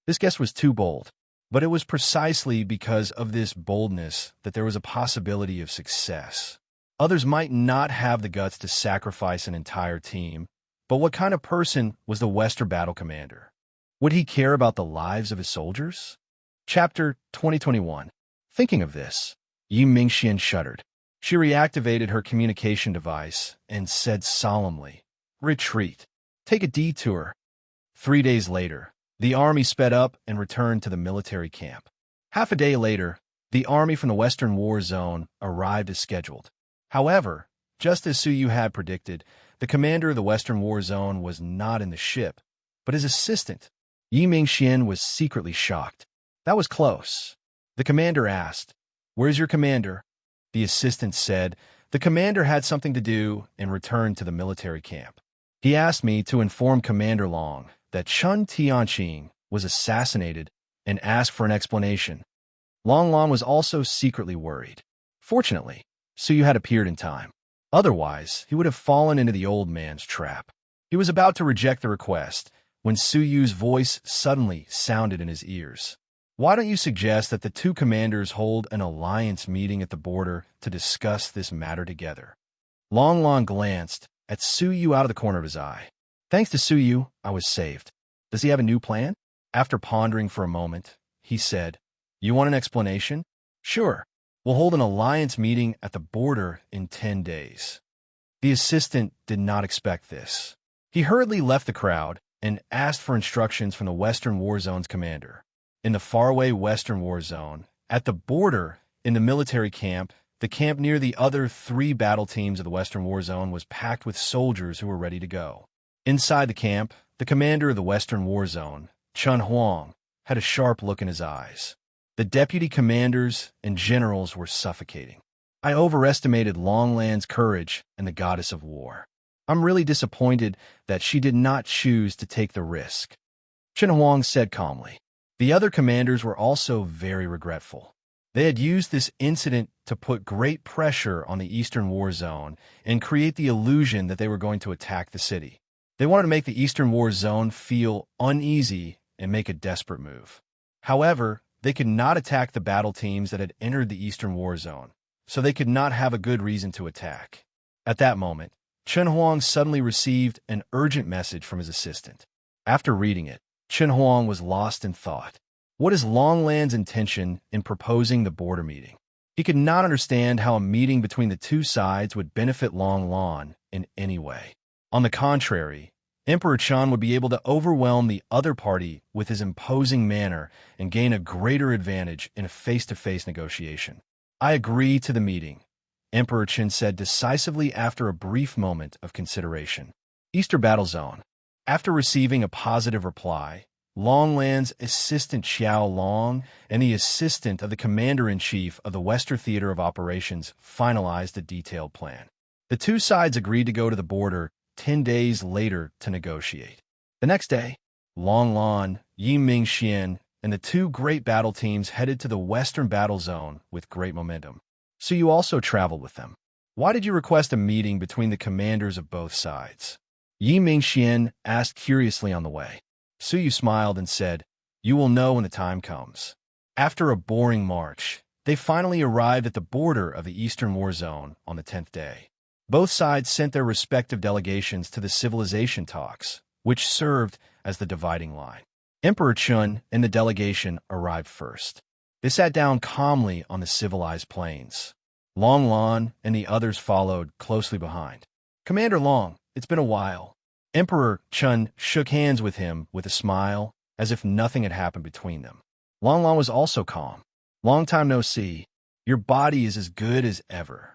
This guess was too bold, but it was precisely because of this boldness that there was a possibility of success. Others might not have the guts to sacrifice an entire team, but what kind of person was the Western Battle Commander? Would he care about the lives of his soldiers? Chapter 2021. Thinking of this, Yi Mingxian shuddered. She reactivated her communication device and said solemnly, "Retreat. Take a detour." 3 days later, the army sped up and returned to the military camp. Half a day later, the army from the Western War Zone arrived as scheduled. However, just as Suyu had predicted, the commander of the Western War Zone was not in the ship, but his assistant. Yi Mingxian was secretly shocked. That was close. The commander asked, "Where's your commander?" The assistant said, "The commander had something to do and returned to the military camp. He asked me to inform Commander Long that Chun Tianqing was assassinated and asked for an explanation." Long was also secretly worried. Fortunately, Suyu had appeared in time. Otherwise, he would have fallen into the old man's trap. He was about to reject the request when Suyu's voice suddenly sounded in his ears. "Why don't you suggest that the two commanders hold an alliance meeting at the border to discuss this matter together?" Long glanced at Suyu out of the corner of his eye. "Thanks to Suyu, I was saved. Does he have a new plan?" After pondering for a moment, he said, "You want an explanation? Sure. We'll hold an alliance meeting at the border in 10 days. The assistant did not expect this. He hurriedly left the crowd and asked for instructions from the Western War Zone's commander. In the faraway Western War Zone, at the border, in the military camp, the camp near the other 3 battle teams of the Western War Zone was packed with soldiers who were ready to go. Inside the camp, the commander of the Western War Zone, Chun Huang, had a sharp look in his eyes. The deputy commanders and generals were suffocating. I overestimated Longland's courage and the goddess of war. I'm really disappointed that she did not choose to take the risk, Chun Huang said calmly. The other commanders were also very regretful. They had used this incident to put great pressure on the Eastern War Zone and create the illusion that they were going to attack the city. They wanted to make the Eastern War Zone feel uneasy and make a desperate move. However, they could not attack the battle teams that had entered the Eastern War Zone, so they could not have a good reason to attack. At that moment, Chun Huang suddenly received an urgent message from his assistant. After reading it, Chun Huang was lost in thought. What is Longland's intention in proposing the border meeting? He could not understand how a meeting between the two sides would benefit Longlan in any way. On the contrary, Emperor Chun would be able to overwhelm the other party with his imposing manner and gain a greater advantage in a face-to-face negotiation. I agree to the meeting, Emperor Chun said decisively after a brief moment of consideration. Eastern Battle Zone. After receiving a positive reply, Longland's assistant Xiao Long and the assistant of the commander-in-chief of the Western Theater of Operations finalized a detailed plan. The two sides agreed to go to the border 10 days later to negotiate. The next day, Longlan, Yi Mingxian, and the two great battle teams headed to the Western Battle Zone with great momentum. So you also traveled with them. Why did you request a meeting between the commanders of both sides? Yi Mingxian asked curiously on the way. Suyu smiled and said, "You will know when the time comes." After a boring march, they finally arrived at the border of the Eastern War Zone on the 10th day. Both sides sent their respective delegations to the civilization talks, which served as the dividing line. Emperor Chun and the delegation arrived first. They sat down calmly on the civilized plains. Longlan and the others followed closely behind. "Commander Long, it's been a while." Emperor Chun shook hands with him with a smile, as if nothing had happened between them. Longlan was also calm. "Long time no see. Your body is as good as ever."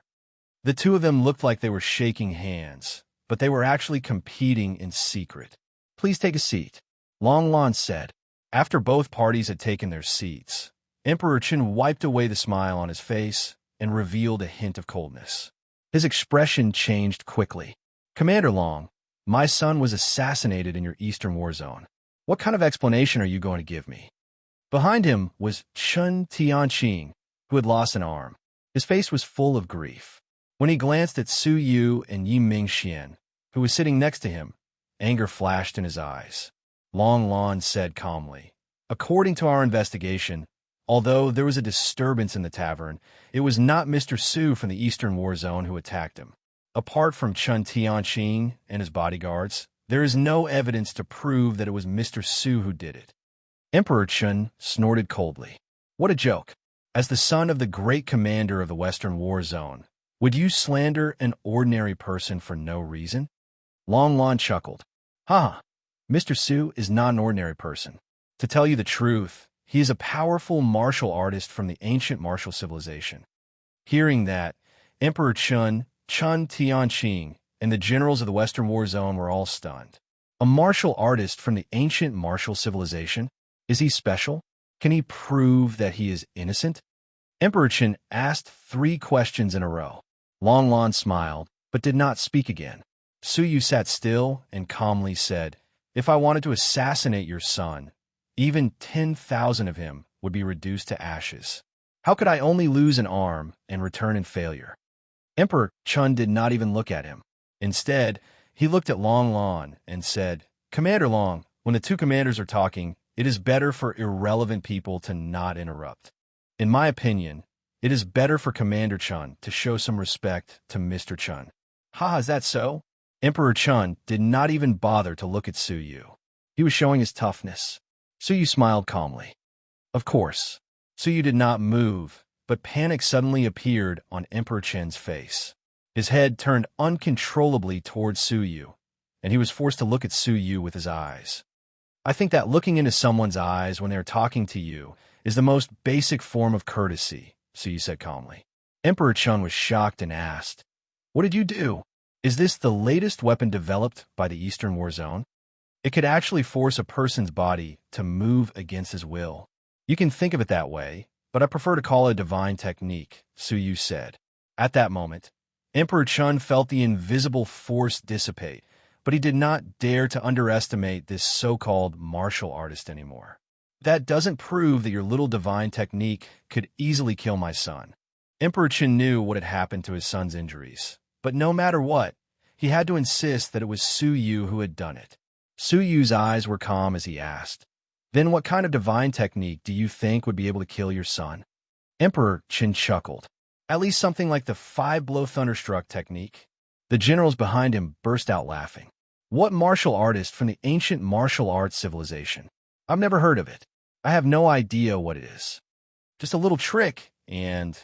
The two of them looked like they were shaking hands, but they were actually competing in secret. "Please take a seat," Longlan said. After both parties had taken their seats, Emperor Chun wiped away the smile on his face and revealed a hint of coldness. His expression changed quickly. "Commander Long, my son was assassinated in your Eastern War Zone. What kind of explanation are you going to give me?" Behind him was Chun Tianqing, who had lost an arm. His face was full of grief. When he glanced at Su Yu and Yi Mingxian, who was sitting next to him, anger flashed in his eyes. Longlan said calmly, "According to our investigation, although there was a disturbance in the tavern, it was not Mr. Su from the Eastern War Zone who attacked him. Apart from Chun Tianqing and his bodyguards, there is no evidence to prove that it was Mr. Su who did it." Emperor Chun snorted coldly. "What a joke. As the son of the great commander of the Western War Zone, would you slander an ordinary person for no reason?" Longlan chuckled. "Ha! Mr. Su is not an ordinary person. To tell you the truth, he is a powerful martial artist from the ancient martial civilization." Hearing that, Emperor Chun Tianqing, and the generals of the Western War Zone were all stunned. A martial artist from the ancient martial civilization? Is he special? Can he prove that he is innocent? Emperor Chun asked 3 questions in a row. Longlan smiled, but did not speak again. Suyu sat still and calmly said, "If I wanted to assassinate your son, even 10,000 of him would be reduced to ashes. How could I only lose an arm and return in failure?" Emperor Chun did not even look at him. Instead, he looked at Longlan and said, "Commander Long, when the two commanders are talking, it is better for irrelevant people to not interrupt. In my opinion, it is better for Commander Chun to show some respect to Mr. Chun." "Ha, is that so?" Emperor Chun did not even bother to look at Su Yu. He was showing his toughness. Su Yu smiled calmly. Of course, Su Yu did not move, but panic suddenly appeared on Emperor Chun's face. His head turned uncontrollably towards Su Yu, and he was forced to look at Su Yu with his eyes. I think that looking into someone's eyes when they are talking to you is the most basic form of courtesy, Su Yu said calmly. Emperor Chun was shocked and asked, "What did you do?" Is this the latest weapon developed by the Eastern War Zone? It could actually force a person's body to move against his will. You can think of it that way, but I prefer to call it a divine technique, Su Yu said. At that moment, Emperor Chun felt the invisible force dissipate, but he did not dare to underestimate this so-called martial artist anymore. That doesn't prove that your little divine technique could easily kill my son. Emperor Chen knew what had happened to his son's injuries, but no matter what, he had to insist that it was Su Yu who had done it. Su Yu's eyes were calm as he asked, "Then what kind of divine technique do you think would be able to kill your son?" Emperor Chen chuckled. "At least something like the five-blow thunderstruck technique." The generals behind him burst out laughing. "What martial artist from the ancient martial arts civilization? I've never heard of it. I have no idea what it is. Just a little trick, and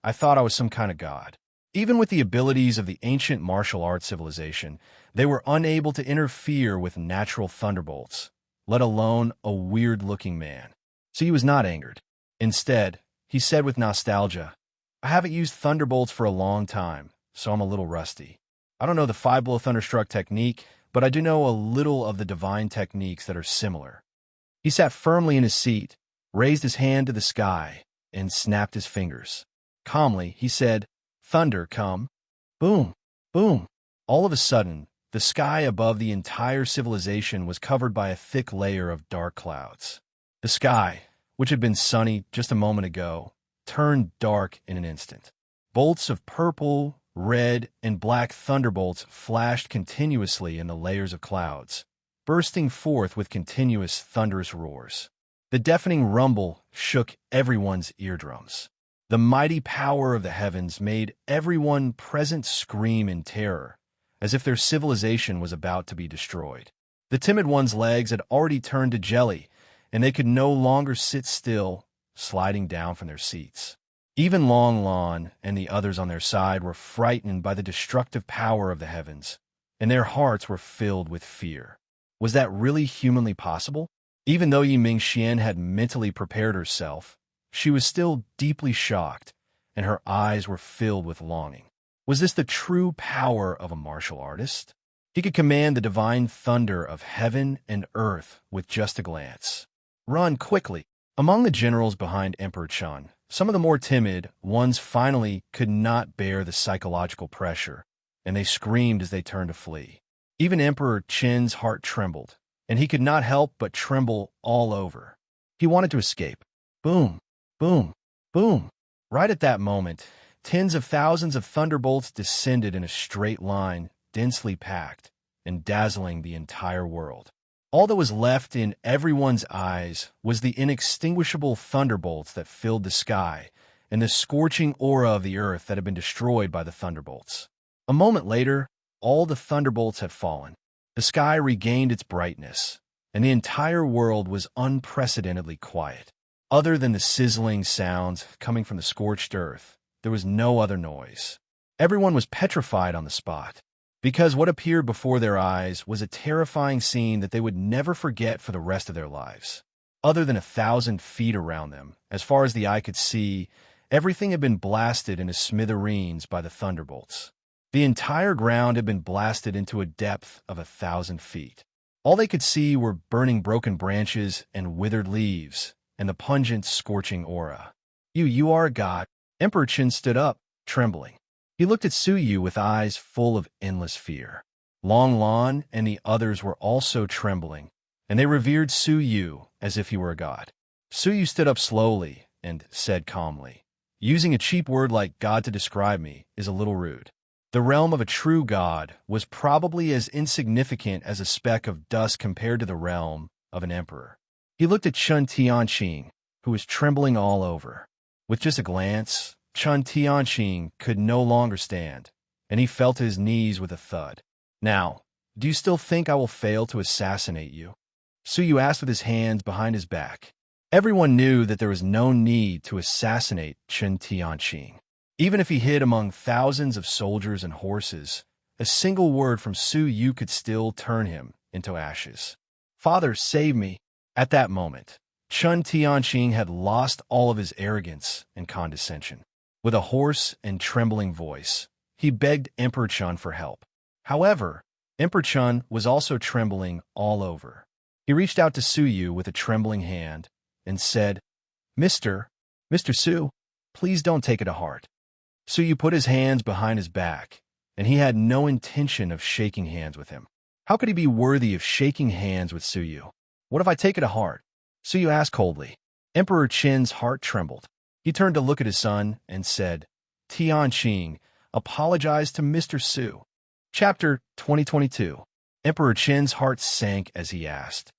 I thought I was some kind of god." Even with the abilities of the ancient martial arts civilization, they were unable to interfere with natural thunderbolts, let alone a weird-looking man. So he was not angered. Instead, he said with nostalgia, "I haven't used thunderbolts for a long time, so I'm a little rusty. I don't know the five-blow thunderstruck technique, but I do know a little of the divine techniques that are similar." He sat firmly in his seat, raised his hand to the sky, and snapped his fingers. Calmly, he said, "Thunder, come." Boom, boom. All of a sudden, the sky above the entire civilization was covered by a thick layer of dark clouds. The sky, which had been sunny just a moment ago, turned dark in an instant. Bolts of purple, red, and black thunderbolts flashed continuously in the layers of clouds, bursting forth with continuous thunderous roars. The deafening rumble shook everyone's eardrums. The mighty power of the heavens made everyone present scream in terror, as if their civilization was about to be destroyed. The timid one's legs had already turned to jelly, and they could no longer sit still, sliding down from their seats. Even Long Lon and the others on their side were frightened by the destructive power of the heavens, and their hearts were filled with fear. Was that really humanly possible? Even though Yiming Xian had mentally prepared herself, she was still deeply shocked, and her eyes were filled with longing. Was this the true power of a martial artist? He could command the divine thunder of heaven and earth with just a glance. "Run quickly!" Among the generals behind Emperor Chun, some of the more timid ones finally could not bear the psychological pressure, and they screamed as they turned to flee. Even Emperor Chen's heart trembled, and he could not help but tremble all over. He wanted to escape. Boom! Boom! Boom! Right at that moment, tens of thousands of thunderbolts descended in a straight line, densely packed, and dazzling the entire world. All that was left in everyone's eyes was the inextinguishable thunderbolts that filled the sky and the scorching aura of the earth that had been destroyed by the thunderbolts. A moment later, all the thunderbolts had fallen. The sky regained its brightness, and the entire world was unprecedentedly quiet. Other than the sizzling sounds coming from the scorched earth, there was no other noise. Everyone was petrified on the spot, because what appeared before their eyes was a terrifying scene that they would never forget for the rest of their lives. Other than 1,000 feet around them, as far as the eye could see, everything had been blasted into smithereens by the thunderbolts. The entire ground had been blasted into a depth of 1,000 feet. All they could see were burning broken branches and withered leaves, and the pungent, scorching aura. You are a god." Emperor Qin stood up, trembling. He looked at Su Yu with eyes full of endless fear. Long Lon and the others were also trembling, and they revered Su Yu as if he were a god. Su Yu stood up slowly and said calmly, "Using a cheap word like god to describe me is a little rude. The realm of a true god was probably as insignificant as a speck of dust compared to the realm of an emperor." He looked at Chun Tianqing, who was trembling all over. With just a glance, Chun Tianqing could no longer stand, and he fell to his knees with a thud. "Now, do you still think I will fail to assassinate you?" Su Yu asked with his hands behind his back. Everyone knew that there was no need to assassinate Chun Tianqing. Even if he hid among thousands of soldiers and horses, a single word from Su Yu could still turn him into ashes. "Father, save me." At that moment, Chun Tianqing had lost all of his arrogance and condescension. With a hoarse and trembling voice, he begged Emperor Chun for help. However, Emperor Chun was also trembling all over. He reached out to Suyu with a trembling hand and said, Mr. Su, please don't take it to heart. Suyu put his hands behind his back, and he had no intention of shaking hands with him. How could he be worthy of shaking hands with Suyu? What if I take it to heart? Suyu asked coldly. Emperor Qin's heart trembled. He turned to look at his son and said, Tianqing, apologize to Mr. Su. Chapter 2022. Emperor Qin's heart sank as he asked,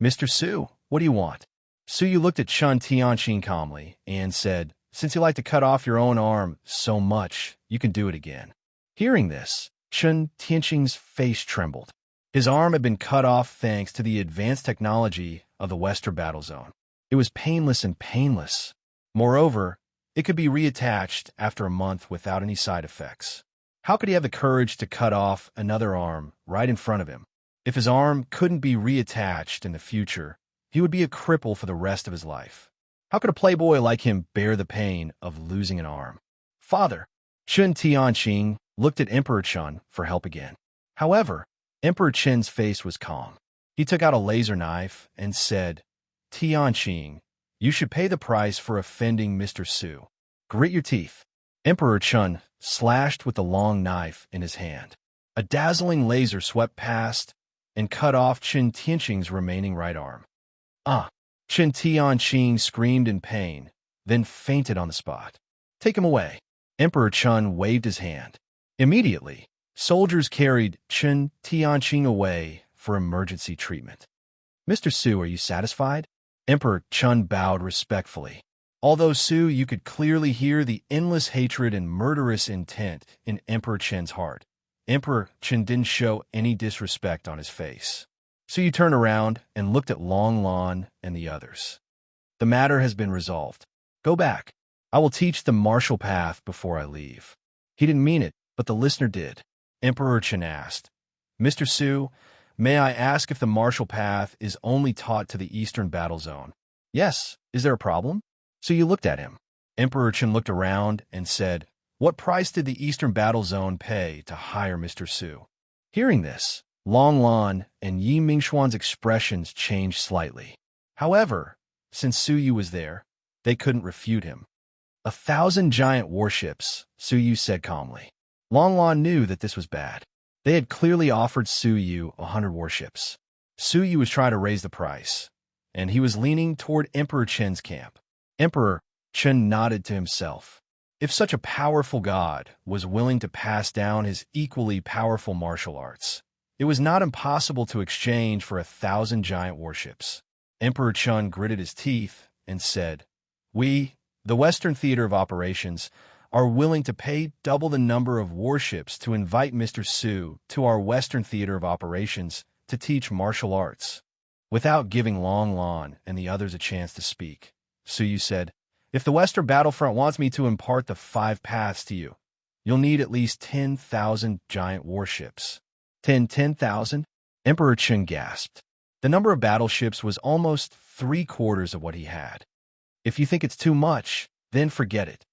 Mr. Su, what do you want? Suyu looked at Chun Tianqing calmly and said, Since you like to cut off your own arm so much, you can do it again. Hearing this, Chun Tianqing's face trembled. His arm had been cut off thanks to the advanced technology of the Western Battle Zone. It was painless and painless. Moreover, it could be reattached after a month without any side effects. How could he have the courage to cut off another arm right in front of him? If his arm couldn't be reattached in the future, he would be a cripple for the rest of his life. How could a playboy like him bear the pain of losing an arm? Father, Chun Tianqing looked at Emperor Chun for help again. However, Emperor Qin's face was calm. He took out a laser knife and said, Tianqing, you should pay the price for offending Mr. Su. Grit your teeth. Emperor Chun slashed with the long knife in his hand. A dazzling laser swept past and cut off Chun Tianqing's remaining right arm. Chun Tianqing screamed in pain, then fainted on the spot. Take him away. Emperor Chun waved his hand. Immediately, soldiers carried Chun Tianqing away for emergency treatment. Mr. Su, are you satisfied? Emperor Chun bowed respectfully. Although Su, you could clearly hear the endless hatred and murderous intent in Emperor Chen's heart. Emperor Chen didn't show any disrespect on his face. So you turned around and looked at Long Lan and the others. The matter has been resolved. Go back. I will teach the martial path before I leave. He didn't mean it, but the listener did. Emperor Chen asked, Mr. Su, may I ask if the martial path is only taught to the Eastern Battle Zone? Yes. Is there a problem? So you looked at him. Emperor Chen looked around and said, What price did the Eastern Battle Zone pay to hire Mr. Su? Hearing this, Long Lan and Yi Mingxuan's expressions changed slightly. However, since Su Yu was there, they couldn't refute him. 1,000 giant warships, Su Yu said calmly. Long Lan knew that this was bad. They had clearly offered Su Yu 100 warships. Su Yu was trying to raise the price, and he was leaning toward Emperor Chen's camp. Emperor Chen nodded to himself. If such a powerful god was willing to pass down his equally powerful martial arts, it was not impossible to exchange for 1,000 giant warships. Emperor Chun gritted his teeth and said, We, the Western Theater of Operations, are willing to pay double the number of warships to invite Mr. Su to our Western Theater of Operations to teach martial arts. Without giving Long Lan and the others a chance to speak, Su Yu said, If the Western Battlefront wants me to impart the 5 paths to you, you'll need at least 10,000 giant warships. 10,000? Emperor Chen gasped. The number of battleships was almost 3/4 of what he had. If you think it's too much, then forget it.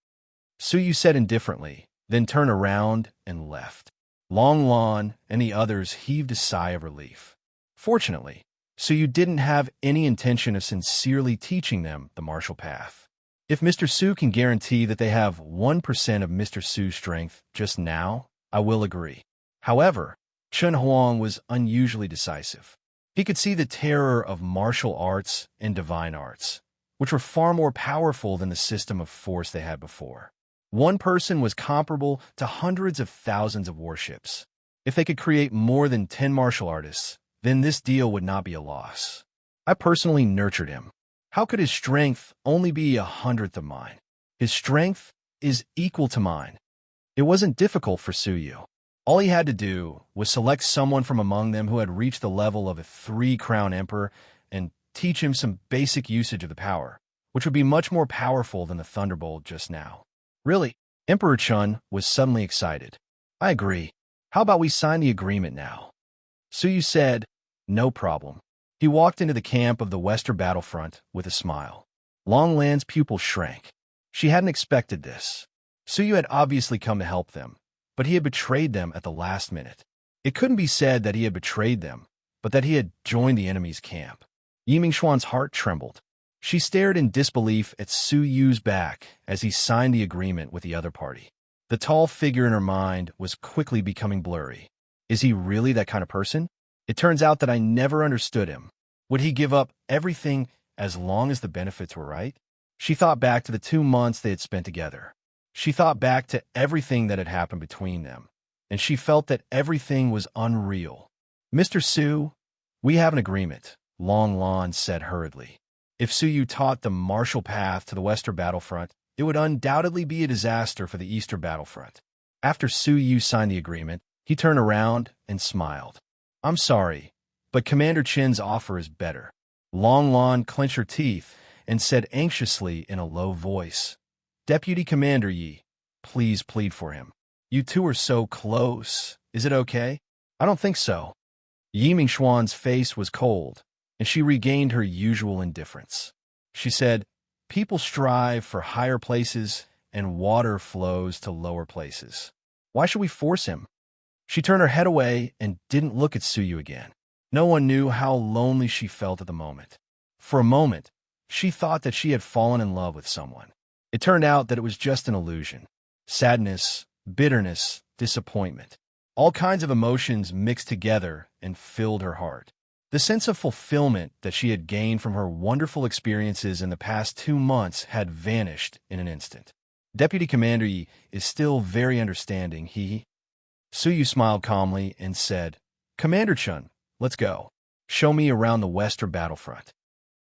Su Yu said indifferently, then turned around and left. Long Lan and the others heaved a sigh of relief. Fortunately, Su Yu didn't have any intention of sincerely teaching them the martial path. If Mr. Su can guarantee that they have 1% of Mr. Su's strength just now, I will agree. However, Chen Huang was unusually decisive. He could see the terror of martial arts and divine arts, which were far more powerful than the system of force they had before. One person was comparable to hundreds of thousands of warships. If they could create more than 10 martial artists, then this deal would not be a loss. I personally nurtured him. How could his strength only be 1/100th of mine? His strength is equal to mine. It wasn't difficult for Su Yu. All he had to do was select someone from among them who had reached the level of a 3-crown emperor and teach him some basic usage of the power, which would be much more powerful than the Thunderbolt just now. Really? Emperor Chun was suddenly excited. I agree. How about we sign the agreement now? Su Yu said, No problem. He walked into the camp of the Western Battlefront with a smile. Long Lan's pupil shrank. She hadn't expected this. Su Yu had obviously come to help them, but he had betrayed them at the last minute. It couldn't be said that he had betrayed them, but that he had joined the enemy's camp. Yi Mingxuan's heart trembled. She stared in disbelief at Su Yu's back as he signed the agreement with the other party. The tall figure in her mind was quickly becoming blurry. Is he really that kind of person? It turns out that I never understood him. Would he give up everything as long as the benefits were right? She thought back to the 2 months they had spent together. She thought back to everything that had happened between them, and she felt that everything was unreal. Mr. Su, we have an agreement, Long Lan said hurriedly. If Su Yu taught the martial path to the Western battlefront, it would undoubtedly be a disaster for the Eastern battlefront. After Su Yu signed the agreement, he turned around and smiled. I'm sorry, but Commander Chen's offer is better. Long Lan clenched her teeth and said anxiously in a low voice, Deputy Commander Yi, please plead for him. You two are so close. Is it okay? I don't think so. Yi Mingxuan's face was cold, and she regained her usual indifference. She said, people strive for higher places, and water flows to lower places. Why should we force him? She turned her head away and didn't look at Su Yu again. No one knew how lonely she felt at the moment. For a moment, she thought that she had fallen in love with someone. It turned out that it was just an illusion. Sadness, bitterness, disappointment. All kinds of emotions mixed together and filled her heart. The sense of fulfillment that she had gained from her wonderful experiences in the past 2 months had vanished in an instant. Deputy Commander Yi is still very understanding, Su Yu smiled calmly and said, Commander Chun, let's go. Show me around the Western battlefront.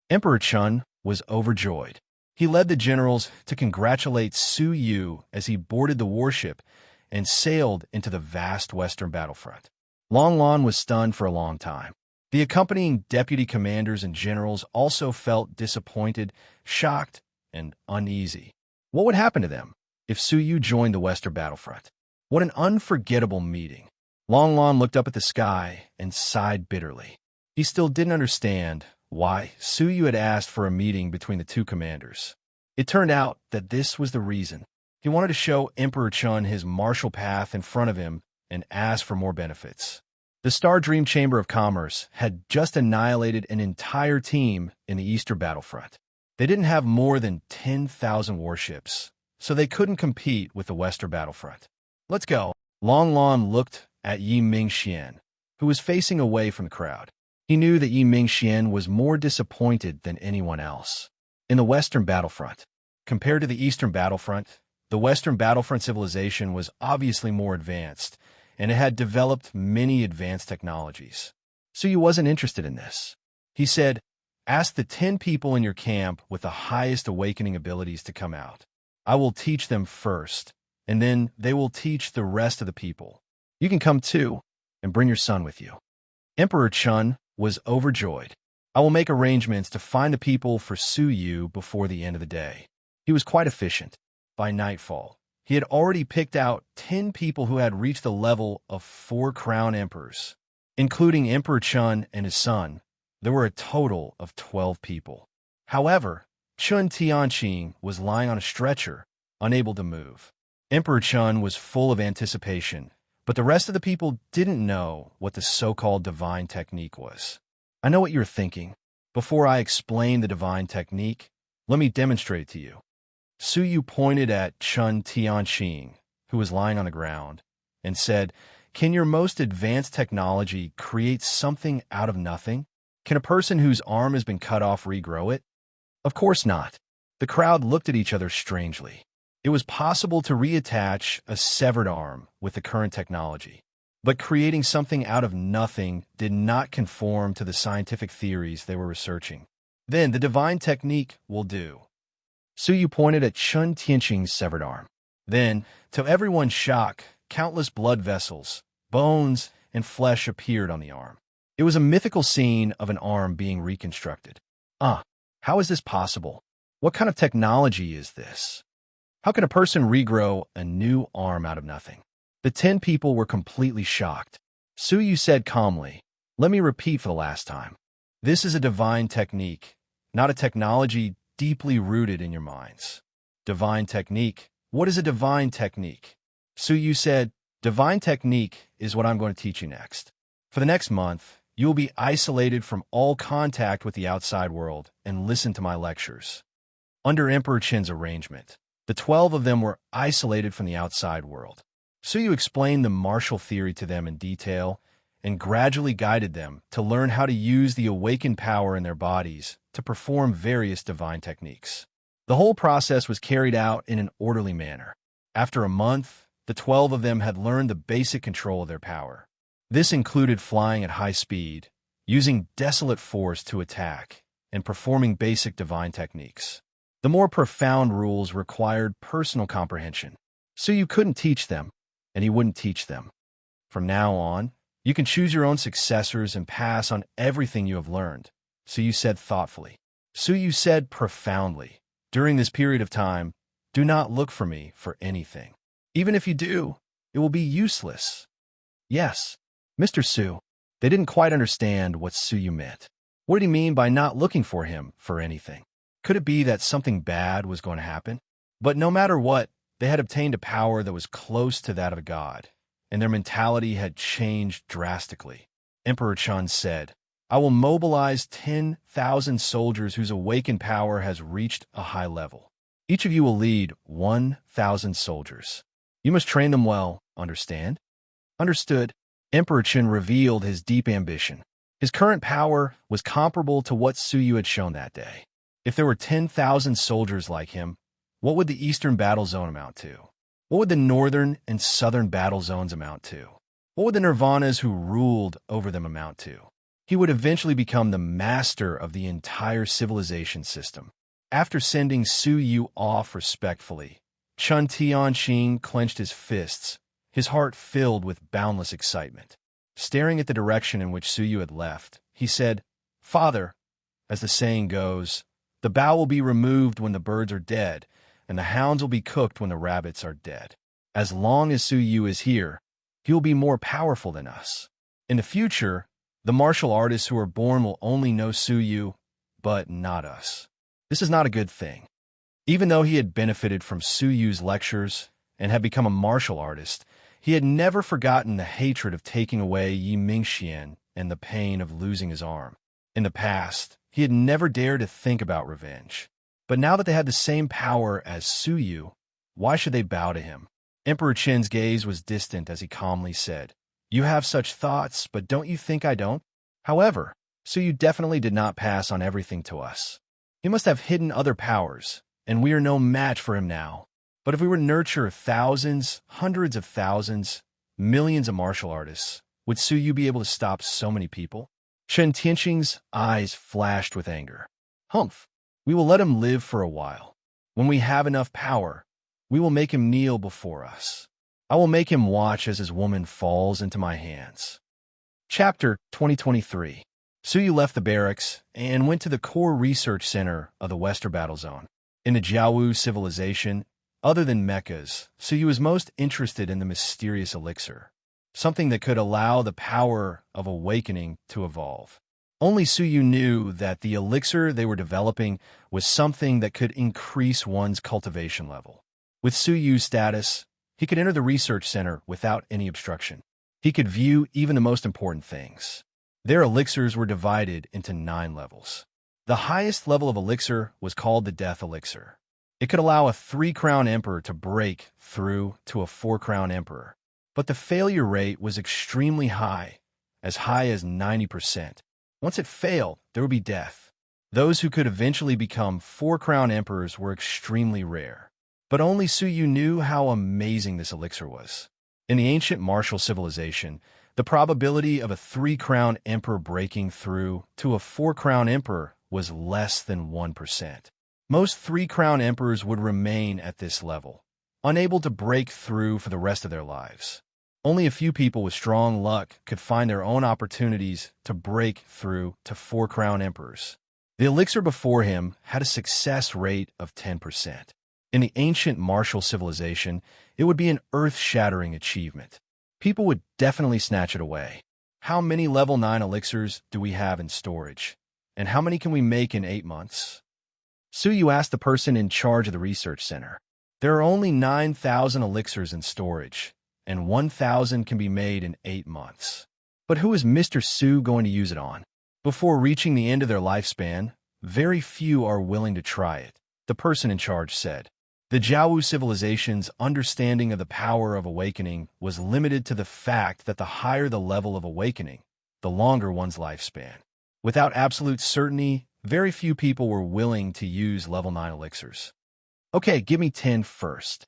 Emperor Chun was overjoyed. He led the generals to congratulate Su Yu as he boarded the warship and sailed into the vast Western battlefront. Long Lan was stunned for a long time. The accompanying deputy commanders and generals also felt disappointed, shocked, and uneasy. What would happen to them if Su Yu joined the Western battlefront? What an unforgettable meeting. Long Lan looked up at the sky and sighed bitterly. He still didn't understand why Su Yu had asked for a meeting between the two commanders. It turned out that this was the reason. He wanted to show Emperor Chun his martial path in front of him and ask for more benefits. The Star Dream Chamber of Commerce had just annihilated an entire team in the Eastern battlefront. They didn't have more than 10,000 warships, so they couldn't compete with the Western battlefront. Let's go. Long Lan looked at Yi Mingxian, who was facing away from the crowd. He knew that Yi Mingxian was more disappointed than anyone else. In the Western battlefront, compared to the Eastern battlefront, the Western battlefront civilization was obviously more advanced, and it had developed many advanced technologies. So he wasn't interested in this. He said, ask the 10 people in your camp with the highest awakening abilities to come out. I will teach them first, and then they will teach the rest of the people. You can come too, and bring your son with you. Emperor Chun was overjoyed. I will make arrangements to find the people for Su Yu before the end of the day. He was quite efficient. By nightfall, he had already picked out 10 people who had reached the level of 4 crown emperors. Including Emperor Chun and his son, there were a total of 12 people. However, Chun Tianqing was lying on a stretcher, unable to move. Emperor Chun was full of anticipation, but the rest of the people didn't know what the so-called divine technique was. I know what you're thinking. Before I explain the divine technique, let me demonstrate it to you. Su Yu pointed at Chun Tianqing, who was lying on the ground, and said, can your most advanced technology create something out of nothing? Can a person whose arm has been cut off regrow it? Of course not. The crowd looked at each other strangely. It was possible to reattach a severed arm with the current technology, but creating something out of nothing did not conform to the scientific theories they were researching. Then the divine technique will do. Su Yu pointed at Chun Tianqing's severed arm. Then, to everyone's shock, countless blood vessels, bones, and flesh appeared on the arm. It was a mythical scene of an arm being reconstructed. How is this possible? What kind of technology is this? How can a person regrow a new arm out of nothing? The 10 people were completely shocked. Su Yu said calmly, let me repeat for the last time. This is a divine technique, not a technology deeply rooted in your minds. Divine technique? What is a divine technique? Su Yu said, Divine technique is what I'm going to teach you next. For the next month, you will be isolated from all contact with the outside world and listen to my lectures. Under Emperor Qin's arrangement, the 12 of them were isolated from the outside world. So you explained the martial theory to them in detail and gradually guided them to learn how to use the awakened power in their bodies to perform various divine techniques. The whole process was carried out in an orderly manner. After a month, the 12 of them had learned the basic control of their power. This included flying at high speed, using desolate force to attack, and performing basic divine techniques. The more profound rules required personal comprehension, so you couldn't teach them, and he wouldn't teach them. From now on, you can choose your own successors and pass on everything you have learned, so you said thoughtfully. So you said profoundly, during this period of time, do not look for me for anything. Even if you do, it will be useless. Yes, Mr. Su. They didn't quite understand what Suyu meant. What did he mean by not looking for him for anything? Could it be that something bad was going to happen? But no matter what, they had obtained a power that was close to that of a god, and their mentality had changed drastically. Emperor Chun said, I will mobilize 10,000 soldiers whose awakened power has reached a high level. Each of you will lead 1,000 soldiers. You must train them well, understand? Understood. Emperor Qin revealed his deep ambition. His current power was comparable to what Suyu had shown that day. If there were 10,000 soldiers like him, what would the Eastern Battle Zone amount to? What would the Northern and Southern Battle Zones amount to? What would the Nirvanas who ruled over them amount to? He would eventually become the master of the entire civilization system. After sending Suyu off respectfully, Chun Tianqing clenched his fists, his heart filled with boundless excitement. Staring at the direction in which Suyu had left, he said, Father, as the saying goes, the bough will be removed when the birds are dead, and the hounds will be cooked when the rabbits are dead. As long as Suyu is here, he will be more powerful than us. In the future, the martial artists who are born will only know Suyu, but not us. This is not a good thing. Even though he had benefited from Suyu's lectures and had become a martial artist, he had never forgotten the hatred of taking away Yi Mingxian and the pain of losing his arm. In the past, he had never dared to think about revenge. But now that they had the same power as Suyu, why should they bow to him? Emperor Qin's gaze was distant as he calmly said, You have such thoughts, but don't you think I don't? However, Suyu definitely did not pass on everything to us. He must have hidden other powers, and we are no match for him now. But if we were to nurture thousands, hundreds of thousands, millions of martial artists, would Suyu be able to stop so many people? Chen Tianqing's eyes flashed with anger. Humph, we will let him live for a while. When we have enough power, we will make him kneel before us. I will make him watch as his woman falls into my hands. Chapter 2023. Suyu left the barracks and went to the core research center of the Western Battle Zone. In the Jiawu civilization, other than mechas, Suyu was most interested in the mysterious elixir, something that could allow the power of awakening to evolve. Only Suyu knew that the elixir they were developing was something that could increase one's cultivation level. With Suyu's status, he could enter the research center without any obstruction. He could view even the most important things. Their elixirs were divided into 9 levels. The highest level of elixir was called the Death Elixir. It could allow a 3-crown emperor to break through to a 4-crown emperor. But the failure rate was extremely high as 90%. Once it failed, there would be death. Those who could eventually become 4-crown emperors were extremely rare. But only Suyu knew how amazing this elixir was. In the ancient martial civilization, the probability of a 3-crown emperor breaking through to a 4-crown emperor was less than 1%. Most 3-crown emperors would remain at this level, unable to break through for the rest of their lives. Only a few people with strong luck could find their own opportunities to break through to 4-crown emperors. The elixir before him had a success rate of 10%. In the ancient martial civilization, it would be an earth-shattering achievement. People would definitely snatch it away. How many level 9 elixirs do we have in storage? And how many can we make in 8 months? Suyu asked the person in charge of the research center. There are only 9,000 elixirs in storage, and 1,000 can be made in 8 months. But who is Mr. Su going to use it on? Before reaching the end of their lifespan, very few are willing to try it, the person in charge said. The Jiawu civilization's understanding of the power of awakening was limited to the fact that the higher the level of awakening, the longer one's lifespan. Without absolute certainty, very few people were willing to use level 9 elixirs. Okay, give me 10 first.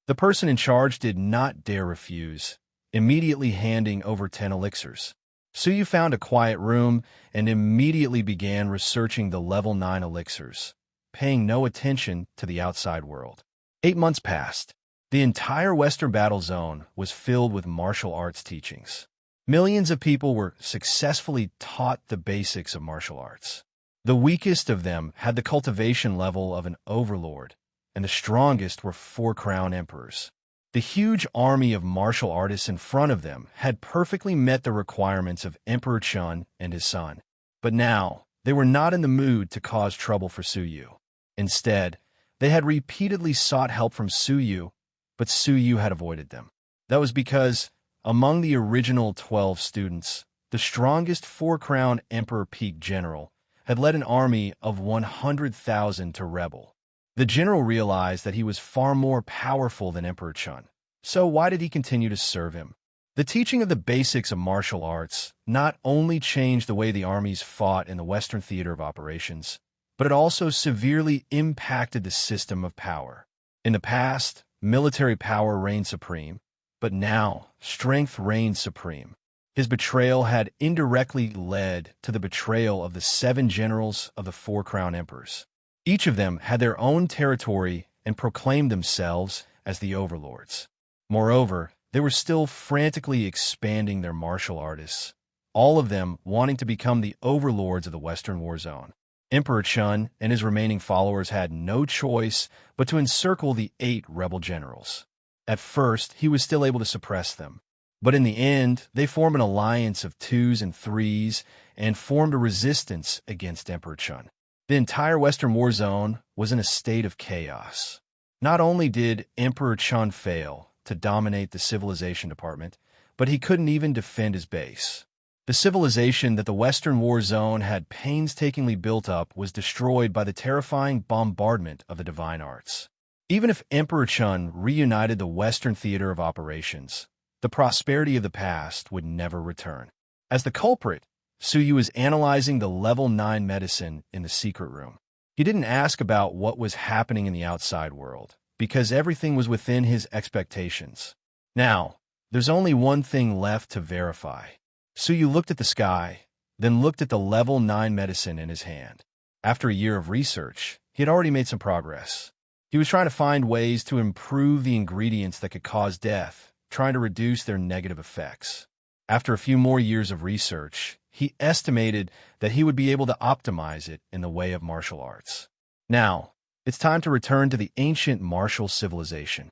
The person in charge did not dare refuse, immediately handing over 10 elixirs. Suyu found a quiet room and immediately began researching the level 9 elixirs, paying no attention to the outside world. 8 months passed. The entire Western battle zone was filled with martial arts teachings. Millions of people were successfully taught the basics of martial arts. The weakest of them had the cultivation level of an overlord, and the strongest were 4 crown emperors. The huge army of martial artists in front of them had perfectly met the requirements of Emperor Chun and his son. But now, they were not in the mood to cause trouble for Suyu. Instead, they had repeatedly sought help from Suyu, but Suyu had avoided them. That was because, among the original 12 students, the strongest 4-crown Emperor Peak General had led an army of 100,000 to rebel. The general realized that he was far more powerful than Emperor Chun, so why did he continue to serve him? The teaching of the basics of martial arts not only changed the way the armies fought in the Western theater of operations, but it also severely impacted the system of power. In the past, military power reigned supreme, but now strength reigned supreme. His betrayal had indirectly led to the betrayal of the 7 generals of the 4 crown emperors. Each of them had their own territory and proclaimed themselves as the overlords. Moreover, they were still frantically expanding their martial artists, all of them wanting to become the overlords of the Western War Zone. Emperor Chun and his remaining followers had no choice but to encircle the 8 rebel generals. At first, he was still able to suppress them, but in the end, they formed an alliance of 2s and 3s and formed a resistance against Emperor Chun. The entire Western War Zone was in a state of chaos. Not only did Emperor Chun fail to dominate the civilization department, but he couldn't even defend his base. The civilization that the Western War Zone had painstakingly built up was destroyed by the terrifying bombardment of the divine arts. Even if Emperor Chun reunited the Western theater of operations, the prosperity of the past would never return. As the culprit, Suyu was analyzing the level 9 medicine in the secret room. He didn't ask about what was happening in the outside world, because everything was within his expectations. Now, there's only one thing left to verify. Suyu looked at the sky, then looked at the level 9 medicine in his hand. After a year of research, he had already made some progress. He was trying to find ways to improve the ingredients that could cause death, trying to reduce their negative effects. After a few more years of research, he estimated that he would be able to optimize it in the way of martial arts. Now, it's time to return to the ancient martial civilization.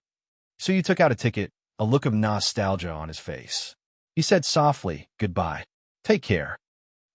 Suyu took out a ticket, a look of nostalgia on his face. He said softly, "Goodbye. Take care."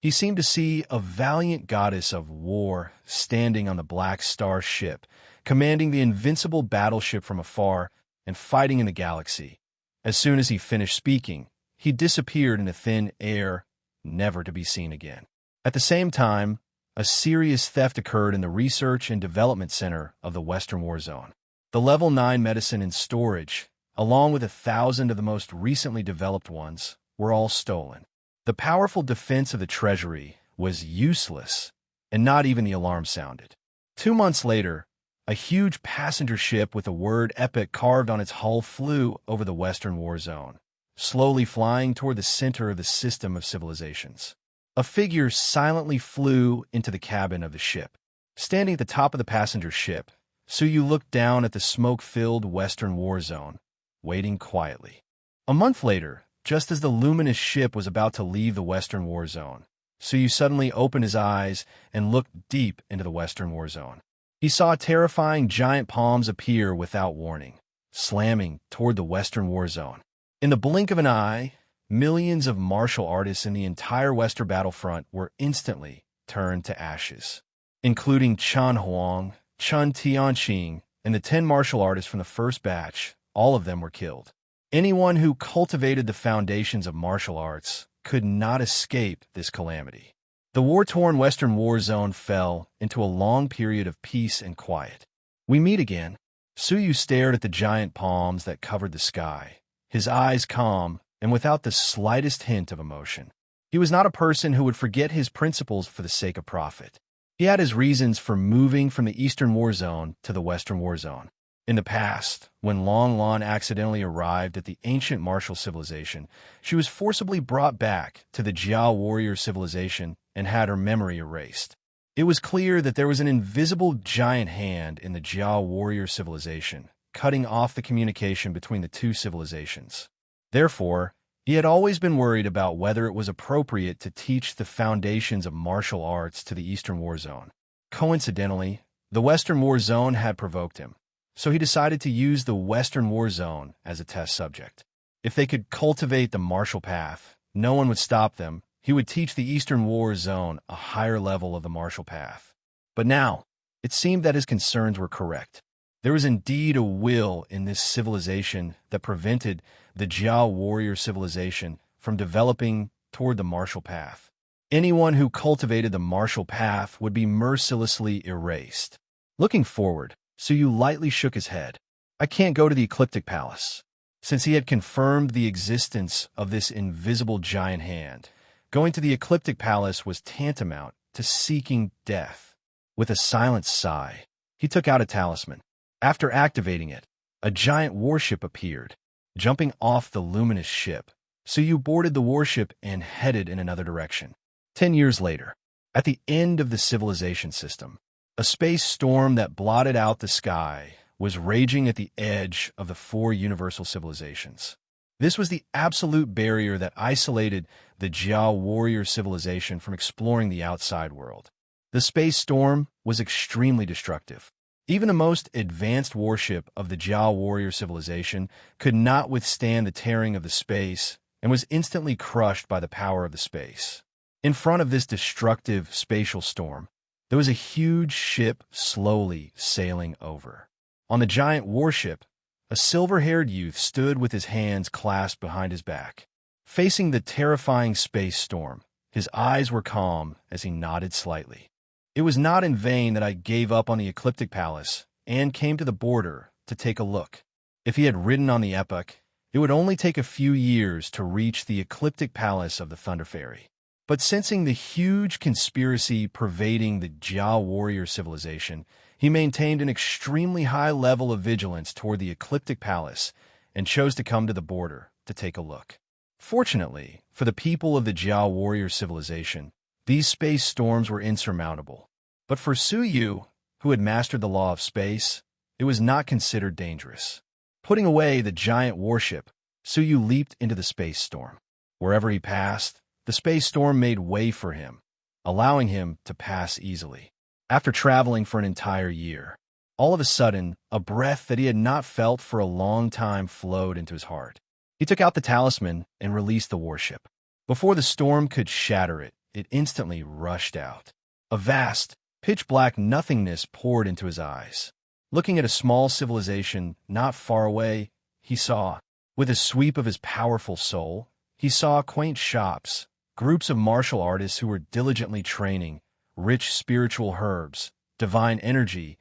He seemed to see a valiant goddess of war standing on the Black Star ship, commanding the invincible battleship from afar and fighting in the galaxy. As soon as he finished speaking, he disappeared into thin air, never to be seen again. At the same time, a serious theft occurred in the Research and Development Center of the Western War Zone. The Level 9 medicine in storage, along with 1,000 of the most recently developed ones, were all stolen. The powerful defense of the treasury was useless, and not even the alarm sounded. 2 months later, a huge passenger ship with the word Epic carved on its hull flew over the Western War Zone, slowly flying toward the center of the system of civilizations. A figure silently flew into the cabin of the ship. Standing at the top of the passenger ship, Suyu looked down at the smoke-filled Western War Zone, waiting quietly. A month later, just as the luminous ship was about to leave the Western War Zone, Suyu suddenly opened his eyes and looked deep into the Western War Zone. He saw terrifying giant palms appear without warning, slamming toward the Western War Zone. In the blink of an eye, millions of martial artists in the entire Western battlefront were instantly turned to ashes, including Chan Huang, Chun Tianqing, and the 10 martial artists from the first batch. All of them were killed. Anyone who cultivated the foundations of martial arts could not escape this calamity. The war-torn Western war zone fell into a long period of peace and quiet. We meet again. Suyu stared at the giant palms that covered the sky, his eyes calm and without the slightest hint of emotion. He was not a person who would forget his principles for the sake of profit. He had his reasons for moving from the Eastern War Zone to the Western War Zone. In the past, when Long Lan accidentally arrived at the ancient martial civilization, she was forcibly brought back to the Jiao warrior civilization and had her memory erased. It was clear that there was an invisible giant hand in the Jiao warrior civilization, cutting off the communication between the two civilizations. Therefore, he had always been worried about whether it was appropriate to teach the foundations of martial arts to the Eastern War Zone. Coincidentally, the Western War Zone had provoked him, so he decided to use the Western War Zone as a test subject. If they could cultivate the martial path, no one would stop them. He would teach the Eastern War Zone a higher level of the martial path. But now, it seemed that his concerns were correct. There was indeed a will in this civilization that prevented the Jiao warrior civilization from developing toward the martial path. Anyone who cultivated the martial path would be mercilessly erased. Looking forward, Suyu lightly shook his head. I can't go to the Ecliptic Palace. Since he had confirmed the existence of this invisible giant hand, going to the Ecliptic Palace was tantamount to seeking death. With a silent sigh, he took out a talisman. After activating it, a giant warship appeared. Jumping off the luminous ship, Suyu boarded the warship and headed in another direction. 10 years later, at the end of the civilization system, a space storm that blotted out the sky was raging at the edge of the 4 universal civilizations. This was the absolute barrier that isolated the Jiao warrior civilization from exploring the outside world. The space storm was extremely destructive. Even the most advanced warship of the Jiao warrior civilization could not withstand the tearing of the space and was instantly crushed by the power of the space. In front of this destructive spatial storm, there was a huge ship slowly sailing over. On the giant warship, a silver-haired youth stood with his hands clasped behind his back. Facing the terrifying space storm, his eyes were calm as he nodded slightly. It was not in vain that I gave up on the Ecliptic Palace and came to the border to take a look. If he had ridden on the Epoch, it would only take a few years to reach the Ecliptic Palace of the Thunder Fairy. But sensing the huge conspiracy pervading the Jiao warrior civilization, he maintained an extremely high level of vigilance toward the Ecliptic Palace and chose to come to the border to take a look. Fortunately, for the people of the Jiao warrior civilization, these space storms were insurmountable. But for Suyu, who had mastered the law of space, it was not considered dangerous. Putting away the giant warship, Suyu leaped into the space storm. Wherever he passed, the space storm made way for him, allowing him to pass easily. After traveling for an entire year, all of a sudden, a breath that he had not felt for a long time flowed into his heart. He took out the talisman and released the warship. Before the storm could shatter it, it instantly rushed out. A vast, pitch-black nothingness poured into his eyes. Looking at a small civilization not far away, he saw, with a sweep of his powerful soul, he saw quaint shops, groups of martial artists who were diligently training, rich spiritual herbs, divine energy,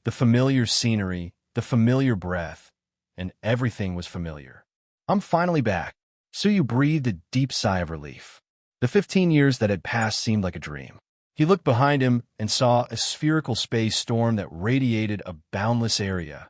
the familiar scenery, the familiar breath, and everything was familiar. I'm finally back. Suyu breathed a deep sigh of relief. The 15 years that had passed seemed like a dream. He looked behind him and saw a spherical space storm that radiated a boundless area,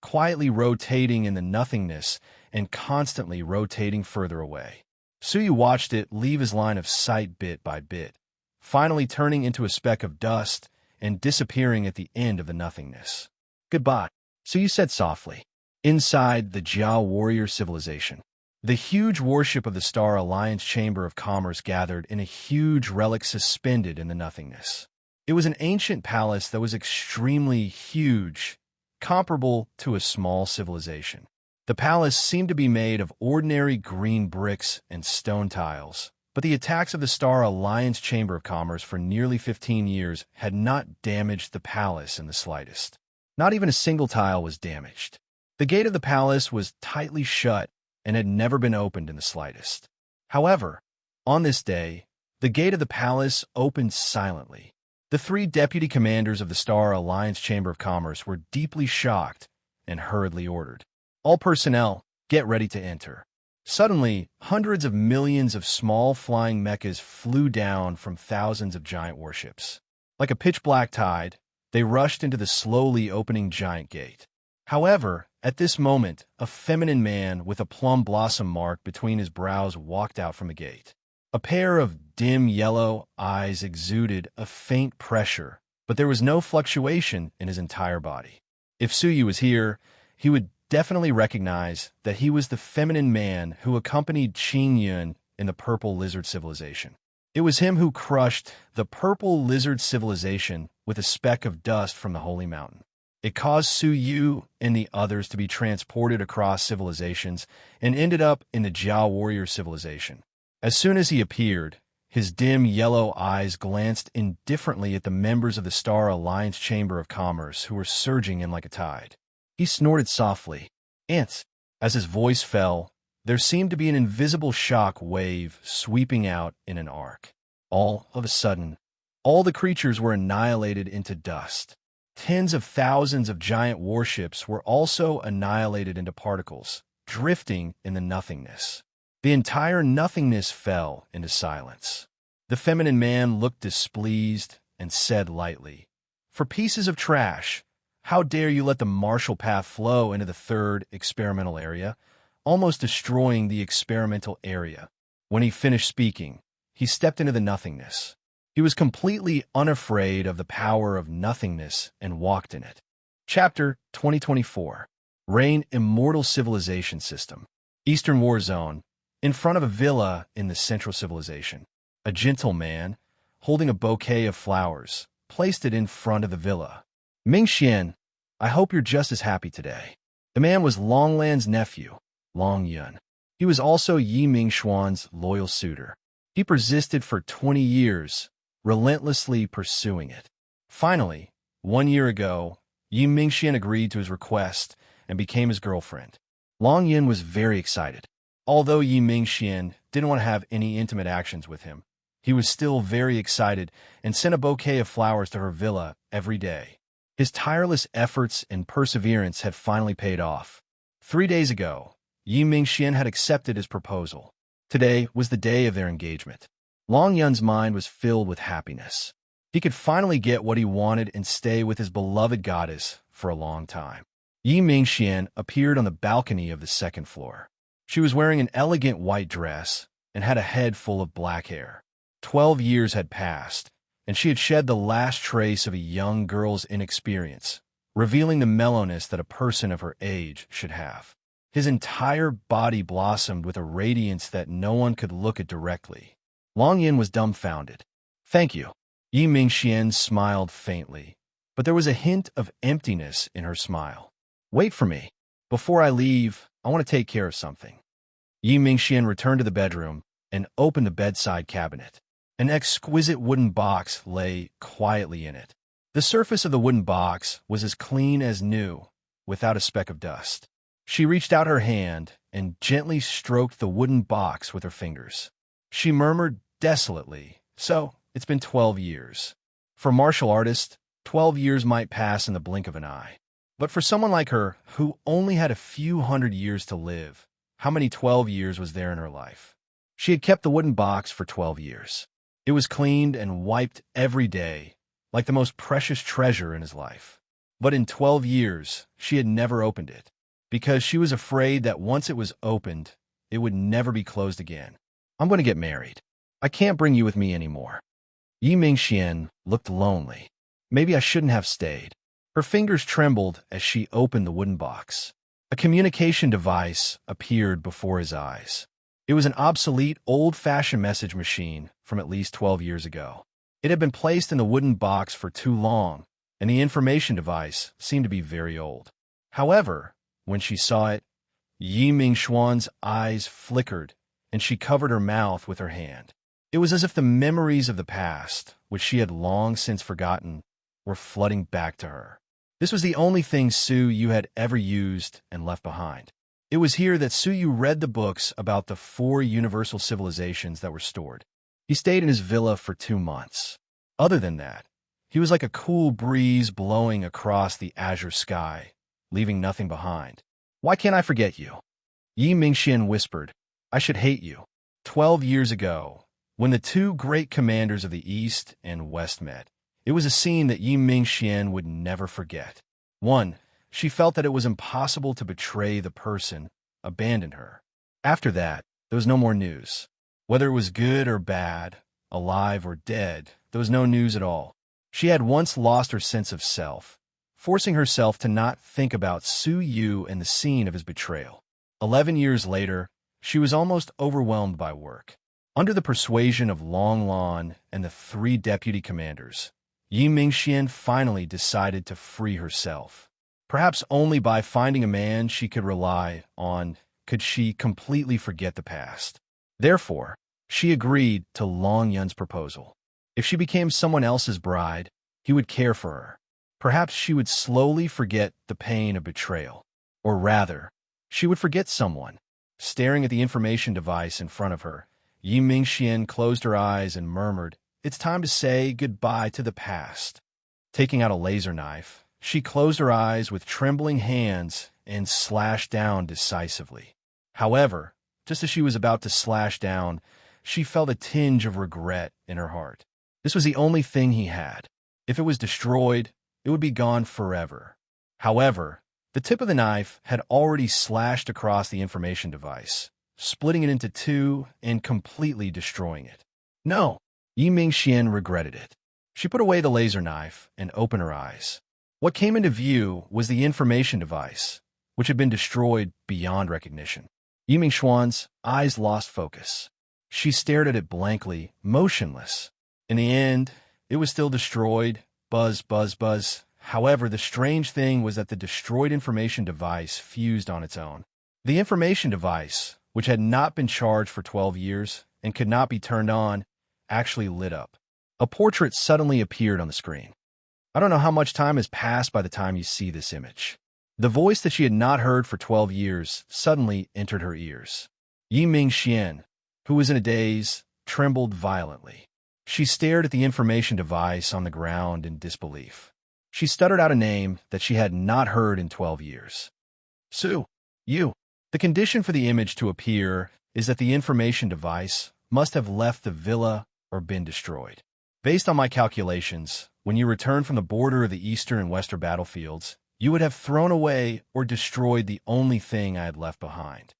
quietly rotating in the nothingness and constantly rotating further away. Suyu watched it leave his line of sight bit by bit, finally turning into a speck of dust and disappearing at the end of the nothingness. Goodbye, Suyu said softly. Inside the Jiao warrior civilization, the huge warship of the Star Alliance Chamber of Commerce gathered in a huge relic suspended in the nothingness. It was an ancient palace that was extremely huge, comparable to a small civilization. The palace seemed to be made of ordinary green bricks and stone tiles, but the attacks of the Star Alliance Chamber of Commerce for nearly 15 years had not damaged the palace in the slightest. Not even a single tile was damaged. The gate of the palace was tightly shut, and had never been opened in the slightest. However, on this day, the gate of the palace opened silently. The three deputy commanders of the Star Alliance Chamber of Commerce were deeply shocked and hurriedly ordered, "All personnel, get ready to enter." Suddenly, hundreds of millions of small flying mechas flew down from thousands of giant warships. Like a pitch-black tide, they rushed into the slowly opening giant gate. However, at this moment, a feminine man with a plum blossom mark between his brows walked out from the gate. A pair of dim yellow eyes exuded a faint pressure, but there was no fluctuation in his entire body. If Suyu was here, he would definitely recognize that he was the feminine man who accompanied Qing Yun in the Purple Lizard Civilization. It was him who crushed the Purple Lizard Civilization with a speck of dust from the Holy Mountain. It caused Suyu and the others to be transported across civilizations and ended up in the Jiao Warrior Civilization. As soon as he appeared, his dim yellow eyes glanced indifferently at the members of the Star Alliance Chamber of Commerce who were surging in like a tide. He snorted softly. "Ants." As his voice fell, there seemed to be an invisible shock wave sweeping out in an arc. All of a sudden, all the creatures were annihilated into dust. Tens of thousands of giant warships were also annihilated into particles, drifting in the nothingness. The entire nothingness fell into silence. The feminine man looked displeased and said lightly, "For pieces of trash, how dare you let the martial path flow into the third experimental area, almost destroying the experimental area." When he finished speaking, he stepped into the nothingness. He was completely unafraid of the power of nothingness and walked in it. Chapter 2024. Rain Immortal Civilization System. Eastern War Zone. In front of a villa in the Central Civilization, a gentle man, holding a bouquet of flowers, placed it in front of the villa. "Mingxian, I hope you're just as happy today." The man was Longlan's nephew, Long Yun. He was also Yi Mingxuan's loyal suitor. He persisted for 20 years, relentlessly pursuing it. Finally, 1 year ago, Yi Mingxian agreed to his request and became his girlfriend. Long Yun was very excited. Although Yi Mingxian didn't want to have any intimate actions with him, he was still very excited and sent a bouquet of flowers to her villa every day. His tireless efforts and perseverance had finally paid off. 3 days ago, Yi Mingxian had accepted his proposal. Today was the day of their engagement. Long Yun's mind was filled with happiness. He could finally get what he wanted and stay with his beloved goddess for a long time. Yi Mingxian appeared on the balcony of the second floor. She was wearing an elegant white dress and had a head full of black hair. 12 years had passed, and she had shed the last trace of a young girl's inexperience, revealing the mellowness that a person of her age should have. His entire body blossomed with a radiance that no one could look at directly. Long Yin was dumbfounded. "Thank you." Yi Mingxian smiled faintly, but there was a hint of emptiness in her smile. "Wait for me. Before I leave, I want to take care of something." Yi Mingxian returned to the bedroom and opened the bedside cabinet. An exquisite wooden box lay quietly in it. The surface of the wooden box was as clean as new, without a speck of dust. She reached out her hand and gently stroked the wooden box with her fingers. She murmured desolately, "So, it's been 12 years. For a martial artist, 12 years might pass in the blink of an eye. But for someone like her, who only had a few hundred years to live, how many 12 years was there in her life?" She had kept the wooden box for 12 years. It was cleaned and wiped every day, like the most precious treasure in his life. But in 12 years, she had never opened it, because she was afraid that once it was opened, it would never be closed again. "I'm going to get married. I can't bring you with me anymore." Yi Mingxian looked lonely. Maybe I shouldn't have stayed. Her fingers trembled as she opened the wooden box. A communication device appeared before his eyes. It was an obsolete, old-fashioned message machine from at least 12 years ago. It had been placed in the wooden box for too long, and the information device seemed to be very old. However, when she saw it, Yi Mingxuan's eyes flickered, and she covered her mouth with her hand. It was as if the memories of the past, which she had long since forgotten, were flooding back to her. This was the only thing Su Yu had ever used and left behind. It was here that Suyu read the books about the 4 universal civilizations that were stored. He stayed in his villa for 2 months. Other than that, he was like a cool breeze blowing across the azure sky, leaving nothing behind. Why can't I forget you? Yi Mingxian whispered, I should hate you. 12 years ago, when the 2 great commanders of the East and West met, it was a scene that Yi Mingxian would never forget. 1. She felt that it was impossible to betray the person, abandon her. After that, there was no more news. Whether it was good or bad, alive or dead, there was no news at all. She had once lost her sense of self, forcing herself to not think about Su Yu and the scene of his betrayal. 11 years later, she was almost overwhelmed by work. Under the persuasion of Long Lan and the 3 deputy commanders, Yi Mingxian finally decided to free herself. Perhaps only by finding a man she could rely on could she completely forget the past. Therefore, she agreed to Long Yun's proposal. If she became someone else's bride, he would care for her. Perhaps she would slowly forget the pain of betrayal. Or rather, she would forget someone. Staring at the information device in front of her, Yi Mingxian closed her eyes and murmured, It's time to say goodbye to the past. Taking out a laser knife, she closed her eyes with trembling hands and slashed down decisively. However, just as she was about to slash down, she felt a tinge of regret in her heart. This was the only thing he had. If it was destroyed, it would be gone forever. However, the tip of the knife had already slashed across the information device, splitting it into 2 and completely destroying it. No, Yi Mingxian regretted it. She put away the laser knife and opened her eyes. What came into view was the information device, which had been destroyed beyond recognition. Yi Mingxian's eyes lost focus. She stared at it blankly, motionless. In the end, it was still destroyed. Buzz, buzz, buzz. However, the strange thing was that the destroyed information device fused on its own. The information device, which had not been charged for 12 years and could not be turned on, actually lit up. A portrait suddenly appeared on the screen. I don't know how much time has passed by the time you see this image. The voice that she had not heard for 12 years suddenly entered her ears. Yi Mingxian, who was in a daze, trembled violently. She stared at the information device on the ground in disbelief. She stuttered out a name that she had not heard in 12 years. Su Yu. The condition for the image to appear is that the information device must have left the villa or been destroyed. Based on my calculations, when you return from the border of the eastern and western battlefields, you would have thrown away or destroyed the only thing I had left behind.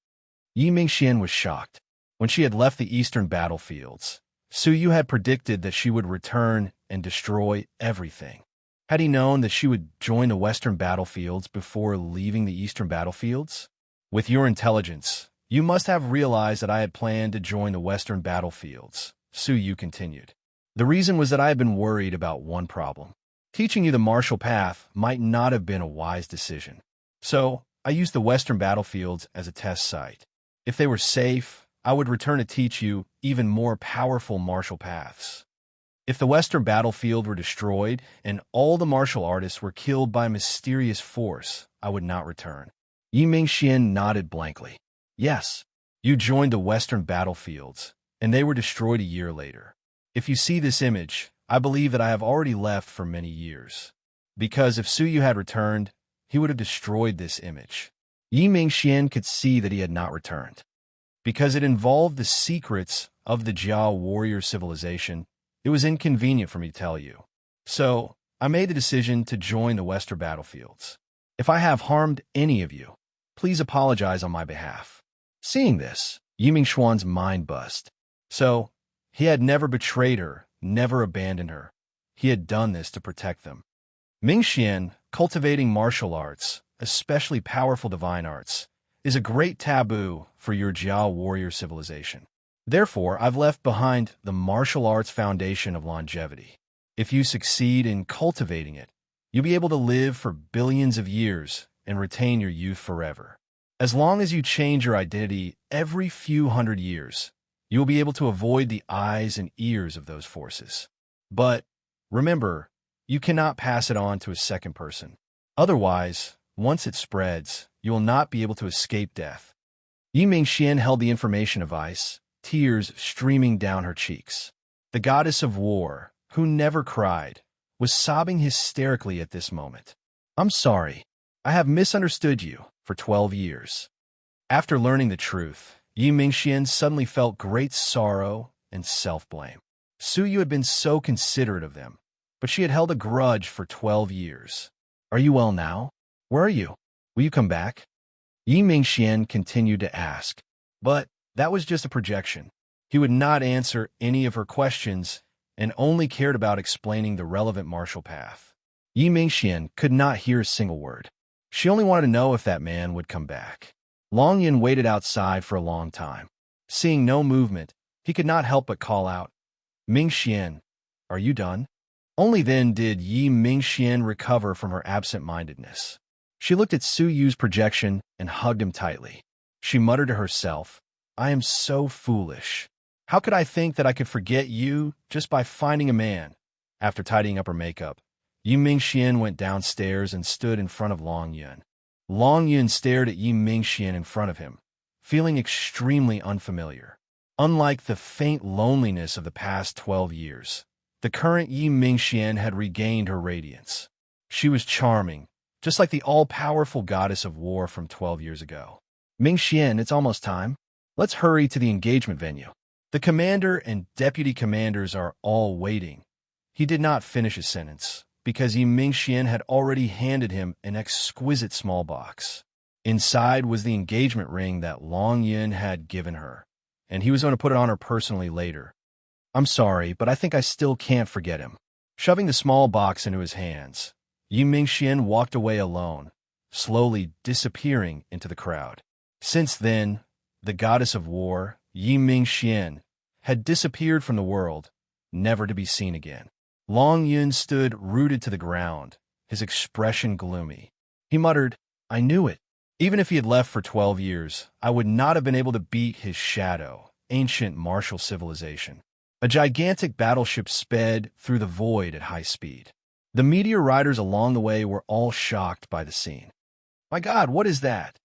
Yi Mingxian was shocked. When she had left the eastern battlefields, Su Yu had predicted that she would return and destroy everything. Had he known that she would join the western battlefields before leaving the eastern battlefields? With your intelligence, you must have realized that I had planned to join the western battlefields, Su Yu continued. The reason was that I had been worried about one problem. Teaching you the martial path might not have been a wise decision. So, I used the western battlefields as a test site. If they were safe, I would return to teach you even more powerful martial paths. If the western battlefield were destroyed and all the martial artists were killed by a mysterious force, I would not return. Yi Mingxian nodded blankly. Yes, you joined the western battlefields, and they were destroyed a year later. If you see this image, I believe that I have already left for many years. Because if Su Yu had returned, he would have destroyed this image. Yi Mingxian could see that he had not returned. Because it involved the secrets of the Jiao warrior civilization, it was inconvenient for me to tell you. So, I made the decision to join the western battlefields. If I have harmed any of you, please apologize on my behalf. Seeing this, Yi Mingxian's mind buzzed. So, he had never betrayed her, never abandoned her. He had done this to protect them. Mingxian, cultivating martial arts, especially powerful divine arts, is a great taboo for your Jiao warrior civilization. Therefore, I've left behind the martial arts foundation of longevity. If you succeed in cultivating it, you'll be able to live for billions of years and retain your youth forever. As long as you change your identity every few hundred years, you will be able to avoid the eyes and ears of those forces. But remember, you cannot pass it on to a second person. Otherwise, Once it spreads, you will not be able to escape death. Yi Mingxian held the information of ice, tears streaming down her cheeks. The goddess of war, who never cried, was sobbing hysterically at this moment. I'm sorry. I have misunderstood you for 12 years. After learning the truth, Yi Mingxian suddenly felt great sorrow and self-blame. Su Yu had been so considerate of them, but she had held a grudge for 12 years. Are you well now? Where are you? Will you come back? Yi Mingxian continued to ask, but that was just a projection. He would not answer any of her questions and only cared about explaining the relevant martial path. Yi Mingxian could not hear a single word. She only wanted to know if that man would come back. Long Yun waited outside for a long time. Seeing no movement, he could not help but call out, Mingxian, are you done? Only then did Yi Mingxian recover from her absent-mindedness. She looked at Su Yu's projection and hugged him tightly. She muttered to herself, I am so foolish. How could I think that I could forget you just by finding a man? After tidying up her makeup, Yi Mingxian went downstairs and stood in front of Long Yun. Long Yun stared at Yi Mingxian in front of him, feeling extremely unfamiliar. Unlike the faint loneliness of the past 12 years, the current Yi Mingxian had regained her radiance. She was charming, just like the all-powerful goddess of war from 12 years ago. Mingxian, it's almost time. Let's hurry to the engagement venue. The commander and deputy commanders are all waiting. He did not finish his sentence, because Yi Mingxian had already handed him an exquisite small box. Inside was the engagement ring that Long Yun had given her, and he was going to put it on her personally later. I'm sorry, but I think I still can't forget him. Shoving the small box into his hands, Yi Mingxian walked away alone, slowly disappearing into the crowd. Since then, the goddess of war, Yi Mingxian, had disappeared from the world, never to be seen again. Long Yun stood rooted to the ground, his expression gloomy. He muttered, I knew it. Even if he had left for 12 years, I would not have been able to beat his shadow, ancient martial civilization. A gigantic battleship sped through the void at high speed. The meteor riders along the way were all shocked by the scene. My God, what is that?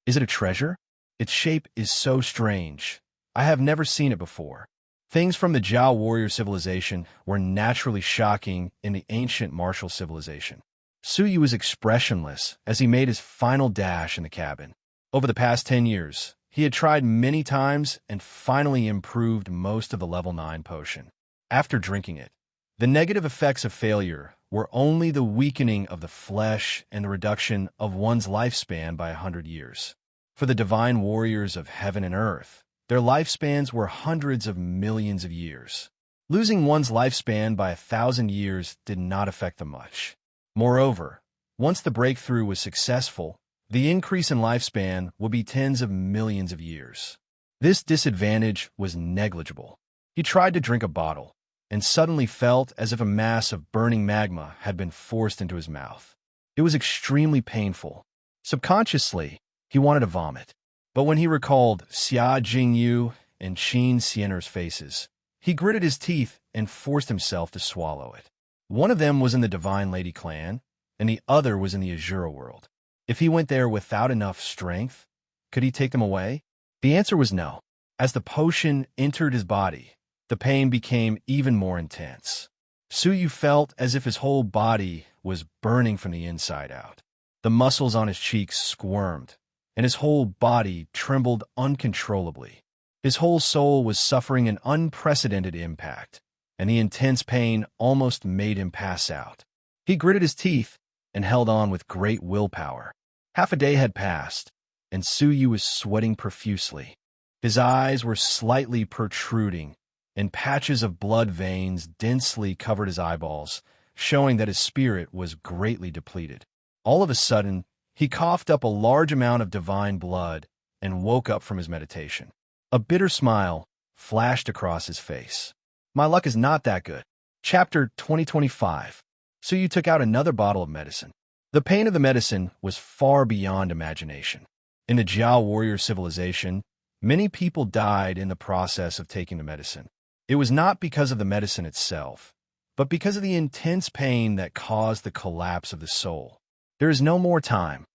Is it a treasure? Its shape is so strange. I have never seen it before. Things from the Zhao warrior civilization were naturally shocking in the ancient martial civilization. Su Yu was expressionless as he made his final dash in the cabin. Over the past 10 years, he had tried many times and finally improved most of the level 9 potion. After drinking it, the negative effects of failure were only the weakening of the flesh and the reduction of one's lifespan by 100 years. For the divine warriors of heaven and earth, their lifespans were hundreds of millions of years. Losing one's lifespan by 1,000 years did not affect them much. Moreover, once the breakthrough was successful, the increase in lifespan would be tens of millions of years. This disadvantage was negligible. He tried to drink a bottle, and suddenly felt as if a mass of burning magma had been forced into his mouth. It was extremely painful. Subconsciously, he wanted to vomit. But when he recalled Xia Jingyu and Qin Xiener's faces, he gritted his teeth and forced himself to swallow it. One of them was in the Divine Lady clan, and the other was in the Azura world. If he went there without enough strength, could he take them away? The answer was no. As the potion entered his body, the pain became even more intense. Su Yu felt as if his whole body was burning from the inside out. The muscles on his cheeks squirmed, and his whole body trembled uncontrollably. His whole soul was suffering an unprecedented impact, and the intense pain almost made him pass out. He gritted his teeth and held on with great willpower. Half a day had passed, and Su Yu was sweating profusely. His eyes were slightly protruding, and patches of blood veins densely covered his eyeballs, showing that his spirit was greatly depleted. All of a sudden, he coughed up a large amount of divine blood and woke up from his meditation. A bitter smile flashed across his face. My luck is not that good. Chapter 2025. Su Yu took out another bottle of medicine. The pain of the medicine was far beyond imagination. In the Jiao warrior civilization, many people died in the process of taking the medicine. It was not because of the medicine itself, but because of the intense pain that caused the collapse of the soul. There is no more time.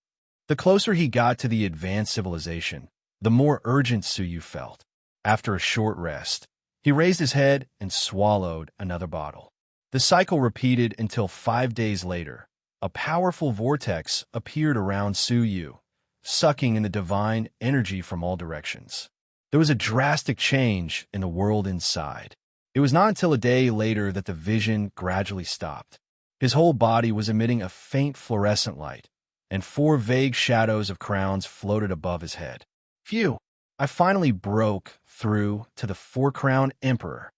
The closer he got to the advanced civilization, the more urgent Suyu felt. After a short rest, he raised his head and swallowed another bottle. The cycle repeated until 5 days later. A powerful vortex appeared around Suyu, sucking in the divine energy from all directions. There was a drastic change in the world inside. It was not until a day later that the vision gradually stopped. His whole body was emitting a faint fluorescent light, and 4 vague shadows of crowns floated above his head. Phew! I finally broke through to the 4-crown emperor.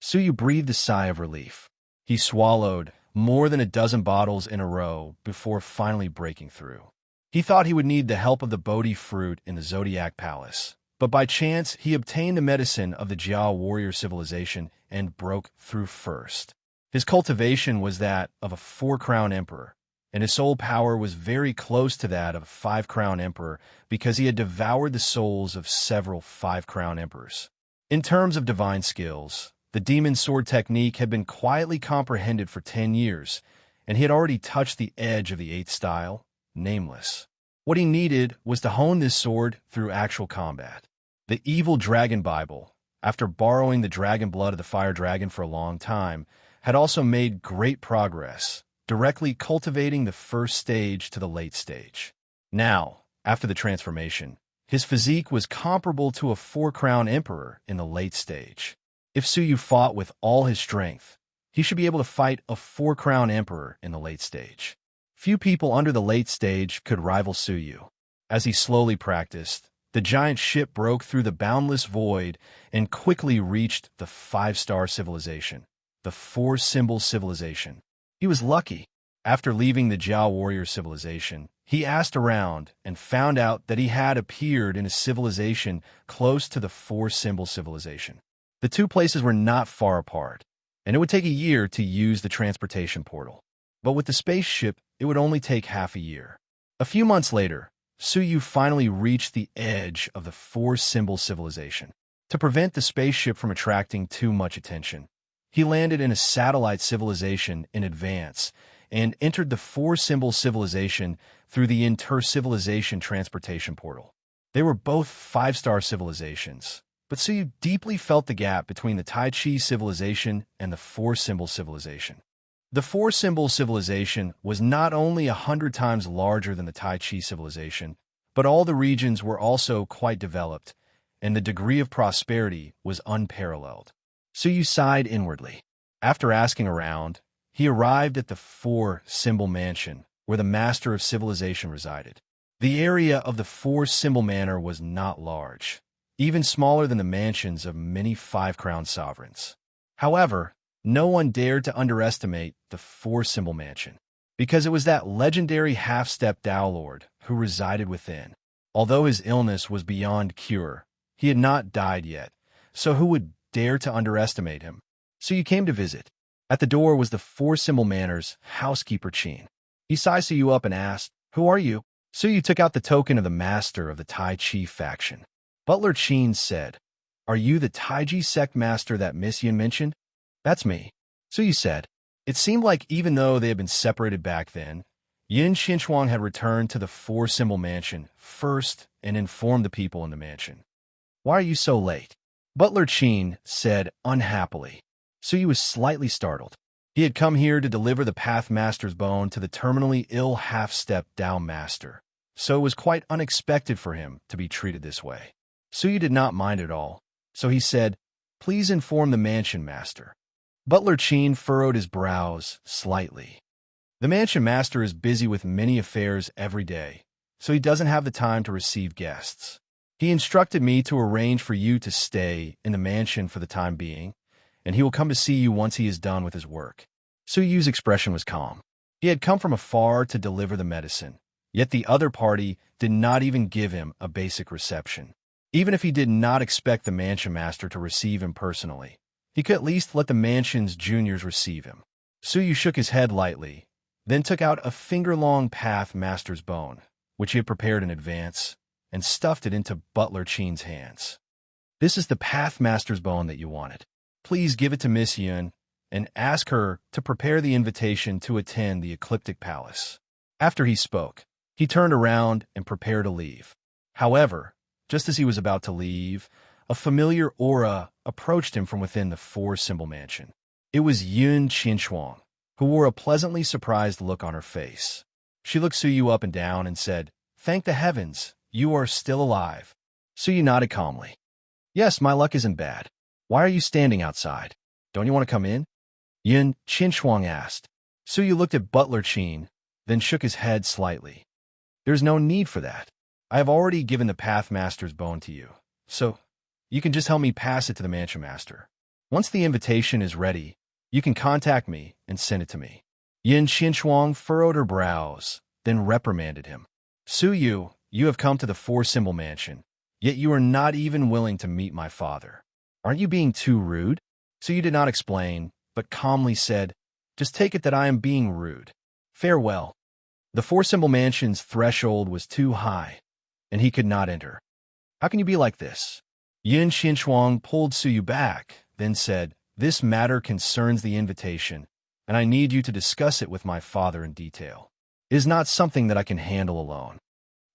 Suyu breathed a sigh of relief. He swallowed more than a dozen bottles in a row before finally breaking through. He thought he would need the help of the Bodhi fruit in the Zodiac Palace, but by chance he obtained the medicine of the Jiao warrior civilization and broke through first. His cultivation was that of a 4-crown emperor, and his soul power was very close to that of a 5-crown emperor because he had devoured the souls of several 5-crown emperors. In terms of divine skills, the demon sword technique had been quietly comprehended for 10 years, and he had already touched the edge of the 8th style, nameless. What he needed was to hone this sword through actual combat. The evil dragon Bible, after borrowing the dragon blood of the fire dragon for a long time, had also made great progress, directly cultivating the first stage to the late stage. Now, after the transformation, his physique was comparable to a 4-crown emperor in the late stage. If Suyu fought with all his strength, he should be able to fight a 4-crown emperor in the late stage. Few people under the late stage could rival Suyu. As he slowly practiced, the giant ship broke through the boundless void and quickly reached the 5-star civilization, the 4-symbol civilization. He was lucky. After leaving the Jiao warrior civilization, he asked around and found out that he had appeared in a civilization close to the 4-symbol civilization. The two places were not far apart, and it would take a year to use the transportation portal. But with the spaceship, it would only take half a year. A few months later, Suyu finally reached the edge of the 4-symbol civilization. To prevent the spaceship from attracting too much attention, he landed in a satellite civilization in advance and entered the 4-symbol civilization through the inter-civilization transportation portal. They were both 5-star civilizations, but Suyu deeply felt the gap between the Tai Chi civilization and the 4-symbol civilization. The 4-symbol civilization was not only 100 times larger than the Tai Chi civilization, but all the regions were also quite developed, and the degree of prosperity was unparalleled. Suyu sighed inwardly. After asking around, he arrived at the 4-symbol mansion, where the master of civilization resided. The area of the 4-symbol manor was not large, even smaller than the mansions of many 5-crown sovereigns. However, no one dared to underestimate the 4-symbol mansion, because it was that legendary half-step Tao Lord who resided within. Although his illness was beyond cure, he had not died yet, so who would dare to underestimate him? Suyu came to visit. At the door was the 4-symbol manor's housekeeper Qin. He sized Suyu up and asked, "Who are you?" Suyu took out the token of the master of the Tai Chi faction. Butler Qin said, "Are you the Taiji sect master that Miss Yin mentioned?" "That's me," Suyu said. It seemed like even though they had been separated back then, Yin Xinchuang had returned to the 4-symbol mansion first and informed the people in the mansion. "Why are you so late?" Butler Qin said unhappily. Suyu was slightly startled. He had come here to deliver the Path Master's bone to the terminally ill half-step Tao Master, so it was quite unexpected for him to be treated this way. Suyu did not mind at all, so he said, "Please inform the mansion master." Butler Qin furrowed his brows slightly. The mansion master is busy with many affairs every day, so he doesn't have the time to receive guests. He instructed me to arrange for you to stay in the mansion for the time being, and he will come to see you once he is done with his work. Suyu's expression was calm. He had come from afar to deliver the medicine, yet the other party did not even give him a basic reception. Even if he did not expect the mansion master to receive him personally, he could at least let the mansion's juniors receive him. Suyu shook his head lightly, then took out a finger-long Path Master's bone, which he had prepared in advance, and stuffed it into Butler Qin's hands. "This is the Path Master's bone that you wanted. Please give it to Miss Yun and ask her to prepare the invitation to attend the Ecliptic Palace." After he spoke, He turned around and prepared to leave. However, just as he was about to leave, a familiar aura approached him from within the four-symbol mansion. It was Yun Qinshuang, who wore a pleasantly surprised look on her face. She looked Suyu up and down and said, "Thank the heavens, you are still alive." Suyu nodded calmly. "Yes, my luck isn't bad. Why are you standing outside? Don't you want to come in?" Yun Qinshuang asked. Suyu looked at Butler Qin, then shook his head slightly. "There's no need for that. I have already given the Pathmaster's bone to you, so you can just help me pass it to the Mansion Master. Once the invitation is ready, you can contact me and send it to me." Yin Qinshuang furrowed her brows, then reprimanded him. "Suyu, you have come to the four-symbol mansion, yet you are not even willing to meet my father. Aren't you being too rude?" Suyu did not explain, but calmly said, "Just take it that I am being rude. Farewell." The four-symbol mansion's threshold was too high, and he could not enter. "How can you be like this?" Yin Qinshuang pulled Suyu back, then said, "This matter concerns the invitation, and I need you to discuss it with my father in detail. It is not something that I can handle alone."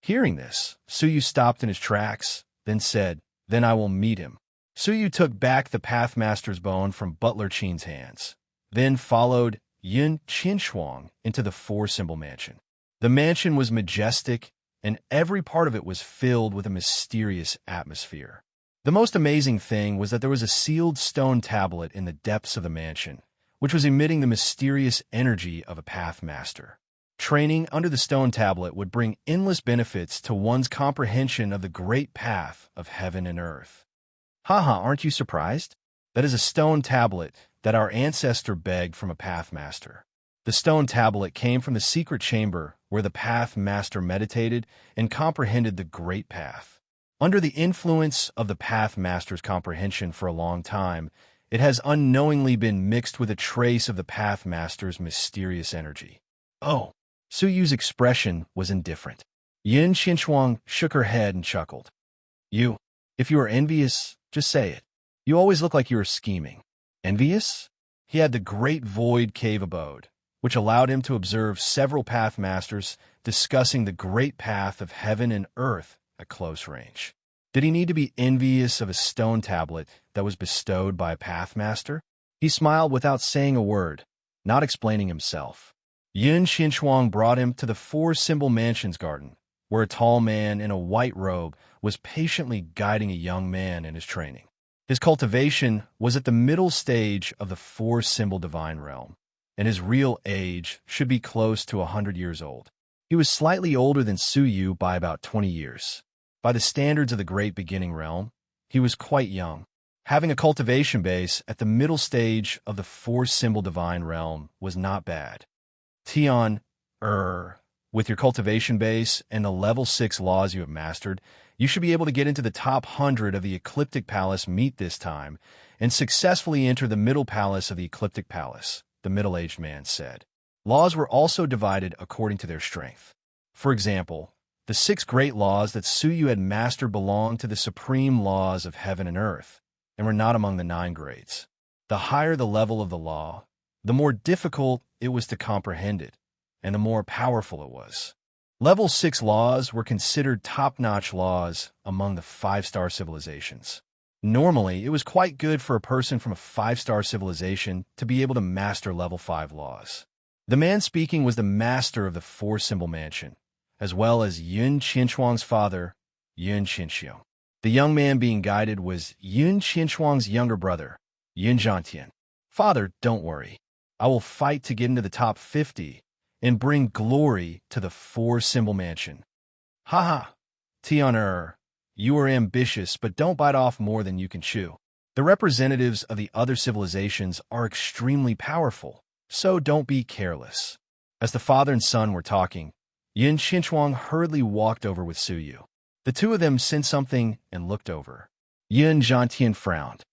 Hearing this, Suyu stopped in his tracks, then said, "Then I will meet him." Suyu took back the Pathmaster's bone from Butler Qin's hands, then followed Yin Qinshuang into the four-symbol mansion. The mansion was majestic, and every part of it was filled with a mysterious atmosphere. The most amazing thing was that there was a sealed stone tablet in the depths of the mansion, which was emitting the mysterious energy of a Pathmaster. Training under the stone tablet would bring endless benefits to one's comprehension of the great path of heaven and earth. Haha, aren't you surprised? That is a stone tablet that our ancestor begged from a Pathmaster. The stone tablet came from the secret chamber where the Pathmaster meditated and comprehended the great path. Under the influence of the Pathmaster's comprehension for a long time, it has unknowingly been mixed with a trace of the Pathmaster's mysterious energy. Oh, Suyu's expression was indifferent. Yin Qinshuang shook her head and chuckled. If you are envious, just say it. You always look like you are scheming." Envious? He had the great void cave abode, which allowed him to observe several Pathmasters discussing the great path of heaven and earth at close range. Did he need to be envious of a stone tablet that was bestowed by a Pathmaster? He smiled without saying a word, not explaining himself. Yin Qinshuang brought him to the four-symbol mansion's garden, where a tall man in a white robe was patiently guiding a young man in his training. His cultivation was at the middle stage of the four-symbol divine realm, and his real age should be close to 100 years old. He was slightly older than Suyu by about 20 years. By the standards of the great beginning realm, he was quite young. Having a cultivation base at the middle stage of the four-symbol divine realm was not bad. Tian, with your cultivation base and the level 6 laws you have mastered, you should be able to get into the top 100 of the Ecliptic Palace meet this time and successfully enter the middle palace of the Ecliptic Palace, the middle-aged man said. Laws were also divided according to their strength. For example, the 6 great laws that Suyu had mastered belonged to the supreme laws of heaven and earth, and were not among the 9 grades. The higher the level of the law, the more difficult it was to comprehend it, and the more powerful it was. Level 6 laws were considered top-notch laws among the 5-star civilizations. Normally, it was quite good for a person from a 5-star civilization to be able to master level 5 laws. The man speaking was the master of the four-symbol mansion, as well as Yun Qinshuang's father, Yun Qinshiu. The young man being guided was Yun Qinshuang's younger brother, Yun Zhantian. "Father, don't worry. I will fight to get into the top 50 and bring glory to the four-symbol mansion." Haha, Tian, you are ambitious, but don't bite off more than you can chew. The representatives of the other civilizations are extremely powerful, so don't be careless. As the father and son were talking, Yin Qinshuang hurriedly walked over with Suyu. The two of them sensed something and looked over. Yun Zhantian frowned.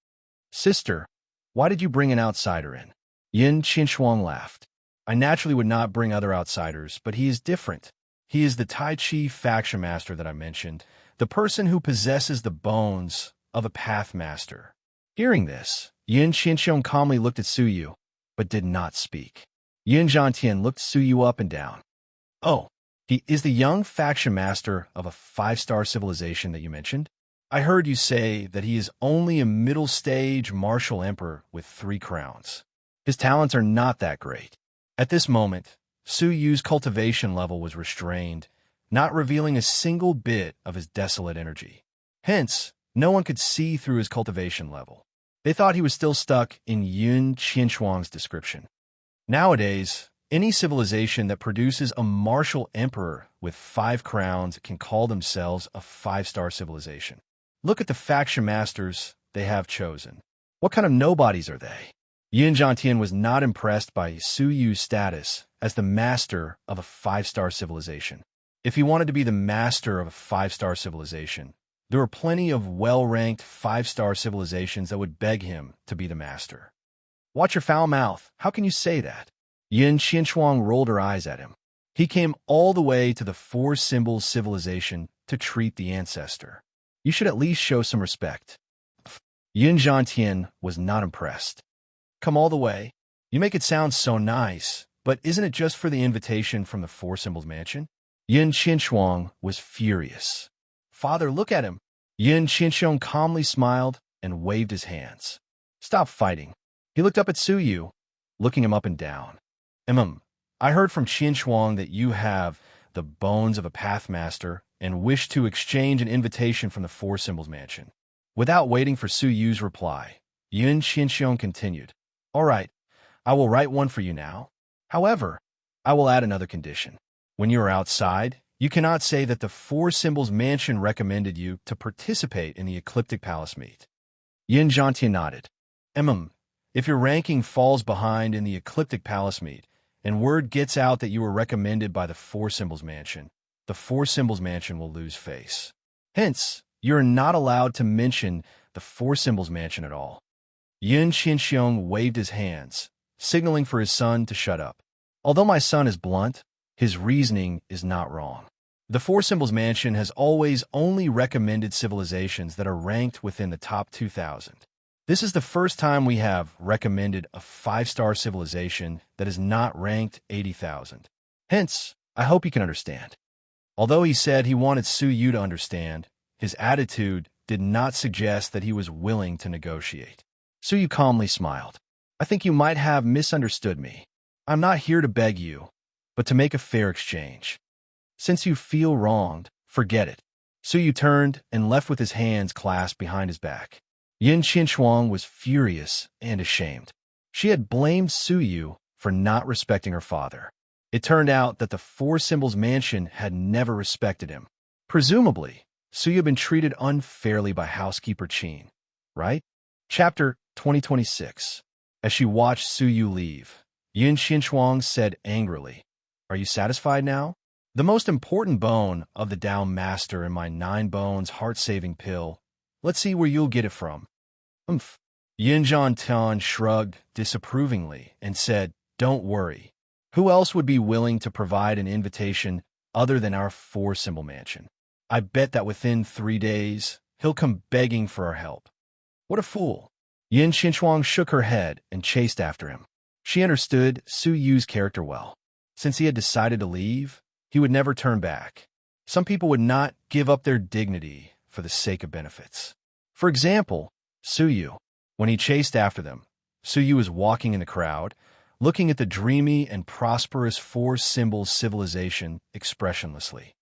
"Sister, why did you bring an outsider in?" Yin Qinshuang laughed. "I naturally would not bring other outsiders, but he is different. He is the Tai Chi faction master that I mentioned, the person who possesses the bones of a Pathmaster." Hearing this, Yin Qinshuang calmly looked at Suyu, but did not speak. Yun Zhantian looked Suyu up and down. "Oh, He is the young faction master of a 5-star civilization that you mentioned. I heard you say that he is only a middle-stage martial emperor with 3 crowns. His talents are not that great. At this moment, Su Yu's cultivation level was restrained, not revealing a single bit of his desolate energy. Hence, no one could see through his cultivation level. They thought he was still stuck in Yun Qinshuang's description. Nowadays, any civilization that produces a martial emperor with 5 crowns can call themselves a 5-star civilization. Look at the faction masters they have chosen. What kind of nobodies are they? Yin Zhantian was not impressed by Su Yu's status as the master of a 5-star civilization. If he wanted to be the master of a 5-star civilization, there were plenty of well-ranked 5-star civilizations that would beg him to be the master. Watch your foul mouth. How can you say that? Yin Qinshuang rolled her eyes at him. He came all the way to the 4 Symbols civilization to treat the ancestor. You should at least show some respect. Yin Zhantian was not impressed. Come all the way? You make it sound so nice, but isn't it just for the invitation from the 4 Symbols mansion? Yin Qinshuang was furious. Father, look at him. Yin Qinshuang calmly smiled and waved his hands. Stop fighting. He looked up at Su Yu, looking him up and down. I heard from Qinshuang that you have the bones of a pathmaster and wish to exchange an invitation from the 4 Symbols mansion. Without waiting for Su Yu's reply, Yin Qinshuang continued. All right, I will write one for you now. However, I will add another condition. When you are outside, you cannot say that the 4 Symbols mansion recommended you to participate in the Ecliptic Palace meet. Yin Zhantian nodded. If your ranking falls behind in the Ecliptic Palace meet, and word gets out that you were recommended by the 4 Symbols mansion, the 4 Symbols mansion will lose face. Hence, you are not allowed to mention the 4 Symbols mansion at all. Yin Qinshuang waved his hands, signaling for his son to shut up. Although my son is blunt, his reasoning is not wrong. The 4 Symbols mansion has always only recommended civilizations that are ranked within the top 2,000. This is the first time we have recommended a 5-star civilization that is not ranked 80,000. Hence, I hope you can understand. Although he said he wanted Su Yu to understand, his attitude did not suggest that he was willing to negotiate. Su Yu calmly smiled. I think you might have misunderstood me. I'm not here to beg you, but to make a fair exchange. Since you feel wronged, forget it. Su Yu turned and left with his hands clasped behind his back. Yin Qinshuang was furious and ashamed. She had blamed Su Yu for not respecting her father. It turned out that the 4 Symbols mansion had never respected him. Presumably, Su Yu had been treated unfairly by housekeeper Qin, right? Chapter 2026. As she watched Su Yu leave, Yin Qinshuang said angrily, Are you satisfied now? The most important bone of the Tao Master in my 9 bones heart-saving pill. Let's see where you'll get it from. Yin Zhantian shrugged disapprovingly and said, Don't worry. Who else would be willing to provide an invitation other than our 4 Symbol mansion? I bet that within 3 days, he'll come begging for our help. What a fool. Yin Qinshuang shook her head and chased after him. She understood Su Yu's character well. Since he had decided to leave, he would never turn back. Some people would not give up their dignity for the sake of benefits. For example, Su Yu. When he chased after them, Su Yu was walking in the crowd, looking at the dreamy and prosperous 4 Symbols civilization expressionlessly.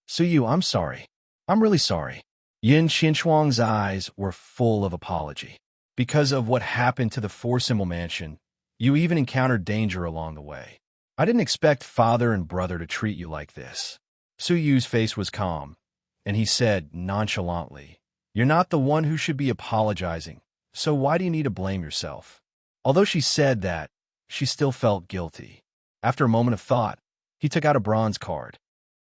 Su Yu, I'm sorry. I'm really sorry. Yin Qinshuang's eyes were full of apology. Because of what happened to the 4 Symbol mansion, you even encountered danger along the way. I didn't expect father and brother to treat you like this. Su Yu's face was calm, and he said nonchalantly, You're not the one who should be apologizing, so why do you need to blame yourself? Although she said that, she still felt guilty. After a moment of thought, he took out a bronze card.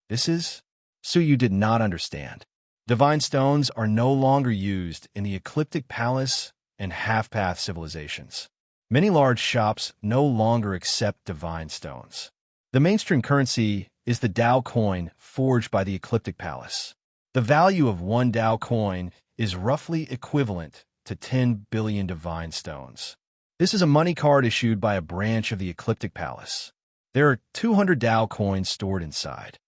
This is? Su Yu did not understand. Divine stones are no longer used in the Ecliptic Palace and half-path civilizations. Many large shops no longer accept divine stones. The mainstream currency is the Dao coin forged by the Ecliptic Palace. The value of 1 Dao coin is roughly equivalent to 10 billion divine stones. This is a money card issued by a branch of the Ecliptic Palace. There are 200 Dao coins stored inside.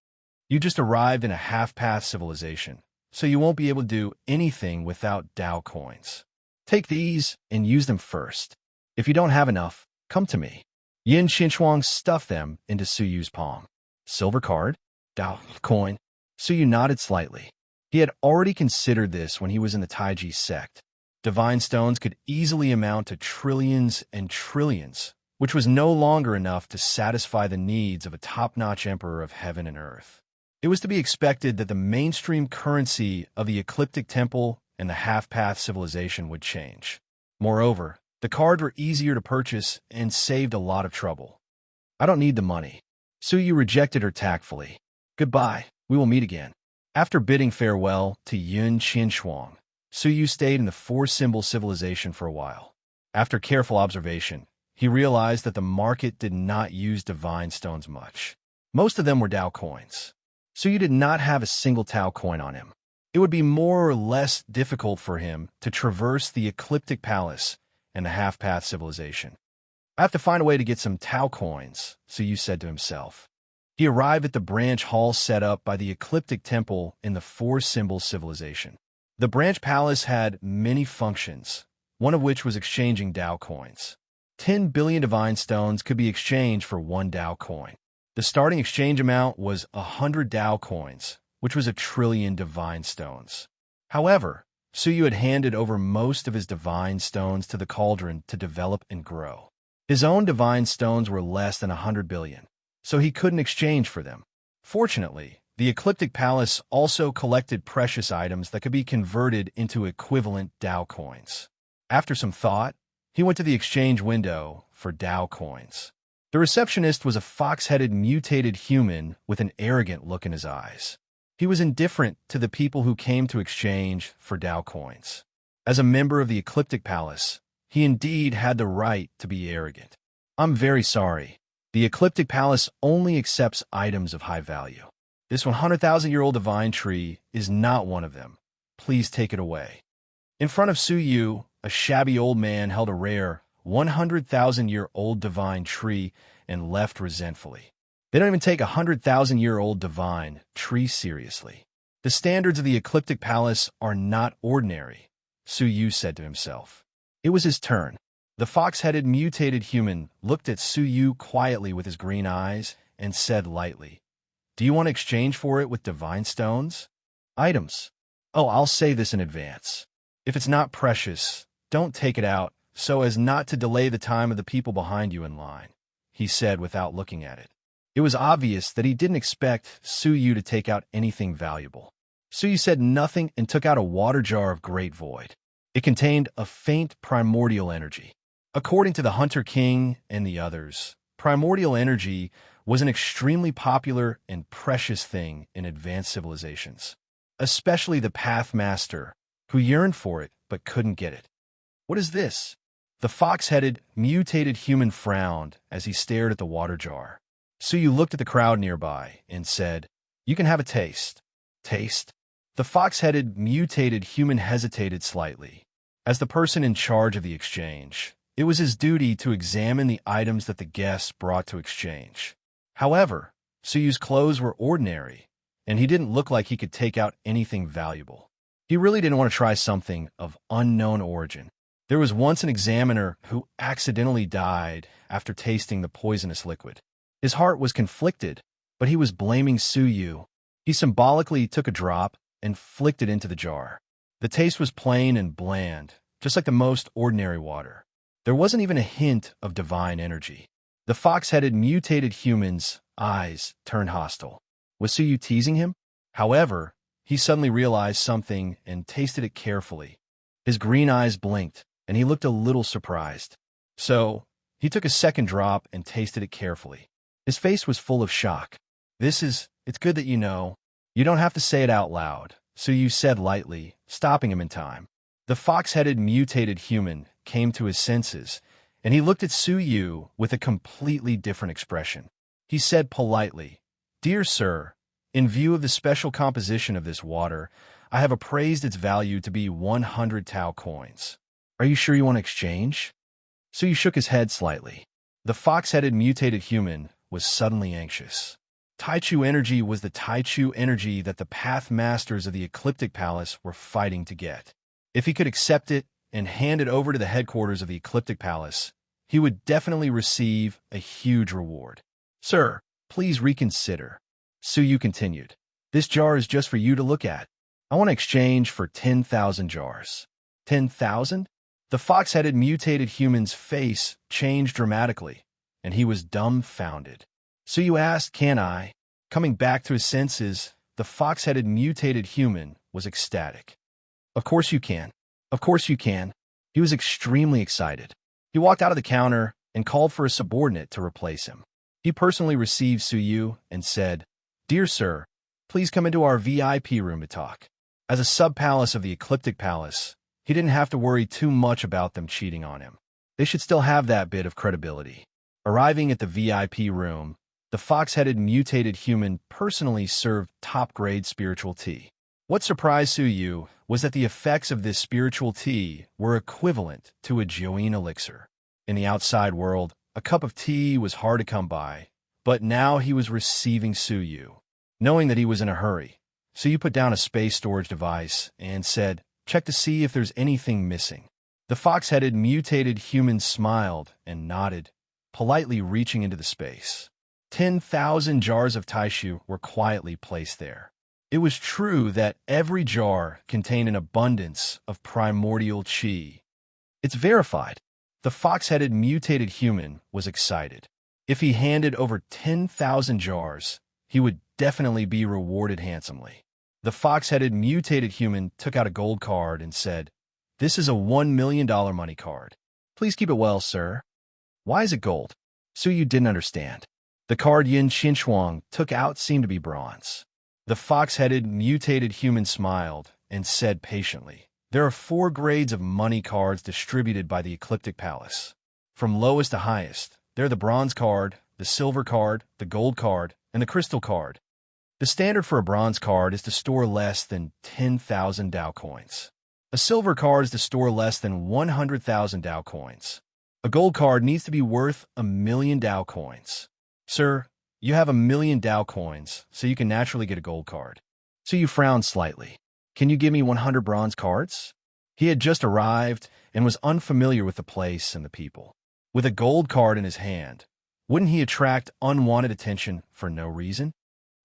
You just arrived in a half-path civilization, so you won't be able to do anything without Tao coins. Take these and use them first. If you don't have enough, come to me. Yin Qinshuang stuffed them into Suyu's palm. Silver card? Tao coin? Suyu nodded slightly. He had already considered this when he was in the Taiji sect. Divine stones could easily amount to trillions and trillions, which was no longer enough to satisfy the needs of a top-notch emperor of heaven and earth. It was to be expected that the mainstream currency of the Ecliptic Temple and the half-path civilization would change. Moreover, the cards were easier to purchase and saved a lot of trouble. I don't need the money. Suyu rejected her tactfully. Goodbye, we will meet again. After bidding farewell to Yun Qinshuang, Suyu stayed in the four-symbol civilization for a while. After careful observation, he realized that the market did not use divine stones much. Most of them were Tao coins. Suyu did not have a single Tao coin on him. It would be more or less difficult for him to traverse the Ecliptic Palace and the half-path civilization. I have to find a way to get some Tao coins, Suyu said to himself. He arrived at the branch hall set up by the Ecliptic Temple in the four-symbol civilization. The branch palace had many functions, one of which was exchanging Tao coins. 10 billion divine stones could be exchanged for one Tao coin. The starting exchange amount was 100 Tao coins, which was 1 trillion divine stones. However, Suyu had handed over most of his divine stones to the Cauldron to develop and grow. His own divine stones were less than 100 billion, so he couldn't exchange for them. Fortunately, the Ecliptic Palace also collected precious items that could be converted into equivalent Tao coins. After some thought, he went to the exchange window for Tao coins. The receptionist was a fox-headed mutated human with an arrogant look in his eyes. He was indifferent to the people who came to exchange for Tao coins. As a member of the Ecliptic Palace, he indeed had the right to be arrogant. I'm very sorry. The Ecliptic Palace only accepts items of high value. This 100,000-year-old divine tree is not one of them. Please take it away. In front of Suyu, a shabby old man held a rare 100,000-year-old divine tree and left resentfully. They don't even take a 100,000-year-old divine tree seriously. The standards of the Ecliptic Palace are not ordinary, Suyu said to himself. It was his turn. The fox-headed mutated human looked at Suyu quietly with his green eyes and said lightly, Do you want to exchange for it with divine stones? Items. Oh, I'll say this in advance. If it's not precious, don't take it out so as not to delay the time of the people behind you in line, he said without looking at it. It was obvious that he didn't expect Suyu to take out anything valuable. Suyu said nothing and took out a water jar of great void. It contained a faint primordial energy. According to the Hunter King and the others, primordial energy was an extremely popular and precious thing in advanced civilizations, especially the Pathmaster, who yearned for it but couldn't get it. What is this? The fox-headed, mutated human frowned as he stared at the water jar. Suyu looked at the crowd nearby and said, You can have a taste. Taste? The fox-headed, mutated human hesitated slightly. As the person in charge of the exchange, it was his duty to examine the items that the guests brought to exchange. However, Suyu's clothes were ordinary, and he didn't look like he could take out anything valuable. He really didn't want to try something of unknown origin. There was once an examiner who accidentally died after tasting the poisonous liquid. His heart was conflicted, but he was blaming Suyu. He symbolically took a drop and flicked it into the jar. The taste was plain and bland, just like the most ordinary water. There wasn't even a hint of divine energy. The fox-headed mutated human's eyes turned hostile. Was Suyu teasing him? However, he suddenly realized something and tasted it carefully. His green eyes blinked, and he looked a little surprised. So, he took a second drop and tasted it carefully. His face was full of shock. It's good that you know. You don't have to say it out loud, Suyu said lightly, stopping him in time. The fox-headed mutated human came to his senses, and he looked at Suyu with a completely different expression. He said politely, Dear sir, in view of the special composition of this water, I have appraised its value to be 100 Tao coins. Are you sure you want to exchange? Suyu shook his head slightly. The fox-headed mutated human was suddenly anxious. Taichu energy was the Taichu energy that the Path Masters of the Ecliptic Palace were fighting to get. If he could accept it and hand it over to the headquarters of the Ecliptic Palace, he would definitely receive a huge reward. Sir, please reconsider. Suyu continued. This jar is just for you to look at. I want to exchange for 10,000 jars. 10,000? The fox-headed mutated human's face changed dramatically, and he was dumbfounded. Suyu asked, can I? Coming back to his senses, the fox-headed mutated human was ecstatic. Of course you can. Of course you can. He was extremely excited. He walked out of the counter and called for a subordinate to replace him. He personally received Suyu and said, Dear sir, please come into our VIP room to talk. As a sub-palace of the Ecliptic Palace, he didn't have to worry too much about them cheating on him. They should still have that bit of credibility. Arriving at the VIP room, the fox-headed mutated human personally served top-grade spiritual tea. What surprised Suyu was that the effects of this spiritual tea were equivalent to a Join elixir. In the outside world, a cup of tea was hard to come by, but now he was receiving Suyu. Knowing that he was in a hurry, Suyu put down a space storage device and said, Check to see if there's anything missing. The fox-headed mutated human smiled and nodded, politely reaching into the space. 10,000 jars of Taishu were quietly placed there. It was true that every jar contained an abundance of primordial chi. It's verified. The fox-headed mutated human was excited. If he handed over 10,000 jars, he would definitely be rewarded handsomely. The fox-headed mutated human took out a gold card and said, This is a $1 million money card. Please keep it well, sir. Why is it gold? Suyu didn't understand. The card Yin Xinchuang took out seemed to be bronze. The fox-headed mutated human smiled and said patiently, There are 4 grades of money cards distributed by the Ecliptic Palace. From lowest to highest, they're the bronze card, the silver card, the gold card, and the crystal card. The standard for a bronze card is to store less than 10,000 Dao coins. A silver card is to store less than 100,000 Dao coins. A gold card needs to be worth 1,000,000 Dao coins. Sir, you have 1,000,000 Dao coins, so you can naturally get a gold card. So you frowned slightly. Can you give me 100 bronze cards? He had just arrived and was unfamiliar with the place and the people. With a gold card in his hand, wouldn't he attract unwanted attention for no reason?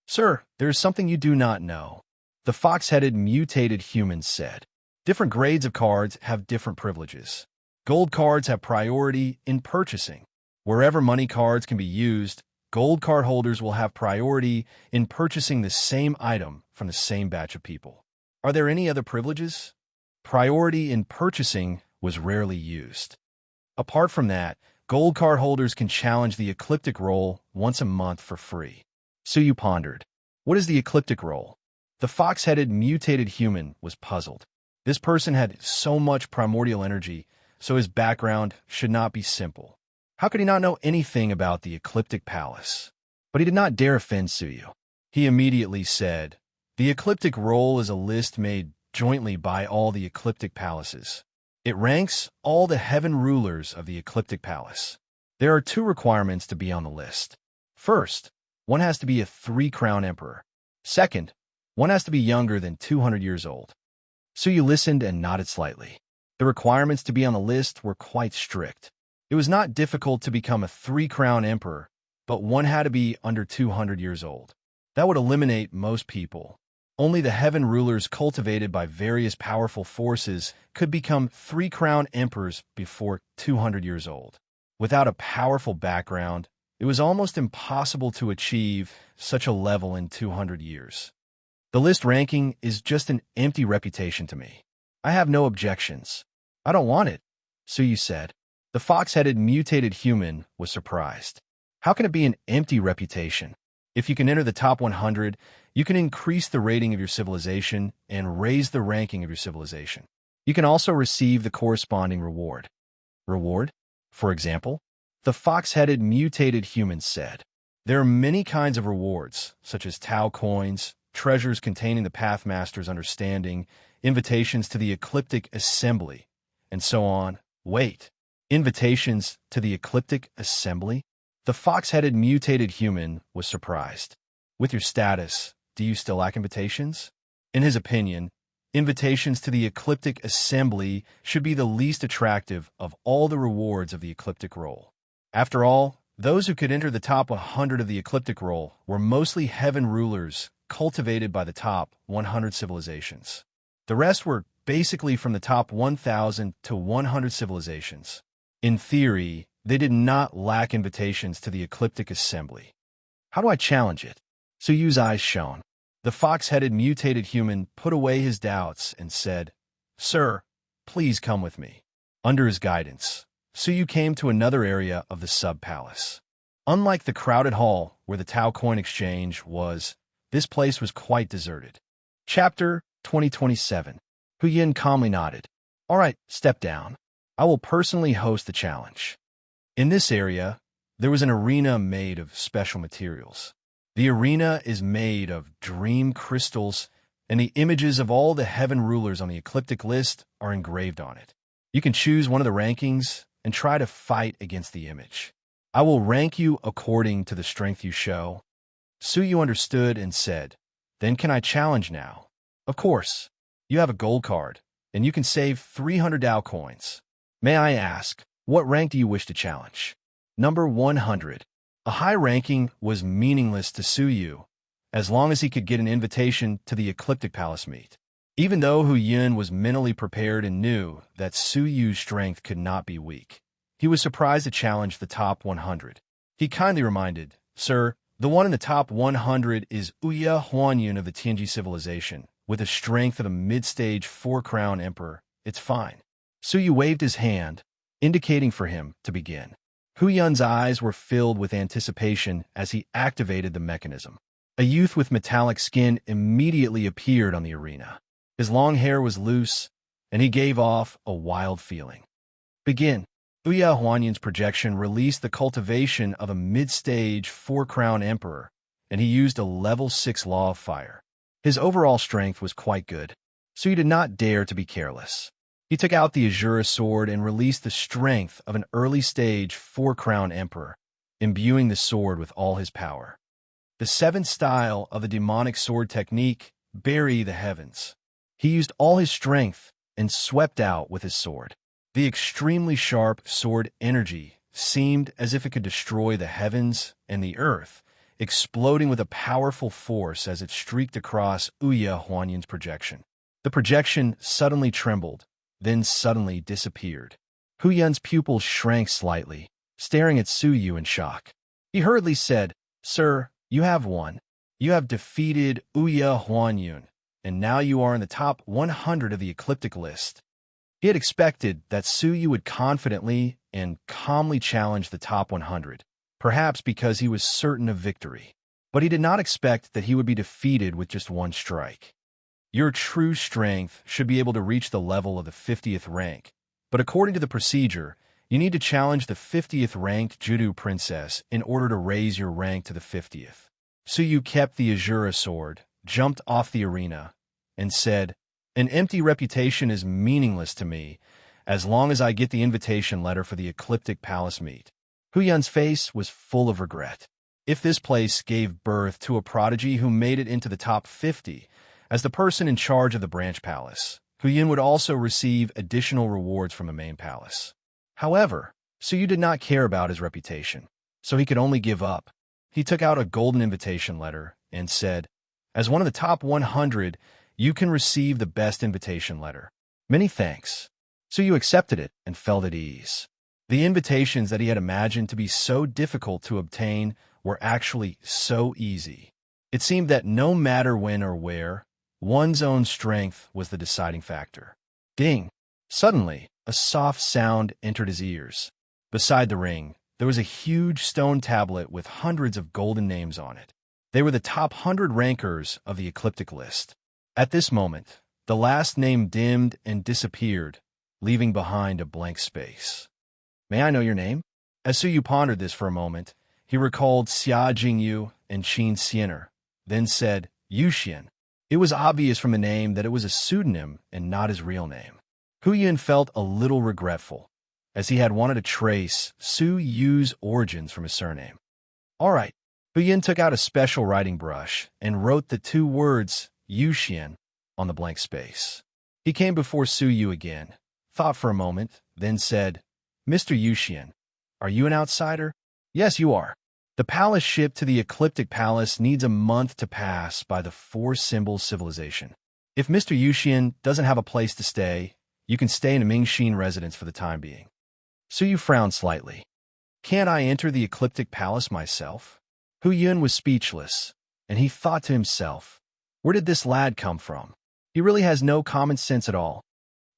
Sir, there is something you do not know. The fox-headed mutated human said. Different grades of cards have different privileges. Gold cards have priority in purchasing. Wherever money cards can be used, gold card holders will have priority in purchasing the same item from the same batch of people. Are there any other privileges? Priority in purchasing was rarely used. Apart from that, gold card holders can challenge the ecliptic roll once a month for free. Suyu pondered. What is the ecliptic roll? The fox-headed mutated human was puzzled. This person had so much primordial energy, so his background should not be simple. How could he not know anything about the Ecliptic Palace? But he did not dare offend Suyu. He immediately said, The Ecliptic Roll is a list made jointly by all the Ecliptic Palaces. It ranks all the heaven rulers of the Ecliptic Palace. There are 2 requirements to be on the list. First, one has to be a 3-crown emperor. Second, one has to be younger than 200 years old. Suyu listened and nodded slightly. The requirements to be on the list were quite strict. It was not difficult to become a 3-crown emperor, but one had to be under 200 years old. That would eliminate most people. Only the heaven rulers cultivated by various powerful forces could become 3-crown emperors before 200 years old. Without a powerful background, it was almost impossible to achieve such a level in 200 years. The list ranking is just an empty reputation to me. I have no objections. I don't want it, Suyu said. The fox-headed mutated human was surprised. How can it be an empty reputation? If you can enter the top 100, you can increase the rating of your civilization and raise the ranking of your civilization. You can also receive the corresponding reward. Reward? For example, the fox-headed mutated human said. There are many kinds of rewards, such as Tao coins, treasures containing the Pathmaster's understanding, invitations to the Ecliptic Assembly, and so on. Wait, invitations to the Ecliptic Assembly? The fox-headed mutated human was surprised. With your status, do you still lack invitations? In his opinion, invitations to the ecliptic assembly should be the least attractive of all the rewards of the ecliptic roll. After all, those who could enter the top 100 of the ecliptic roll were mostly heaven rulers cultivated by the top 100 civilizations. The rest were basically from the top 1,000 to 100 civilizations. In theory, they did not lack invitations to the ecliptic assembly. How do I challenge it? Suyu's eyes shone. The fox-headed mutated human put away his doubts and said, "Sir, please come with me." Under his guidance, Suyu came to another area of the sub-palace. Unlike the crowded hall where the Tao coin exchange was, this place was quite deserted. Chapter 2027. Hu Yin calmly nodded. "All right, step down. I will personally host the challenge." In this area, there was an arena made of special materials. The arena is made of dream crystals, and the images of all the heaven rulers on the ecliptic list are engraved on it. You can choose one of the rankings and try to fight against the image. I will rank you according to the strength you show. Suyu understood and said, "Then can I challenge now?" "Of course. You have a gold card, and you can save 300 Dao coins. May I ask, what rank do you wish to challenge?" Number 100. A high ranking was meaningless to Suyu, as long as he could get an invitation to the Ecliptic Palace meet. Even though Hu Yin was mentally prepared and knew that Suyu's strength could not be weak, he was surprised to challenge the top 100. He kindly reminded, "Sir, the one in the top 100 is Uya Huanyun of the Tianji civilization, with the strength of a mid-stage four-crown emperor. It's fine." Suyu waved his hand, indicating for him to begin. Hu Yun's eyes were filled with anticipation as he activated the mechanism. A youth with metallic skin immediately appeared on the arena. His long hair was loose, and he gave off a wild feeling. "Begin." Uya Huanyun's projection released the cultivation of a mid-stage four-crown emperor, and he used a level 6 law of fire. His overall strength was quite good, so he did not dare to be careless. He took out the Azura sword and released the strength of an early-stage four-crown emperor, imbuing the sword with all his power. The seventh style of the demonic sword technique, Bury the Heavens. He used all his strength and swept out with his sword. The extremely sharp sword energy seemed as if it could destroy the heavens and the earth, exploding with a powerful force as it streaked across Uya Huanyun's projection. The projection suddenly trembled, then suddenly disappeared. Hu Yun's pupils shrank slightly, staring at Suyu in shock. He hurriedly said, "Sir, you have won. You have defeated Uya Huanyun, and now you are in the top 100 of the ecliptic list." He had expected that Suyu would confidently and calmly challenge the top 100, perhaps because he was certain of victory. But he did not expect that he would be defeated with just one strike. Your true strength should be able to reach the level of the 50th rank, but according to the procedure, you need to challenge the 50th ranked Judo princess in order to raise your rank to the 50th. Suyu kept the Azura sword, jumped off the arena, and said, "An empty reputation is meaningless to me as long as I get the invitation letter for the Ecliptic Palace meet." Hu Yun's face was full of regret. If this place gave birth to a prodigy who made it into the top 50, as the person in charge of the branch palace, Hu Yun would also receive additional rewards from the main palace. However, Suyu did not care about his reputation, so he could only give up. He took out a golden invitation letter and said, "As one of the top 100, you can receive the best invitation letter. Many thanks." Suyu accepted it and felt at ease. The invitations that he had imagined to be so difficult to obtain were actually so easy. It seemed that no matter when or where, one's own strength was the deciding factor. Ding! Suddenly, a soft sound entered his ears. Beside the ring, there was a huge stone tablet with hundreds of golden names on it. They were the top 100 rankers of the ecliptic list. At this moment, the last name dimmed and disappeared, leaving behind a blank space. "May I know your name?" As Suyu pondered this for a moment, he recalled Xia Jingyu and Qin Xiener, then said, "Yuxian." It was obvious from the name that it was a pseudonym and not his real name. Hu Yun felt a little regretful, as he had wanted to trace Su Yu's origins from his surname. "All right, Yin took out a special writing brush and wrote the two words Yuxian on the blank space. He came before Su Yu again, thought for a moment, then said, "Mr. Yuxian, are you an outsider?" "Yes, you are. The palace ship to the Ecliptic Palace needs a month to pass by the four-symbol civilization. If Mr. Yuxian doesn't have a place to stay, you can stay in a Mingxin residence for the time being." Su Yu frowned slightly. "Can't I enter the Ecliptic Palace myself?" Hu Yun was speechless, and he thought to himself, where did this lad come from? He really has no common sense at all.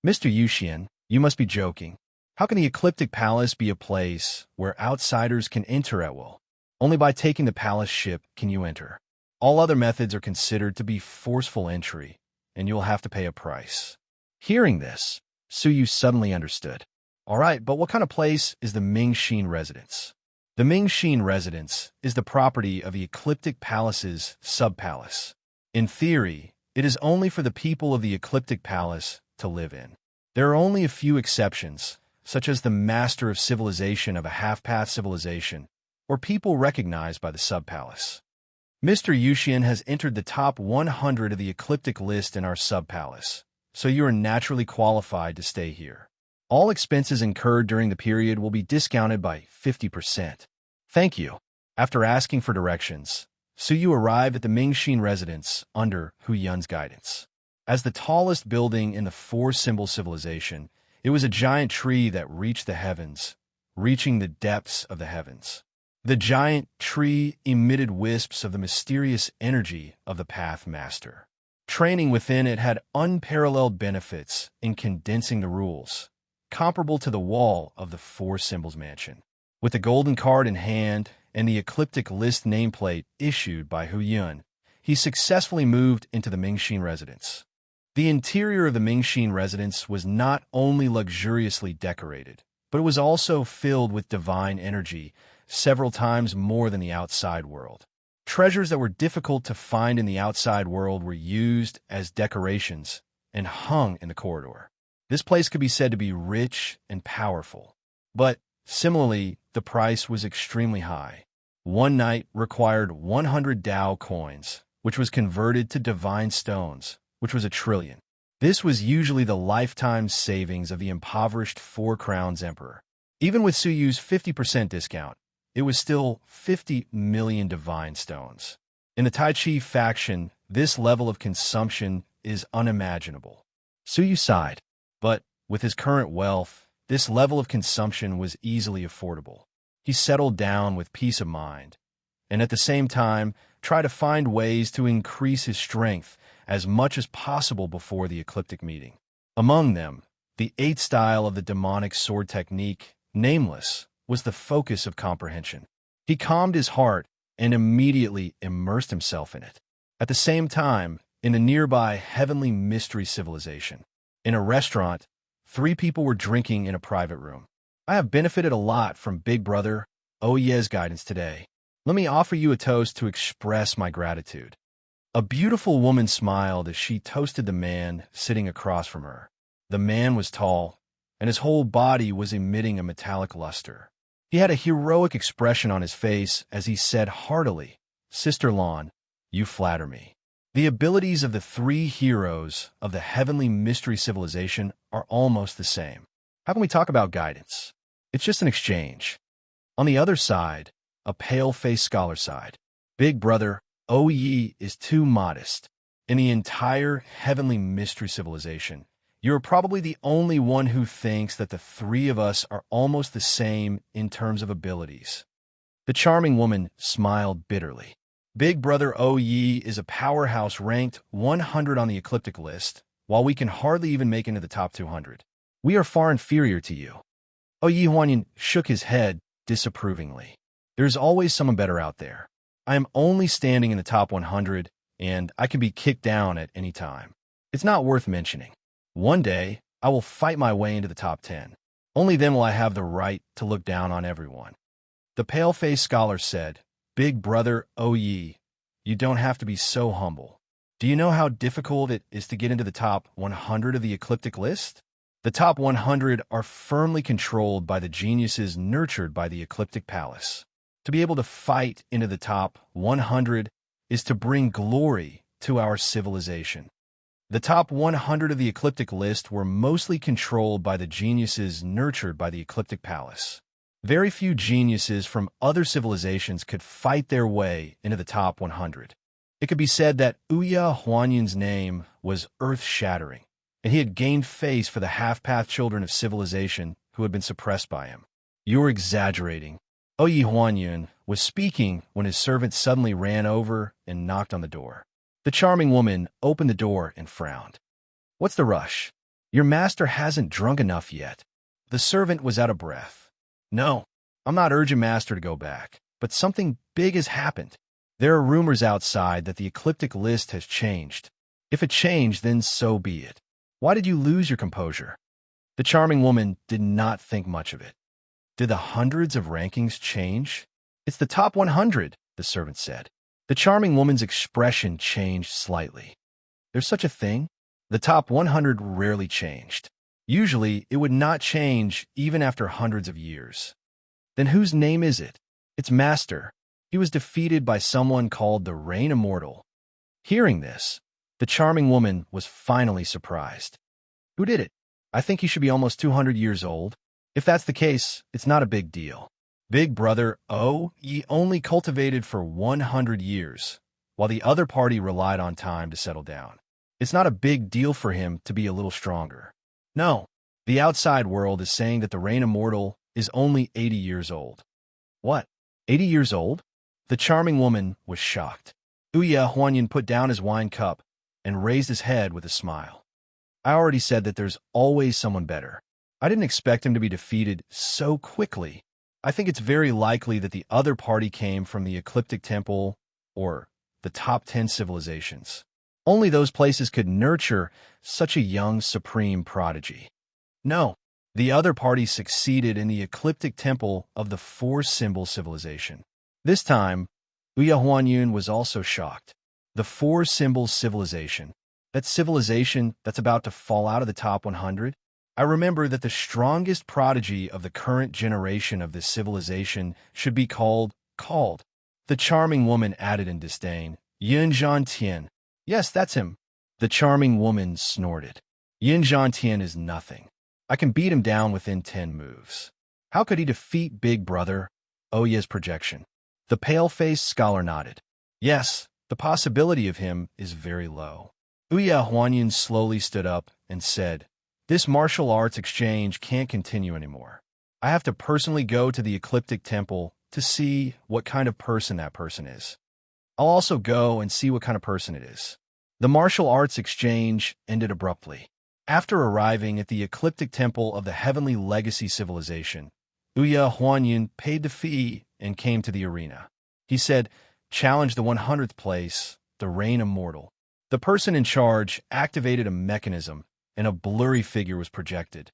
"Mr. Yuxian, you must be joking. How can the Ecliptic Palace be a place where outsiders can enter at will? Only by taking the palace ship can you enter. All other methods are considered to be forceful entry, and you will have to pay a price." Hearing this, Su Yu suddenly understood. "All right, but what kind of place is the Mingxin residence?" The Mingxin residence is the property of the Ecliptic Palace's sub-palace. In theory, it is only for the people of the Ecliptic Palace to live in. There are only a few exceptions, such as the master of civilization of a half-path civilization, or people recognized by the sub-palace. Mr. Yuxian has entered the top 100 of the Ecliptic list in our sub-palace, so you are naturally qualified to stay here. All expenses incurred during the period will be discounted by 50%. Thank you. After asking for directions, Su Yu arrived at the Mingxin residence under Hu Yun's guidance. As the tallest building in the four-symbol civilization, it was a giant tree that reached the heavens, reaching the depths of the heavens. The giant tree emitted wisps of the mysterious energy of the Path Master. Training within it had unparalleled benefits in condensing the rules, comparable to the wall of the Four Symbols Mansion. With the golden card in hand and the Ecliptic List nameplate issued by Hu Yun, he successfully moved into the Mingxin residence. The interior of the Mingxin residence was not only luxuriously decorated, but it was also filled with divine energy, several times more than the outside world. Treasures that were difficult to find in the outside world were used as decorations and hung in the corridor. This place could be said to be rich and powerful, but similarly, the price was extremely high. One night required 100 Dao coins, which was converted to divine stones, which was 1 trillion. This was usually the lifetime savings of the impoverished Four Crowns Emperor. Even with Su Yu's 50% discount, it was still 50 million divine stones. In the Tai Chi faction, this level of consumption is unimaginable. Su Yu sighed. But with his current wealth, this level of consumption was easily affordable. He settled down with peace of mind, and at the same time, tried to find ways to increase his strength as much as possible before the ecliptic meeting. Among them, the 8th style of the demonic sword technique, Nameless, was the focus of comprehension. He calmed his heart and immediately immersed himself in it. At the same time, in the nearby heavenly mystery civilization, in a restaurant, 3 people were drinking in a private room. "I have benefited a lot from Big Brother Oye's guidance today. Let me offer you a toast to express my gratitude." A beautiful woman smiled as she toasted the man sitting across from her. The man was tall, and his whole body was emitting a metallic luster. He had a heroic expression on his face as he said heartily, "Sister Lon, you flatter me." The abilities of the 3 heroes of the heavenly mystery civilization are almost the same. How can we talk about guidance? It's just an exchange. On the other side, a pale-faced scholar sighed. Big Brother Oye is too modest. In the entire heavenly mystery civilization, you're probably the only one who thinks that the 3 of us are almost the same in terms of abilities. The charming woman smiled bitterly. Big Brother Oye is a powerhouse ranked 100 on the ecliptic list, while we can hardly even make into the top 200. We are far inferior to you. Oye Huanyan shook his head disapprovingly. There's always someone better out there. I am only standing in the top 100, and I can be kicked down at any time. It's not worth mentioning. One day, I will fight my way into the top 10. Only then will I have the right to look down on everyone. The pale-faced scholar said, "Big Brother Oye, you don't have to be so humble. Do you know how difficult it is to get into the top 100 of the ecliptic list? The top 100 are firmly controlled by the geniuses nurtured by the Ecliptic Palace. To be able to fight into the top 100 is to bring glory to our civilization. The top 100 of the ecliptic list were mostly controlled by the geniuses nurtured by the ecliptic palace. Very few geniuses from other civilizations could fight their way into the top 100. It could be said that Ouya Huanyun's name was earth-shattering, and he had gained face for the half-path children of civilization who had been suppressed by him. "You're exaggerating." Ouya Huanyun was speaking when his servant suddenly ran over and knocked on the door. The charming woman opened the door and frowned. "What's the rush? Your master hasn't drunk enough yet." The servant was out of breath. "No, I'm not urging master to go back, but something big has happened. There are rumors outside that the ecliptic list has changed. If it changed, then so be it. Why did you lose your composure?" The charming woman did not think much of it. "Did the hundreds of rankings change?" "It's the top 100, the servant said. The charming woman's expression changed slightly. "There's such a thing?" The top 100 rarely changed. Usually, it would not change even after hundreds of years. "Then whose name is it?" "It's master. He was defeated by someone called the Reign Immortal." Hearing this, the charming woman was finally surprised. "Who did it?" "I think he should be almost 200 years old. If that's the case, it's not a big deal. Big brother he only cultivated for 100 years, while the other party relied on time to settle down. It's not a big deal for him to be a little stronger." "No, the outside world is saying that the Reign Immortal is only 80 years old." "What? 80 years old?" The charming woman was shocked. Ouya Huanyun put down his wine cup and raised his head with a smile. "I already said that there's always someone better. I didn't expect him to be defeated so quickly. I think it's very likely that the other party came from the Ecliptic Temple or the top 10 civilizations. Only those places could nurture such a young supreme prodigy." "No, the other party succeeded in the Ecliptic Temple of the Four-Symbol Civilization." This time, Ouya Huanyun was also shocked. The Four-Symbol Civilization, that civilization that's about to fall out of the top 100? I remember that the strongest prodigy of the current generation of this civilization should be called. The charming woman added in disdain, "Yin Tian." "Yes, that's him." The charming woman snorted. "Yin Tian is nothing. I can beat him down within 10 moves. How could he defeat Big Brother?" Ouya's projection. The pale-faced scholar nodded. "Yes, the possibility of him is very low." Ouya Huanyun slowly stood up and said, "This martial arts exchange can't continue anymore. I have to personally go to the Ecliptic Temple to see what kind of person that person is. I'll also go and see what kind of person it is." The martial arts exchange ended abruptly. After arriving at the Ecliptic Temple of the Heavenly Legacy Civilization, Ouya Huanyun paid the fee and came to the arena. He said, "Challenge the 100th place, the Reign Immortal." The person in charge activated a mechanism, and a blurry figure was projected.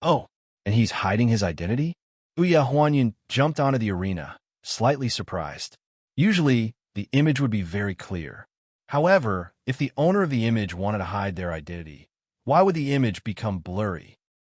"Oh, and he's hiding his identity?" Ouya Huanyun jumped onto the arena, slightly surprised. Usually, the image would be very clear. However, if the owner of the image wanted to hide their identity, why would the image become blurry?